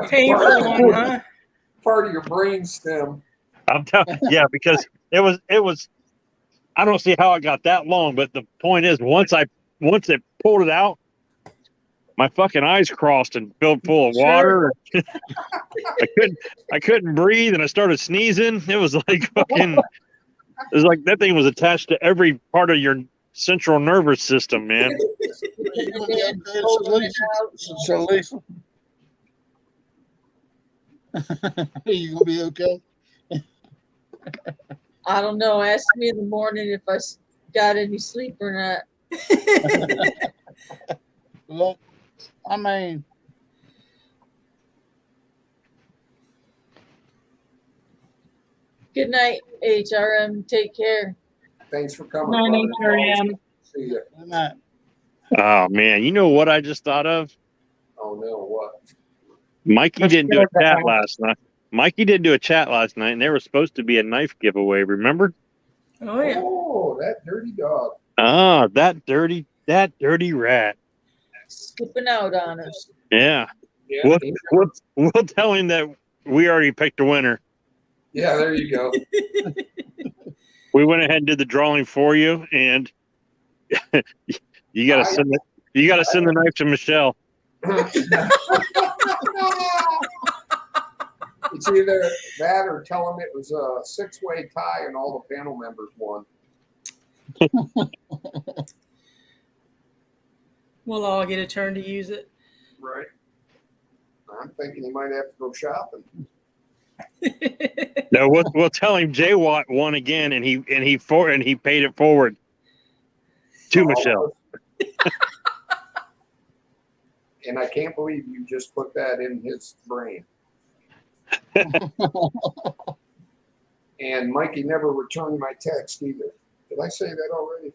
Painful one, huh? Part of your brain stem. I'm telling, yeah, because it was. I don't see how it got that long, but the point is, once it pulled it out, my fucking eyes crossed and filled full of water. I couldn't breathe, and I started sneezing. It was like fucking. It was like that thing was attached to every part of your central nervous system, man. So Lisa, you gonna be okay? I don't know. Ask me in the morning if I got any sleep or not. Well, I mean, Good night, HRM. Take care. Thanks for coming. Morning, brother. HRM. See ya. good night. Oh man, you know what I just thought of? Oh no, what? Mikey Let's didn't do go a chat back. last night. Mikey didn't do a chat last night, and there was supposed to be a knife giveaway. Remember? Oh yeah. Oh, that dirty dog. Ah, that dirty rat. Skipping out on us. Yeah. Yeah, We'll tell him that we already picked a winner. yeah, there you go. We went ahead and did the drawing for you, and you gotta send the knife to Michelle. It's either that or tell them it was a 6-way tie and all the panel members won. We'll all get a turn to use it. Right. I'm thinking he might have to go shopping. No, we'll tell him Jay Watt won again, and he paid it forward to Michelle. And I can't believe you just put that in his brain. And Mikey never returned my text either. Did I say that already?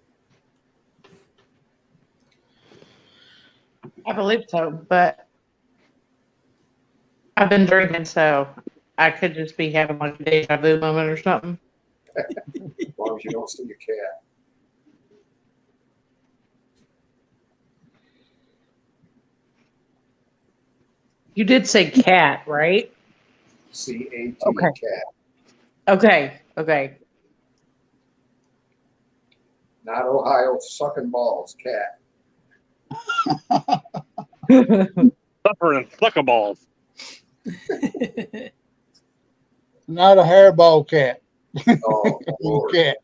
I believe so, but I've been drinking, so I could just be having like a deja vu moment or something. As long as you don't see a cat. You did say cat, right? C-A-T, Okay. cat. Okay. Not Ohio sucking balls, cat. Suffering suckaballs. Not a hairball cat. Oh, Lord. Cat.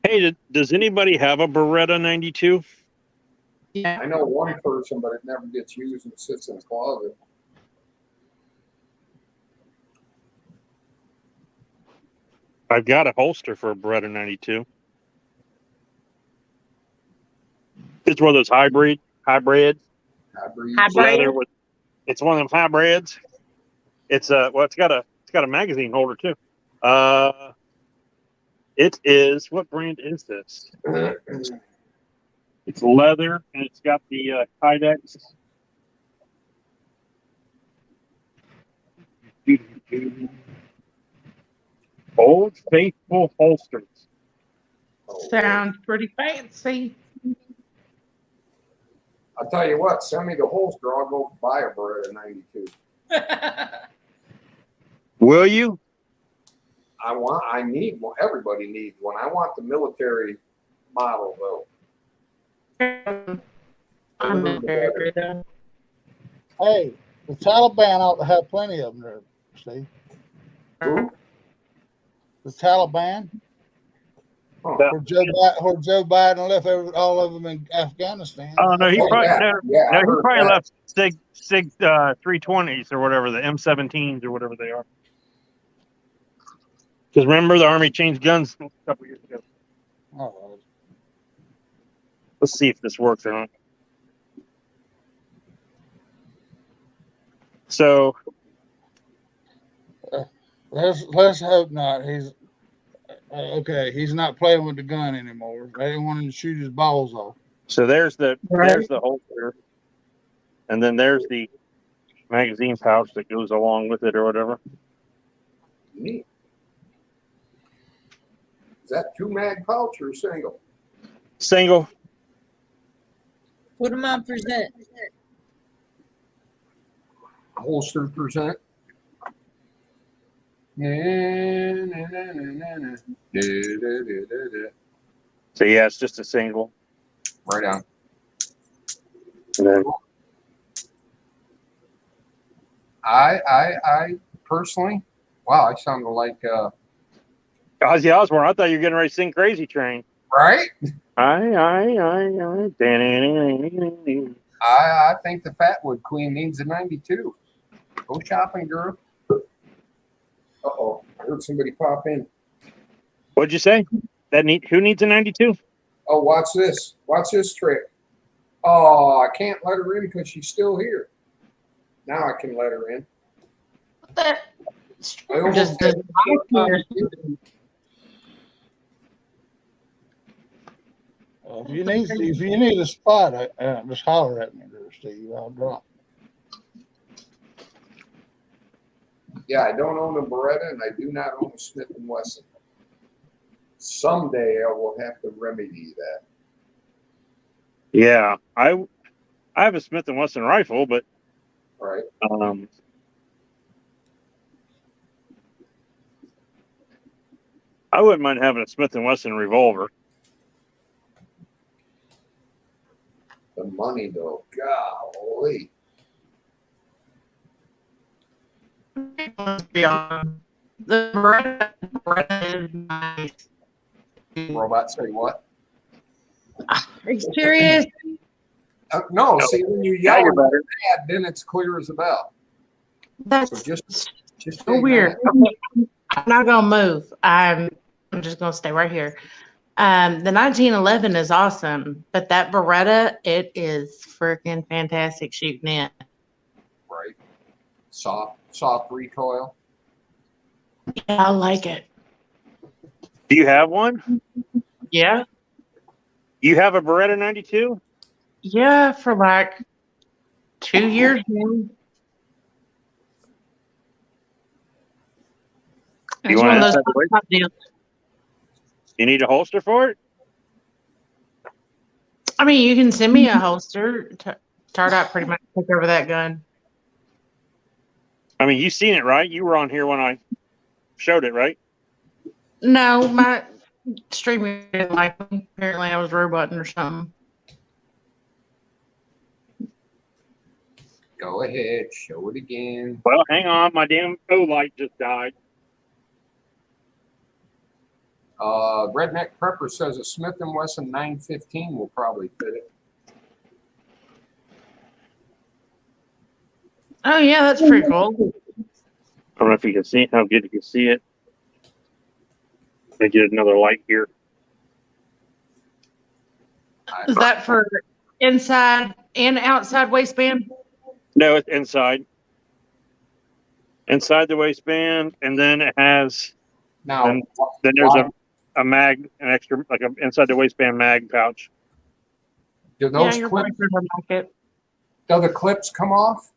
Hey, does anybody have a Beretta 92? Yeah. I know one person, but it never gets used and sits in a closet. I've got a holster for a Beretta 92. It's one of those hybrids. Hybrid. Leather with. It's one of them hybrids. It's it's got a magazine holder too. It is, what brand is this? It's leather and it's got the Kydex. Old Faithful holsters. Sounds pretty fancy. I'll tell you what, send me the holster. I'll go buy a Beretta 92. Will you? I need one. Everybody needs one. I want the military model, though. I'm in very good. Hey, the Taliban ought to have plenty of them there, Steve. Who? The Taliban, Huh. where Joe Biden left all of them in Afghanistan. Oh no, he Oh, probably yeah. Yeah, I he heard probably that. left Sig 320s or whatever, the M17s or whatever they are. Because remember, the Army changed guns a couple years ago. Oh, Let's see if this works or not. So let's hope not. He's okay. He's not playing with the gun anymore. They didn't want him to shoot his balls off. So there's the Right. holster, and then there's the magazine pouch that goes along with it or whatever. Neat. Is that two mag pouch or single? Single. Put them on present. Holster present. So yeah, it's just a single. Right on. And then I personally, wow, I sounded like Ozzy Osbourne. I thought you were getting ready to sing Crazy Train. right. I. I think the Fatwood Queen needs a 92. Go shopping, girl. Uh-oh, I heard somebody pop in. What'd you say? Who needs a 92? Oh, watch this. Watch this trick. Oh, I can't let her in because she's still here. Now I can let her in. I almost had If you need a spot, just holler at me there, Steve. I'll drop. Yeah, I don't own a Beretta and I do not own a Smith & Wesson. Someday I will have to remedy that. Yeah, I have a Smith & Wesson rifle, but Right. I wouldn't mind having a Smith & Wesson revolver. The money, though, golly. Let's be honest. The Beretta is nice. Robot say what? Are you serious? No, see, when you Now yell you're at better. that, then it's clear as a bell. That's So just so say weird. that. Okay, I'm not gonna move. I'm just gonna stay right here. The 1911 is awesome, but that Beretta, it is freaking fantastic shooting it. Right. Soft recoil. Yeah, I like it. Do you have one? Yeah. You have a Beretta 92? Yeah, for like 2 years now. You It's want one to of those ask that the top deals. You need a holster for it? I mean, you can send me a holster. Tardot pretty much took over that gun. I mean, you seen it, right? You were on here when I showed it, right? No, my streamer didn't like me. Apparently, I was roboting or something. Go ahead, show it again. Well, hang on. My damn O light just died. Redneck Prepper says a Smith & Wesson 915 will probably fit it. Oh, yeah, that's pretty cool. I don't know if you can see it, how good you can see it. I get another light here. Is that for inside and outside waistband? No, it's inside. Inside the waistband, and then it has. Now, Then there's a mag, an extra, like a inside the waistband mag pouch. do those Yeah, your clips, boyfriend would like it. do the clips come off?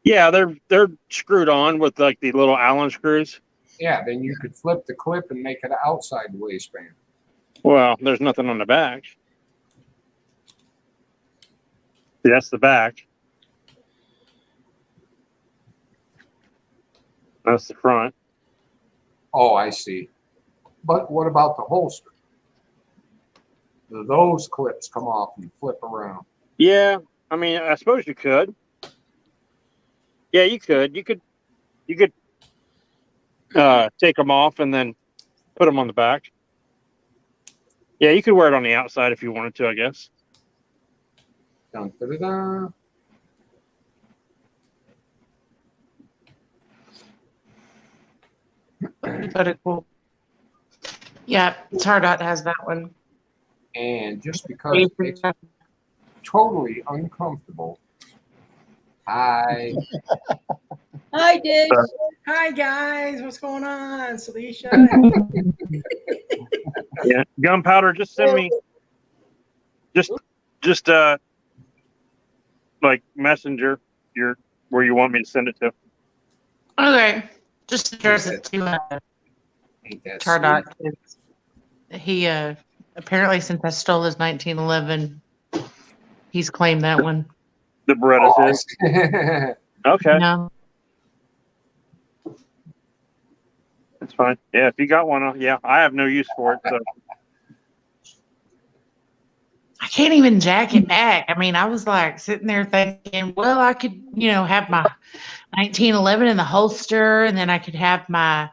Yeah, they're screwed on with like the little Allen screws. Yeah, then you could flip the clip and make it outside the waistband. Well, there's nothing on the back. See, that's the back. That's the front. Oh, I see. But what about the holster? Do those clips come off and flip around? Yeah, I mean, I suppose you could. Yeah, you could. You could take them off and then put them on the back. Yeah, you could wear it on the outside if you wanted to, I guess. Dun, da, da, da. But it's cool. Yeah, Tardot has that one. And just because it's totally uncomfortable. Hi. Hi, Dick. Hi guys, what's going on? Salisha. Yeah, gunpowder. Just send me. Just like messenger where you want me to send it to. Okay, just address it to Ain't that Tardot. sweet? He apparently, since I stole his 1911, he's claimed that one. The Beretta is. Okay, No, that's fine. Yeah, if you got one, yeah, I have no use for it. So I can't even jack it back. I mean, I was like sitting there thinking, well, I could, have my 1911 in the holster, and then I could have my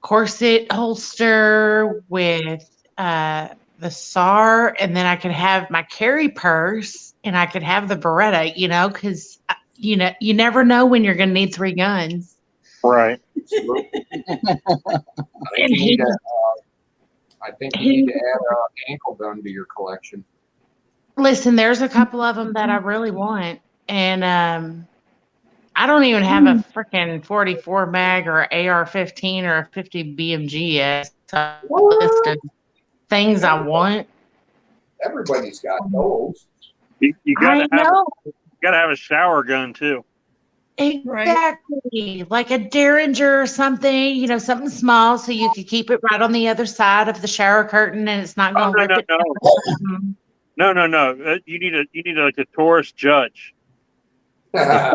corset holster with the SAR, and then I could have my carry purse, and I could have the Beretta, because you never know when you're going to need 3 guns. right. I think you need to add an ankle gun to your collection. Listen, there's a couple of them that I really want, and I don't even have a freaking 44 mag or AR-15 or a 50 BMG yet. So a list of things I want. Everybody's got those. You I know. gotta have a shower gun too. Exactly. Like a Derringer or something, something small so you could keep it right on the other side of the shower curtain and it's not going to rip it down. No. You need like a Taurus Judge. And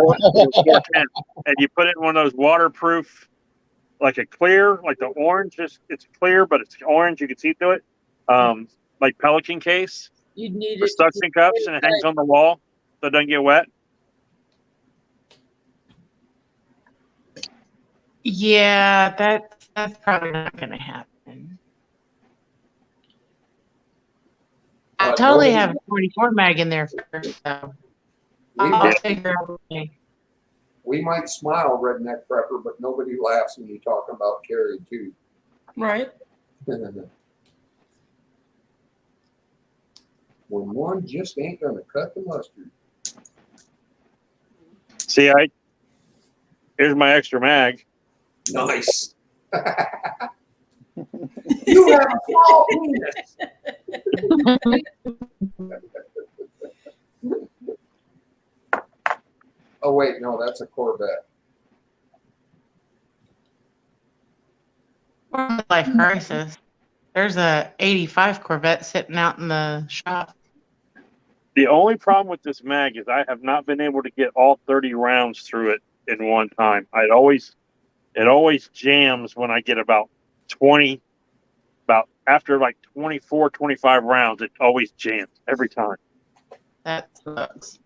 you put it in one of those waterproof, like a clear, like the orange. It's clear, but it's orange. You can see through it. Like Pelican case. You'd need with it. suction cups, and it hangs on the wall so it doesn't get wet. Yeah, that's probably not going to happen. I totally have a 44 mag in there first, so I'll figure out a way. We might smile, Redneck Prepper, but nobody laughs when you talk about carry too. Right. When one just ain't gonna cut the mustard. See, here's my extra mag. Nice. You have a small penis. Oh wait, no, that's a Corvette. Life crisis. There's a 85 Corvette sitting out in the shop. The only problem with this mag is I have not been able to get all 30 rounds through it in one time. It always jams when I get about 20, about after like 24, 25 rounds, it always jams every time. That sucks.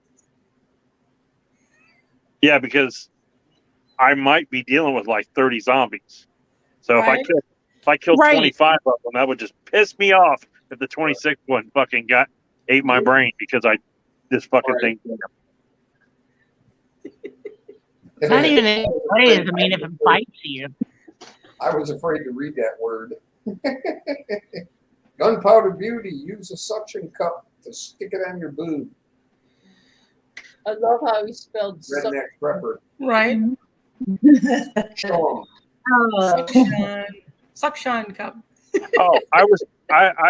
Yeah, because I might be dealing with like 30 zombies. So Right. if I kill Right. 25 of them, that would just piss me off if the 26th one fucking ate my brain because this fucking thing. It's not even any ways. I mean, if it bites you. I was afraid to read that word. Gunpowder Beauty, use a suction cup to stick it on your boob. I love how he spelled Redneck prepper. Right. Show 'em. Suction cup. Oh, I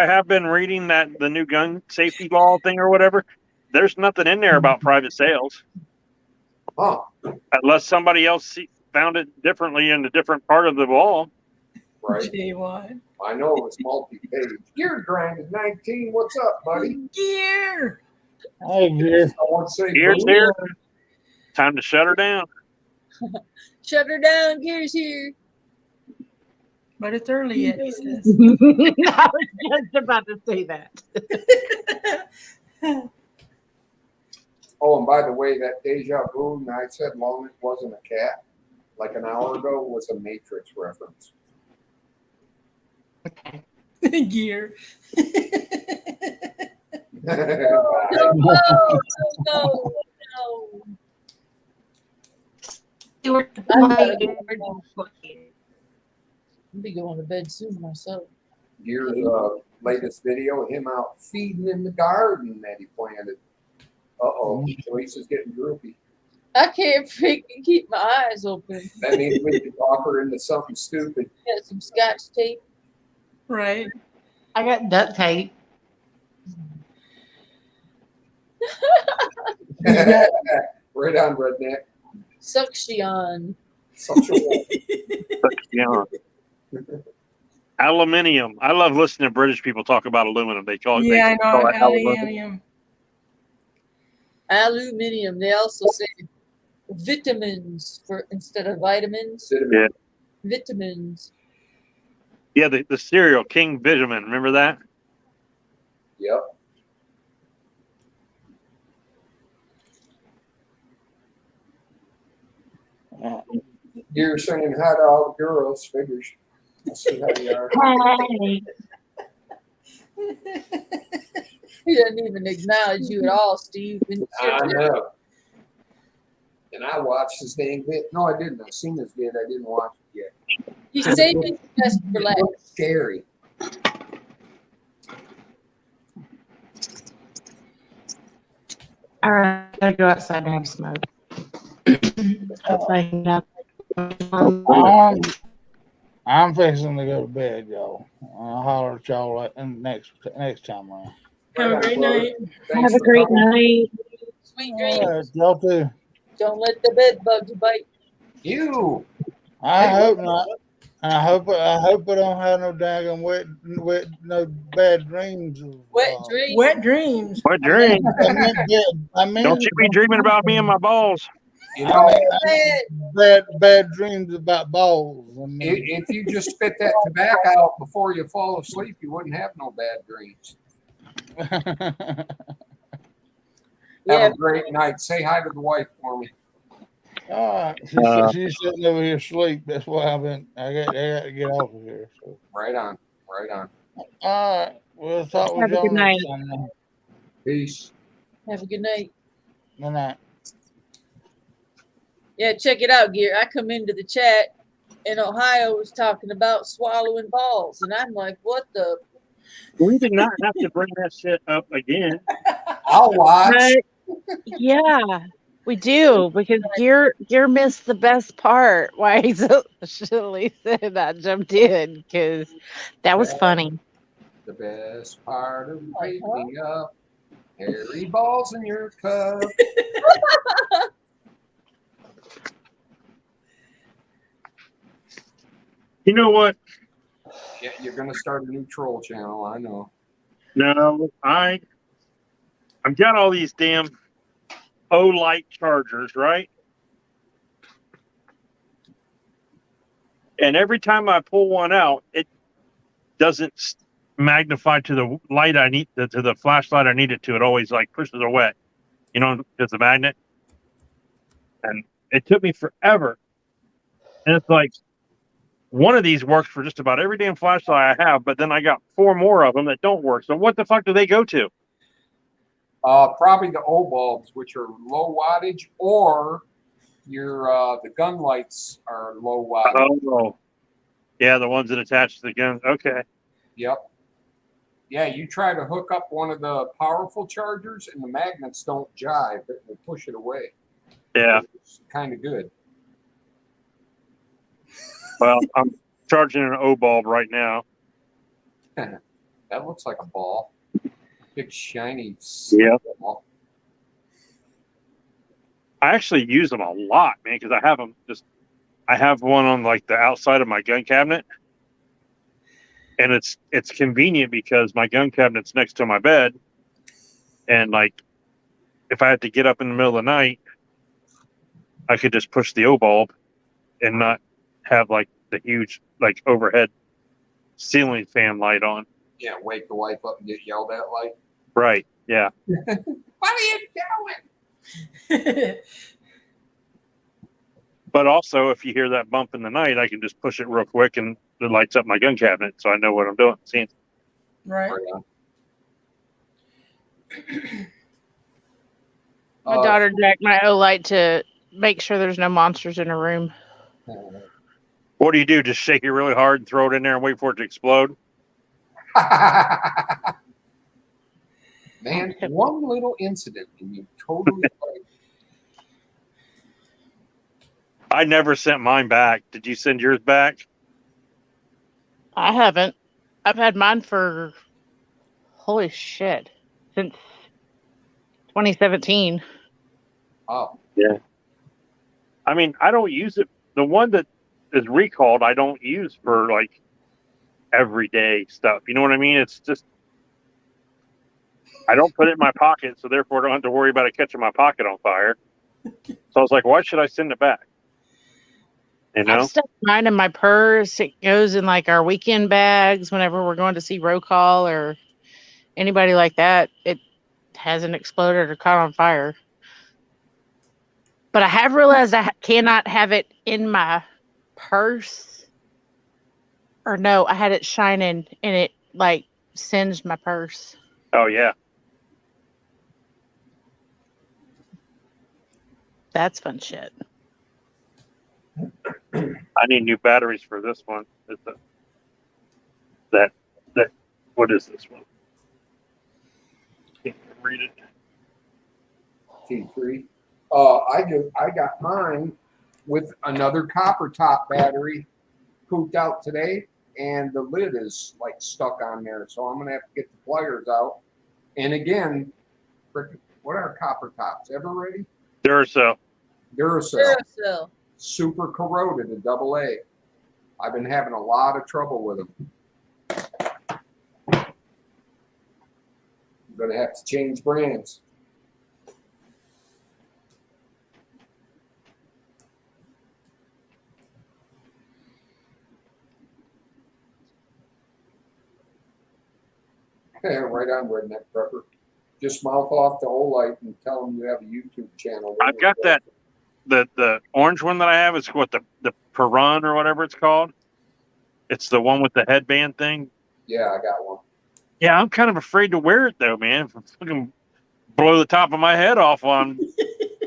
have been reading the new gun safety law thing or whatever. There's nothing in there about private sales. Huh. Unless somebody else found it differently in a different part of the law. Right. Gee, what? I know it was multi-page. Gear Grind 19, what's up, buddy? Gear. Hey, Gear. I want to say Gear's boom. here. Time to shut her down. Shut her down, Gear's here. But it's early yet, he says. I was just about to say that. Oh, and by the way, that deja vu, and I said long it wasn't a cat, like an hour ago, was a Matrix reference. Gear. No, no. I'll be going to bed soon myself. Gear's latest video, him out feeding in the garden that he planted. Uh-oh, Lisa's getting droopy. I can't freaking keep my eyes open. That means we can talk her into something stupid. Got some scotch tape. Right. I got duct tape. Right on, redneck. Suction. Yeah. Aluminium. I love listening to British people talk about aluminum. They call it. Yeah, I they know. call it Aluminium. Aluminium. They also say vitamins instead of vitamins. Yeah. Vitamins. Yeah, the cereal King Vitamin. Remember that? Yep. You're singing hi to all the girls. Figures. I see how you are. Hey. He doesn't even acknowledge you at all, Steve. I know. And I watched his dang vid. No, I didn't. I seen this vid. I didn't watch it yet. He's saving his best for It last. looked scary. All right, I gotta go outside and have a smoke. Hopefully, not. I'm fixing to go to bed, y'all. I'll holler at y'all next time around. Have a great night. Thanks Have a for great coming. night. Sweet All dreams. right, y'all too. Don't let the bed bugs bite. You. I hope not. And I hope I don't have no daggone wet, no bad dreams. Wet dreams. Wet dreams. What dream? I meant Don't you be dreaming about me and my balls. You know, bad dreams about balls. I mean, if you just spit that tobacco out before you fall asleep, you wouldn't have no bad dreams. Yeah. Have a great night. Say hi to the wife for me. all right, she's sitting over here asleep. That's why I got to get off of here. So. Right on. Right on. All right, we'll talk with Have a y'all good night. next time. Peace. Have a good night. Good night. Yeah, check it out, Gear. I come into the chat and Ohio was talking about swallowing balls. And I'm like, what the? We did not have to bring that shit up again. I'll watch. Right? Yeah. We do, because Gear missed the best part. Why he silly said I jumped in, because that was funny. The best part of waking up, hairy balls in your cup. You know what? Yeah, you're gonna start a new troll channel. I know. No, I've got all these damn O-Light chargers, right? And every time I pull one out, it doesn't magnify to the light I need, to the flashlight I need it to. It always like pushes away, you know, because the magnet. And it took me forever. And it's like one of these works for just about every damn flashlight I have, but then I got 4 more of them that don't work. So what the fuck do they go to? Probably the O bulbs, which are low wattage, or your the gun lights are low wattage. Oh, yeah, the ones that attach to the gun. Okay. Yep. Yeah, you try to hook up one of the powerful chargers, and the magnets don't jive; it will push it away. Yeah. It's kind of good. Well, I'm charging an O bulb right now. That looks like a ball. Big shiny Yeah. ball. I actually use them a lot, man, because I have them I have one on like the outside of my gun cabinet, and it's convenient because my gun cabinet's next to my bed, and like if I had to get up in the middle of the night, I could just push the O bulb and not have like the huge like overhead ceiling fan light on. Yeah, wake the wife up and get yelled at like. Right. Yeah. What are you doing? But also, if you hear that bump in the night, I can just push it real quick and it lights up my gun cabinet, so I know what I'm doing. See? Right. My daughter jacked my O-Light to make sure there's no monsters in her room. What do you do? Just shake it really hard and throw it in there and wait for it to explode? Man, one little incident and you totally like. I never sent mine back. Did you send yours back? I haven't. I've had mine for, holy shit, since 2017. Oh. Yeah. I mean, I don't use it. The one that is recalled, I don't use for like everyday stuff. You know what I mean? It's just, I don't put it in my pocket, so therefore I don't have to worry about it catching my pocket on fire. So I was like, why should I send it back? You know? I've stuck mine in my purse. It goes in like our weekend bags whenever we're going to see roll call or anybody like that. It hasn't exploded or caught on fire. But I have realized I cannot have it in my purse. Or no, I had it shining and it like singed my purse. Oh, yeah. That's fun shit. I need new batteries for this one. That what is this one? Can't read it. T3. I got mine with another copper top battery pooped out today, and the lid is like stuck on there. So I'm gonna have to get the pliers out. And again, what are copper tops? Ever ready? Duracell. Duracell. Super corroded, a AA. I've been having a lot of trouble with them. I'm gonna have to change brands. Right on, Redneck Prepper. Just mouth off to O-Light and tell them you have a YouTube channel. I've got that. The orange one that I have is what the Perun or whatever it's called. It's the one with the headband thing. Yeah, I got one. Yeah, I'm kind of afraid to wear it though, man. If I'm fucking blow the top of my head off while I'm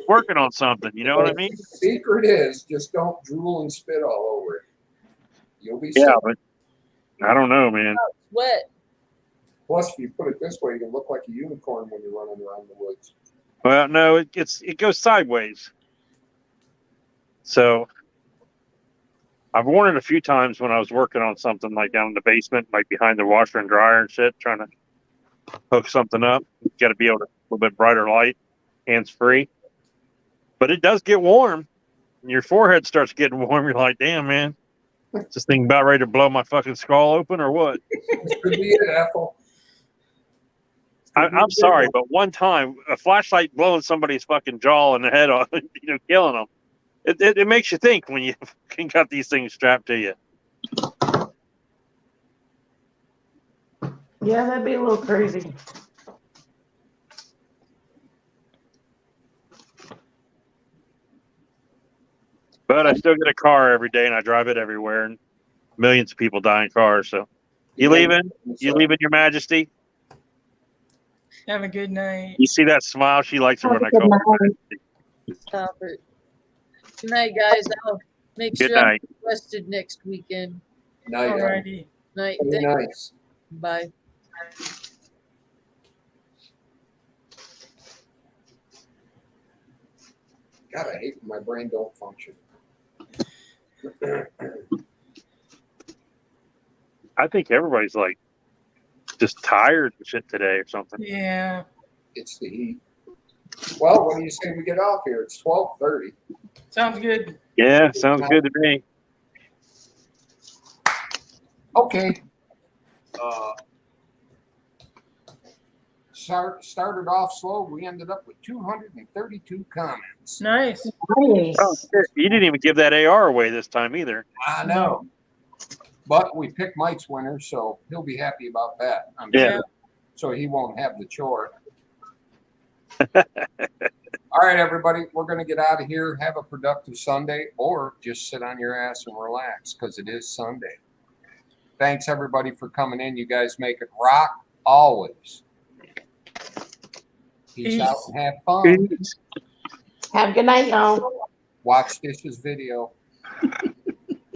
working on something. You know what I mean? The secret is just don't drool and spit all over it. You'll be Yeah, safe. but I don't know, man. Wet. Plus, if you put it this way, you look like a unicorn when you're running around the woods. Well, no, it goes sideways. So I've worn it a few times when I was working on something like down in the basement, like behind the washer and dryer and shit, trying to hook something up. You got to be able to a little bit brighter light, hands free. But it does get warm. And your forehead starts getting warm. You're like, damn, man, is this thing about ready to blow my fucking skull open or what? This could be it, Ethel. I'm sorry, but one time a flashlight blowing somebody's fucking jaw and the head off, killing them. It makes you think when you fucking got these things strapped to you. Yeah, that'd be a little crazy. But I still get a car every day and I drive it everywhere, and millions of people die in cars. So you leaving? You leaving, Your Majesty? Have a good night. You see that smile? She likes it when I call her Majesty. Stop it. Good night, guys. I'll make Good sure night. I'm rested next weekend. Night. Alrighty. Night. Very nice. Bye. God, I hate when my brain don't function. I think everybody's like just tired and shit today or something. Yeah. It's the heat. Well, what do you say we get off here? It's 12:30. Sounds good. Yeah, sounds good to me. Okay. Started off slow. We ended up with 232 comments. Nice. Nice. Oh, shit. You didn't even give that AR away this time either. I know. But we picked Mike's winner, so he'll be happy about that. I'm Yeah. sure. So he won't have the chore. All right, everybody, we're going to get out of here. Have a productive Sunday, or just sit on your ass and relax because it is Sunday. Thanks, everybody, for coming in. You guys make it rock always. Peace out and have fun. Have a good night, y'all. Watch Dish's video.